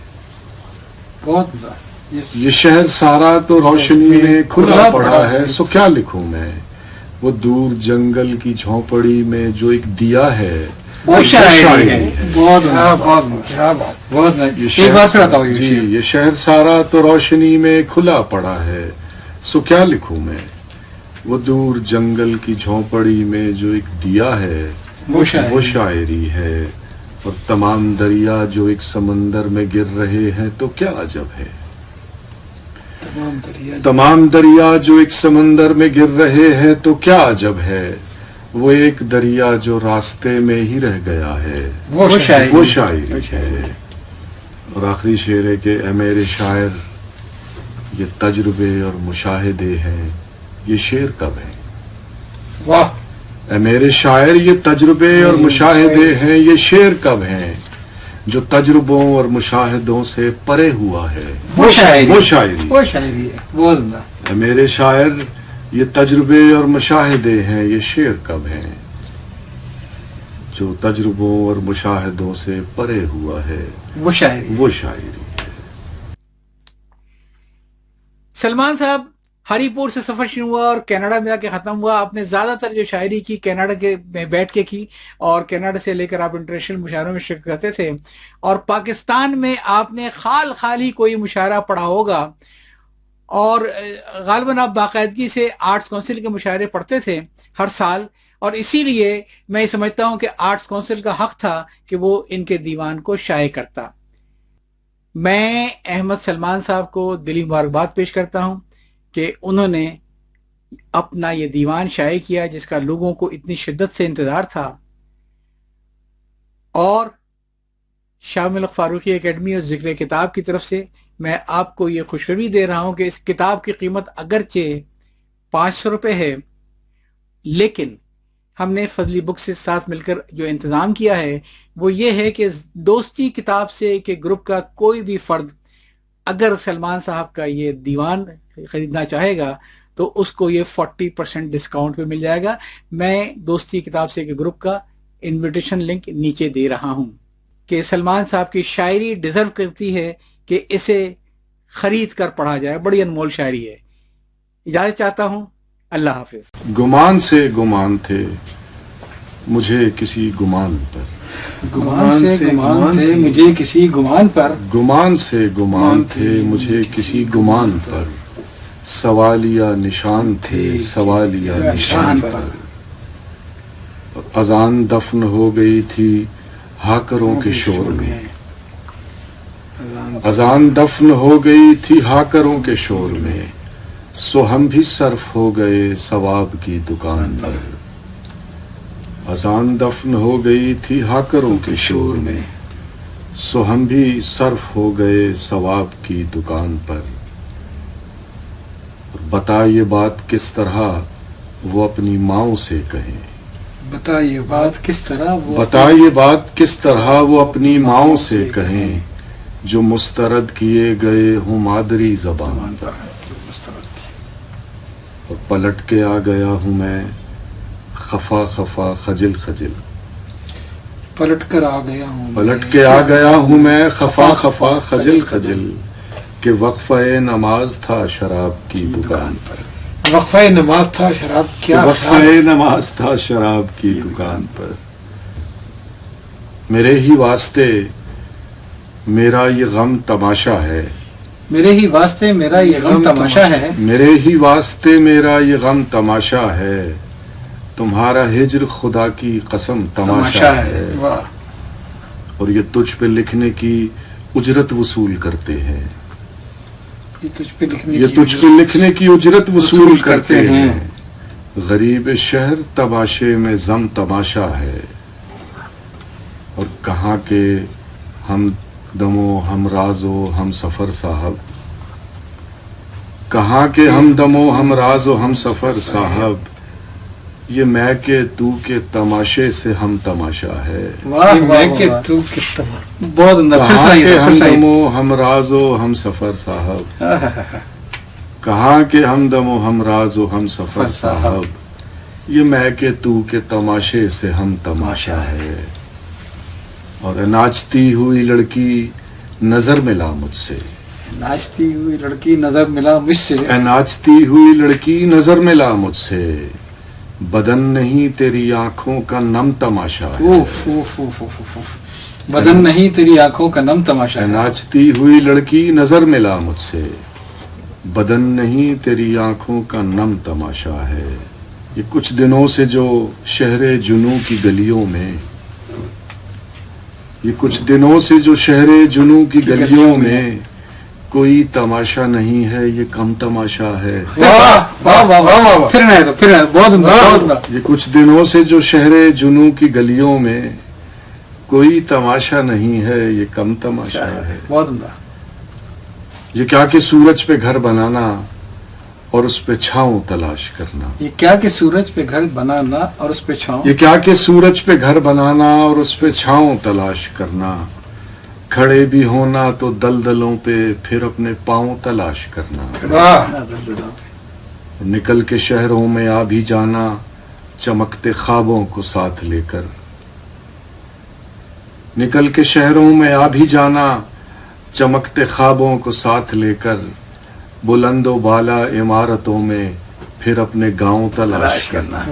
یہ شہر سارا تو روشنی میں کھلا پڑا ہے، سو کیا لکھوں میں. وہ دور جنگل کی جھونپڑی میں جو ایک دیا ہے وہ شاعری ہے. یہ شہر سارا تو روشنی میں کھلا پڑا ہے، سو کیا لکھوں میں. وہ دور جنگل کی جھونپڑی میں جو ایک دیا ہے وہ شاعری ہے. اور تمام دریا جو ایک سمندر میں گر رہے ہیں تو کیا عجب ہے. تمام دریا جو ایک سمندر میں گر رہے ہیں تو کیا عجب ہے. وہ ایک دریا جو راستے میں ہی رہ گیا ہے وہ شاعری ہے. اور آخری شعر ہے کہ اے میرے شاعر یہ تجربے اور مشاہدے ہیں، یہ شعر کب ہے. واہ. اے میرے شاعر یہ تجربے اور مشاہدے ہیں، یہ شعر کب ہیں. جو تجربوں اور مشاہدوں سے پرے ہوا ہے وہ شاعری ہے. اے میرے شاعر یہ تجربے اور مشاہدے ہیں، یہ شعر کب ہیں. جو تجربوں اور مشاہدوں سے پرے ہوا ہے وہ شاعری ہے. سلمان صاحب ہری پور سے سفر شروع ہوا اور کینیڈا میں جا کے ختم ہوا. آپ نے زیادہ تر جو شاعری کی کینیڈا کے میں بیٹھ کے کی، اور کینیڈا سے لے کر آپ انٹرنیشنل مشاعروں میں شرکت کرتے تھے. اور پاکستان میں آپ نے خال ہی کوئی مشاعرہ پڑھا ہوگا، اور غالباً آپ باقاعدگی سے آرٹس کونسل کے مشاعرے پڑھتے تھے ہر سال. اور اسی لیے میں سمجھتا ہوں کہ آرٹس کونسل کا حق تھا کہ وہ ان کے دیوان کو شائع کرتا. میں احمد سلمان صاحب کو دلی مبارکباد پیش کرتا ہوں کہ انہوں نے اپنا یہ دیوان شائع کیا جس کا لوگوں کو اتنی شدت سے انتظار تھا. اور شاہ ملک فاروقی اکیڈمی اور ذکر کتاب کی طرف سے میں آپ کو یہ خوشخبری دے رہا ہوں کہ اس کتاب کی قیمت اگرچہ 500 روپے ہے، لیکن ہم نے فضلی بک سے ساتھ مل کر جو انتظام کیا ہے وہ یہ ہے کہ دوستی کتاب سے کہ گروپ کا کوئی بھی فرد اگر سلمان صاحب کا یہ دیوان خریدنا چاہے گا تو اس کو یہ 40% ڈسکاؤنٹ پہ مل جائے گا. میں دوستی کتاب سے کہ گروپ کا انویٹیشن لنک نیچے دے رہا ہوں کہ سلمان صاحب کی شاعری ڈیزرو کرتی ہے کہ اسے خرید کر پڑھا جائے. بڑی انمول شاعری ہے. اجازت چاہتا ہوں. اللہ حافظ. گمان سے گمان تھے مجھے کسی گمان پر, گمان سے گمان تھے مجھے کسی گمان پر, گمان سے گمان تھے مجھے کسی گمان پر, سوالیہ نشان تھے سوالیہ نشان پر. اذان دفن ہو گئی تھی ہاکروں کے شور میں, اذان دفن ہو گئی تھی ہاکروں کے شور میں, سو ہم بھی صرف ہو گئے ثواب کی دکان پر. اذان دفن ہو گئی تھی ہاکروں کے شور میں, سو ہم بھی صرف ہو گئے ثواب کی دکان پر. بتا یہ بات کس طرح وہ اپنی ماؤں سے کہیں, بتا یہ بات کس طرح بتا یہ بات کس طرح وہ اپنی ماؤں سے کہیں, جو مسترد کیے گئے ہوں مادری زبان پر. اور پلٹ کے آ گیا ہوں میں خفا خفا خجل خجل, پلٹ کر آ گیا ہوں, پلٹ کے آ گیا ہوں میں خفا خفا خجل خجل, کہ وقفہ نماز تھا شراب کی دکان پر. وقفہ نماز تھا شراب کیا, وقفہ نماز تھا شراب کی دکان پر. میرے ہی واسطے میرا یہ غم تماشا ہے, میرے ہی واسطے میرا یہ غم تماشا ہے, میرے ہی واسطے میرا یہ غم تماشا ہے, تمہارا ہجر خدا کی قسم تماشا ہے. اور یہ تجھ پہ لکھنے کی اجرت وصول کرتے ہیں, یہ تجھ پہ لکھنے کی اجرت وصول کرتے ہیں. غریب شہر تماشے میں ضم تماشا ہے, اور کہاں کے ہم دم و ہم راز و ہم سفر صاحب, کہاں کے ہم دم و ہم راز و ہم سفر صاحب, یہ میں کے تو کے تماشے سے ہم تماشا ہے. میں کہ تو کے بہت اندر کہاں کے ہم دم و ہم راز و ہم سفر صاحب, کہاں کے ہم دم و ہم راز و ہم سفر صاحب, یہ میں کے تو کے تماشے سے ہم تماشا ہے. اور ناچتی ہوئی لڑکی نظر ملا مجھ سے, ناچتی ہوئی لڑکی نظر ملا مجھ سے, ناچتی ہوئی لڑکی نظر ملا مجھ سے, بدن نہیں تیری آنکھوں کا نم تماشا ہے. بدن نہیں تیری آنکھوں کا نم تماشا ہے. ناچتی ہوئی لڑکی نظر ملا مجھ سے, بدن نہیں تیری آنکھوں کا نم تماشا ہے. یہ کچھ دنوں سے جو شہر جنوں کی گلیوں میں, یہ کچھ دنوں سے جو شہر جنوں کی گلیوں میں کوئی تماشا نہیں ہے, یہ کم تماشا ہے. یہ کچھ دنوں سے جو شہر جنوں کی گلیوں میں کوئی تماشا نہیں ہے, یہ کم تماشا ہے. یہ کیا کہ سورج پہ گھر بنانا اور اس پہ چھاؤں تلاش کرنا, یہ کیا کہ سورج پہ گھر بنانا اور اس پہ چھاؤں, یہ کیا کہ سورج پہ گھر بنانا اور اس پہ چھاؤں تلاش کرنا, کھڑے بھی ہونا تو دلدلوں پہ پھر اپنے پاؤں تلاش کرنا. نکل کے شہروں میں آ بھی جانا چمکتے خوابوں کو ساتھ لے کر, نکل کے شہروں میں آ بھی جانا چمکتے خوابوں کو ساتھ لے کر, بلند و بالا عمارتوں میں پھر اپنے گاؤں تلاش کرنا.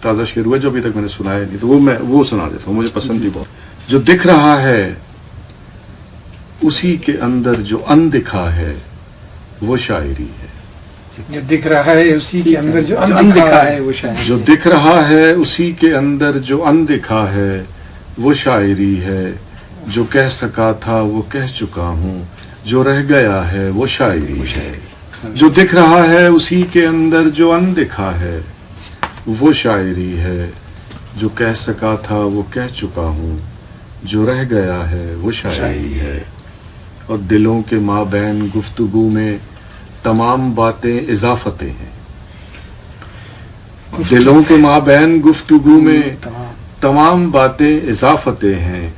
تازہ شعر ہوا جو ابھی تک میں نے سنایا نہیں, تو وہ سنا دیتا ہوں, مجھے پسند بھی بہت. جو دکھ رہا ہے اسی کے اندر جو اندکھا ہے وہ شاعری ہے. جو دکھ رہا ہے اسی کے اندر جو اندکھا ہے وہ شاعری. جو دکھ رہا ہے اسی کے اندر جو اندکھا ہے وہ شاعری ہے. جو کہہ سکا تھا وہ کہہ چکا ہوں, جو رہ گیا ہے وہ شاعری ہے. جو دکھ رہا ہے اسی کے اندر جو اندکھا ہے وہ شاعری ہے. جو کہہ سکا تھا وہ کہہ چکا ہوں, جو رہ گیا ہے وہ شاعری ہے. اور دلوں کے مابین گفتگو میں تمام باتیں اضافتیں ہیں, دلوں کے مابین گفتگو میں تمام باتیں اضافتیں ہیں،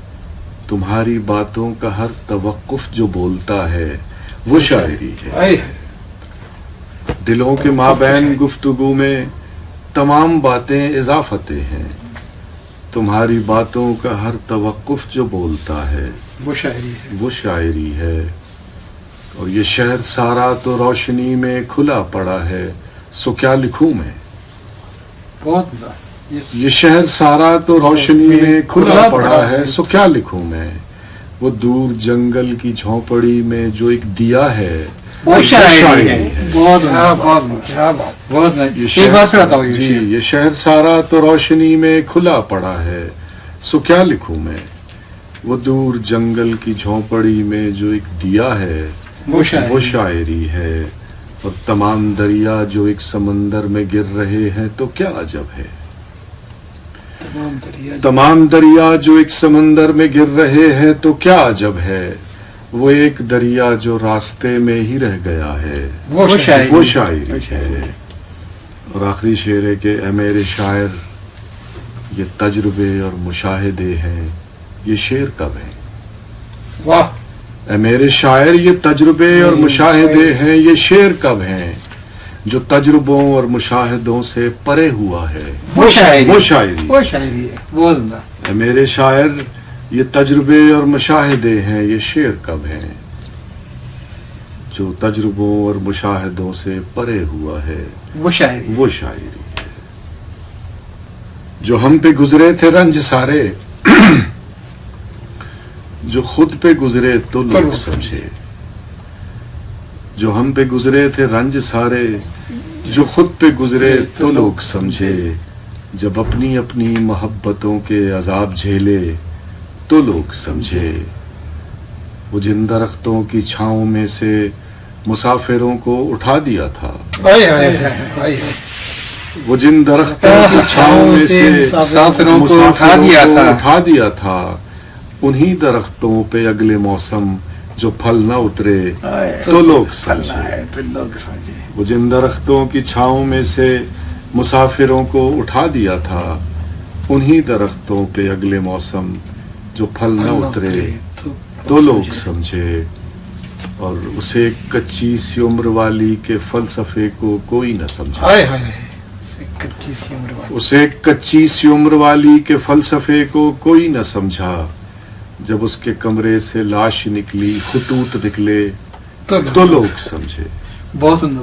تمہاری باتوں کا ہر توقف جو بولتا ہے وہ شاعری ہے۔ دلوں کے مابین گفتگو میں تمام باتیں اضافتیں ہیں، تمہاری باتوں کا ہر توقف جو بولتا ہے وہ شاعری ہے، وہ شاعری ہے۔ اور یہ شہر سارا تو روشنی میں کھلا پڑا ہے، سو کیا لکھوں میں؟ بہت یہ شہر سارا تو روشنی میں کھلا پڑا ہے، سو کیا لکھوں میں؟ وہ دور جنگل کی جھونپڑی میں جو ایک دیا ہے وہ شاعری ہے۔ بہت ایک بات سناتا ہوں، جی، یہ شہر سارا تو روشنی میں کھلا پڑا ہے، سو کیا لکھوں میں؟ وہ دور جنگل کی جھونپڑی میں جو ایک دیا ہے وہ شاعری ہے۔ اور تمام دریا جو ایک سمندر میں گر رہے ہیں تو کیا عجب ہے؟ تمام دریا جو ایک سمندر میں گر رہے ہیں تو کیا عجب ہے؟ وہ ایک دریا جو راستے میں ہی رہ گیا ہے وہ شاعری ہے۔ اور آخری شعر ہے کہ اے میرے شاعر یہ تجربے اور مشاہدے ہیں، یہ شعر کب ہیں؟ واہ! اے میرے شاعر یہ تجربے اور مشاہدے ہیں، یہ شعر کب ہیں؟ جو تجربوں اور مشاہدوں سے پرے ہوا ہے وہ شاعری ہے، بہت عمدہ۔ اے میرے شاعر یہ تجربے اور مشاہدے ہیں، یہ شعر کب ہیں؟ جو تجربوں اور مشاہدوں سے پرے ہوا ہے وہ شاعری ہے۔ جو ہم پہ گزرے تھے رنج سارے، جو خود پہ گزرے تو لوگ سمجھے۔ جو ہم پہ گزرے تھے رنج سارے، جو خود پہ گزرے تو لوگ سمجھے۔ جب اپنی اپنی محبتوں کے عذاب جھیلے تو لوگ سمجھے۔ وہ جن درختوں کی چھاؤں میں سے مسافروں کو اٹھا دیا تھا، وہ جن درختوں کی چھاؤں میں سے مسافروں کو اٹھا دیا تھا، انہی درختوں پہ اگلے موسم جو پھل نہ اترے تو لوگ سمجھے۔ وہ جن درختوں کی چھاؤں میں سے مسافروں کو اٹھا دیا تھا، انہی درختوں پہ اگلے موسم جو پھل نہ اترے تو لوگ سمجھے۔ اور اسے کچی سی عمر والی کے فلسفے کو کوئی نہ سمجھا، اسے کچی سی عمر والی کے فلسفے کو کوئی نہ سمجھا۔ جب اس کے کمرے سے لاش نکلی، خطوط نکلے تو لوگ سمجھے۔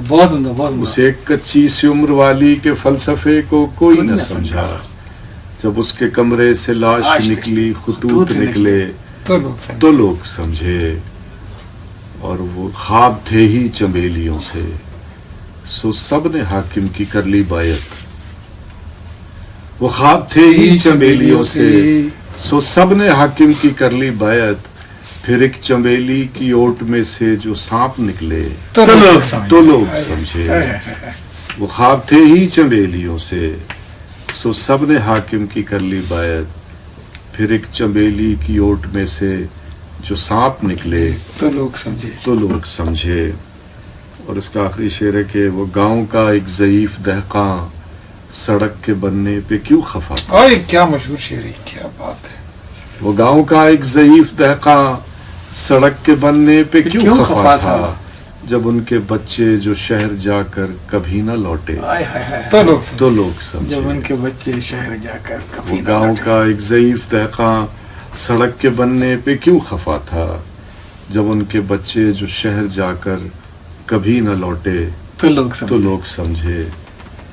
بہت عمدہ۔ اسے کچی سی عمر والی کے فلسفے کو کوئی نہ سمجھا۔ جب اس کے کمرے سے لاش نکلی، خطوط نکلے تو لوگ سمجھے۔ اور وہ خواب تھے ہی چمیلیوں سے، سو سب نے حاکم کی کر لی بیعت۔ وہ خواب تھے ہی چمیلیوں سے، سو سب نے حاکم کی کر لی بیعت۔ پھر ایک چمیلی کی اوٹ میں سے جو سانپ نکلے تو لوگ سمجھے۔ وہ خواب تھے ہی چمیلیوں سے، سو سب نے حاکم کی کر لی بیعت۔ پھر ایک چمیلی کی اوٹ میں سے جو سانپ نکلے تو لوگ سمجھے۔ اور اس کا آخری شعر ہے کہ وہ گاؤں کا ایک ضعیف دہقاں سڑک کے بننے پہ کیوں خفا تھا۔ کیا مشہور شعر ہے، کیا بات ہے۔ وہ گاؤں کا ایک ضعیف دہقاں سڑک کے بننے پہ کیوں خفا تھا، جب ان کے بچے جو شہر جا کر کبھی نہ لوٹے تو لوگ سمجھے۔ جب ان کے بچے شہر جا کر وہ گاؤں کا ایک ضعیف دہقاں سڑک کے بننے پہ کیوں خفا تھا، جب ان کے بچے جو شہر جا کر کبھی نہ لوٹے تو لوگ سمجھے۔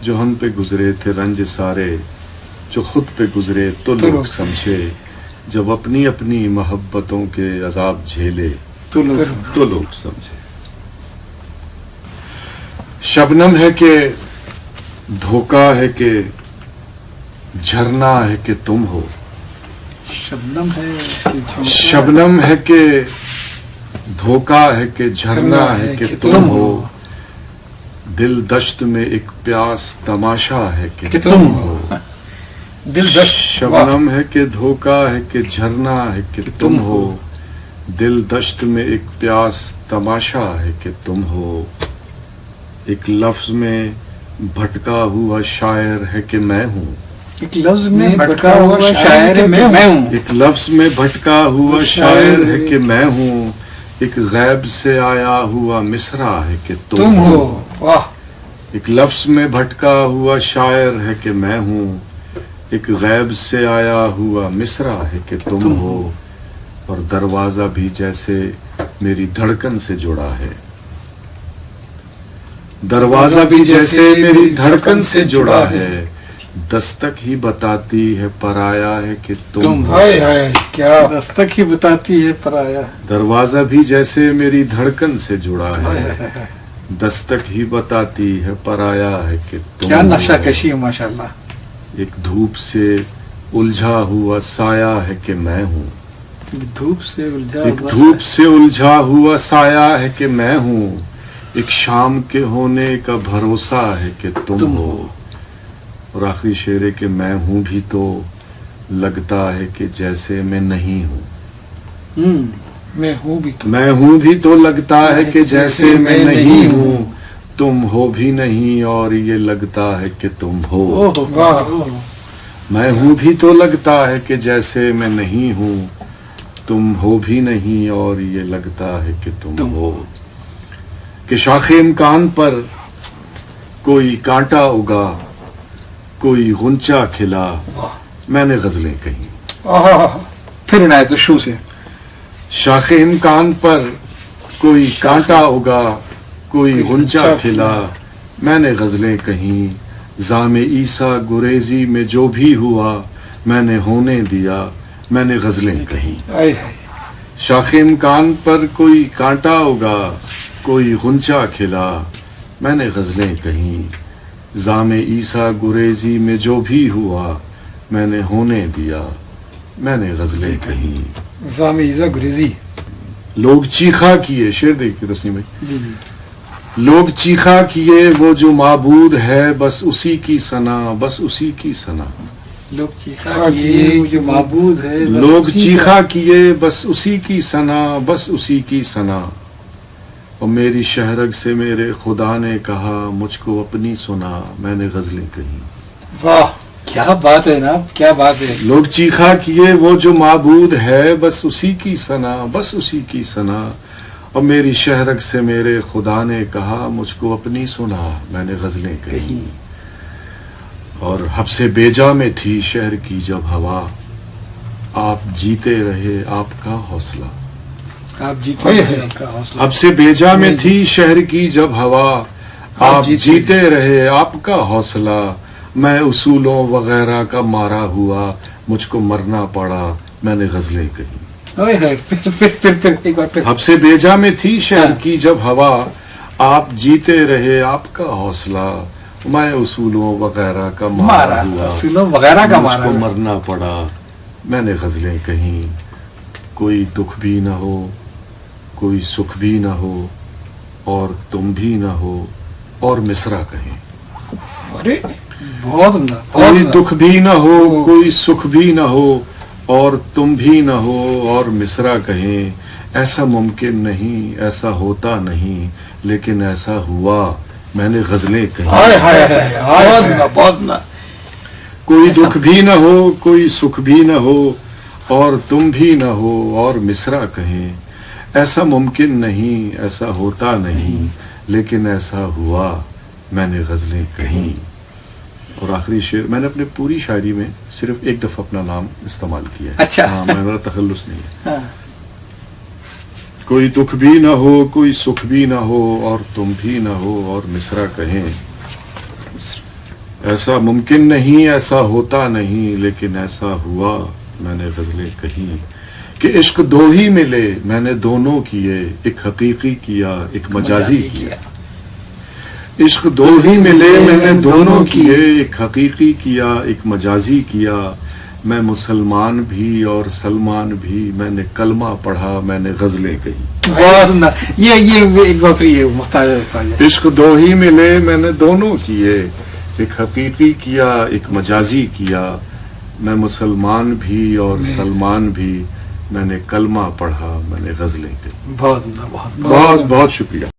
جو ہم پہ گزرے تھے رنج سارے، جو خود پہ گزرے تو لوگ سمجھے۔ جب اپنی اپنی محبتوں کے عذاب جھیلے تو لوگ سمجھے۔ شبنم ہے کہ دھوکا ہے کہ جھرنا ہے کہ تم ہو، شبنم ہے کہ دھوکا ہے کہ جھرنا ہے کہ تم ہو، دل دشت میں ایک پیاس تماشا ہے کہ تم ہو۔ شبنم ہے کہ دھوکا ہے کہ جھرنا ہے کہ تم ہو، دل دشت میں ایک پیاس تماشا ہے کہ تم ہو۔ ایک لفظ میں بھٹکا ہوا شاعر ہے کہ میں ہوں، ایک لفظ میں بھٹکا ہوا شاعر ہے کہ میں ہوں، ایک لفظ میں بھٹکا ہوا شاعر ہے کہ میں ہوں، ایک غیب سے آیا ہوا مصرع ہے کہ تم ہو۔ واہ، ایک لفظ میں بھٹکا ہوا شاعر ہے کہ میں ہوں، ایک غیب سے آیا ہوا مصرع ہے کہ تم ہو، اور دروازہ بھی جیسے میری دھڑکن سے جڑا ہے، دروازہ بھی جیسے میری دھڑکن سے جڑا ہے، دستک ہی بتاتی ہے پرایا ہے کہ تم ہو۔ ہائے ہائے، کیا دستک ہی بتاتی ہے پرایا، دروازہ بھی جیسے میری دھڑکن سے جڑا ہے، دستک ہی بتاتی ہے پرایا ہے کہ تم کیا ہو۔ نقشہ کشی ہے ماشاءاللہ۔ ایک دھوپ سے الجھا ہوا سایہ ہے کہ میں ہوں، دھوپ سے الجھا ایک ہوا دھوپ سے الجھا ہوا سایہ ہے کہ میں ہوں، ایک شام کے ہونے کا بھروسہ ہے کہ تم ہو۔ اور آخری شعر ہے کہ میں ہوں بھی تو لگتا ہے کہ جیسے میں نہیں ہوں، میں ہوں بھی تو میں ہوں بھی تو لگتا ہے کہ جیسے میں نہیں ہوں، تم ہو بھی نہیں اور یہ لگتا ہے کہ تم ہو۔ واہ، میں ہوں بھی تو لگتا ہے کہ جیسے میں نہیں ہوں، تم ہو بھی نہیں اور یہ لگتا ہے کہ تم ہو۔ کہ شاخ امکان پر کوئی کانٹا اگا، کوئی غنچہ کھلا، میں نے غزلیں کہیں۔ پھر عنایت شو سے شاخ امکان پر کوئی کانٹا اگا، کوئی غنچہ کھلا، میں نے غزلیں کہیں۔ زام عیسیٰ گریزی میں جو بھی ہوا، میں نے ہونے دیا، میں نے غزلیں کہیں۔ ہائے ہائے، شاخ امکان پر کوئی کانٹا اگا، کوئی غنچہ کھلا، میں نے غزلیں کہیں۔ زام عیسیٰ گریزی میں جو بھی ہوا، میں نے ہونے دیا، میں نے غزلیں کہیں۔ زامیزہ گریزی، لوگ چیخا کیے، شعر دیکھیے تسنیم بھائی۔ جی جی، لوگ چیخا کیے وہ جو معبود ہے، بس اسی کی ثنا، بس اسی کی ثنا۔ لوگ چیخا کیے وہ جو معبود ہے، بس لوگ اسی کا- چیخا کیے بس اسی کی ثنا، بس اسی کی ثنا۔ اور میری شہرگ سے میرے خدا نے کہا، مجھ کو اپنی سنا، میں نے غزلیں کہیں۔ واہ، کیا بات ہے نا، کیا بات ہے۔ لوگ چیخا کیے وہ جو معبود ہے، بس اسی کی ثنا، بس اسی کی ثنا۔ اور میری شہرگ سے میرے خدا نے کہا، مجھ کو اپنی سنا، میں نے غزلیں کہیں۔ اور حبس بیجا میں تھی شہر کی جب ہوا، آپ جیتے رہے آپ کا حوصلہ۔ آپ جیتے ہیں، آپ کا حوصلہ۔ حبس بیجا میں تھی شہر کی جب ہوا، آپ جیتے رہے آپ کا حوصلہ۔ میں اصولوں وغیرہ کا مارا ہوا، مجھ کو مرنا پڑا، میں نے غزلیں کہیں۔ اوئے ہوئے، پھر ایک بار پھر۔ حبس بیجا میں تھی شہر کی جب ہوا، آپ جیتے رہے آپ کا حوصلہ۔ میں اصولوں وغیرہ کا مارا مارا ہوا، اصولوں وغیرہ کا مجھ مارا کو ہوا۔ مرنا پڑا، میں نے غزلیں کہیں۔ کوئی دکھ بھی نہ ہو، کوئی سکھ بھی نہ ہو، اور تم بھی نہ ہو، اور مصرع کہیں۔ ارے بہت عمدہ، بہت کوئی عمدہ۔ دکھ بھی نہ ہو، کوئی سکھ بھی نہ ہو، اور تم بھی نہ ہو، اور مصرع کہیں۔ ایسا ممکن نہیں، ایسا ہوتا نہیں، لیکن ایسا ہوا، میں نے غزلیں کہیں۔ ہائے ہائے ہائے، بہت عمدہ، بہت عمدہ۔ کوئی دکھ بھی نہ ہو، کوئی سکھ بھی نہ ہو، اور تم بھی نہ ہو، اور مصرع کہیں۔ ایسا ممکن نہیں، ایسا ہوتا نہیں، لیکن ایسا ہوا، میں نے غزلیں کہیں۔ اور آخری شعر میں نے اپنے پوری شاعری میں صرف ایک دفعہ اپنا نام استعمال کیا ہے۔ اچھا۔ ہاں، میرا تخلص نہیں ہے۔ ہاں۔ کوئی دکھ بھی نہ ہو، کوئی سکھ بھی نہ ہو، اور تم بھی نہ ہو، اور مصرع کہیں۔ ایسا ممکن نہیں، ایسا ہوتا نہیں، لیکن ایسا ہوا، میں نے غزلیں کہیں۔ کہ عشق دو ہی ملے، میں نے دونوں کیے، ایک حقیقی کیا، ایک مجازی کیا۔ عشق دو ہی ملے، میں نے دونوں کیے، ایک حقیقی کیا، ایک مجازی کیا۔ میں مسلمان بھی اور سلمان بھی، میں نے کلمہ پڑھا، میں نے غزلیں کہیں۔ بہت عمدہ۔ یہ ایک بار پھر یہ مختار ہے۔ عشق دو ہی ملے، میں نے دونوں کیے، ایک حقیقی کیا، ایک مجازی کیا۔ میں مسلمان بھی اور سلمان بھی، میں نے کلمہ پڑھا، میں نے غزلیں کہیں۔ بہت عمدہ، بہت عمدہ۔ بہت بہت شکریہ۔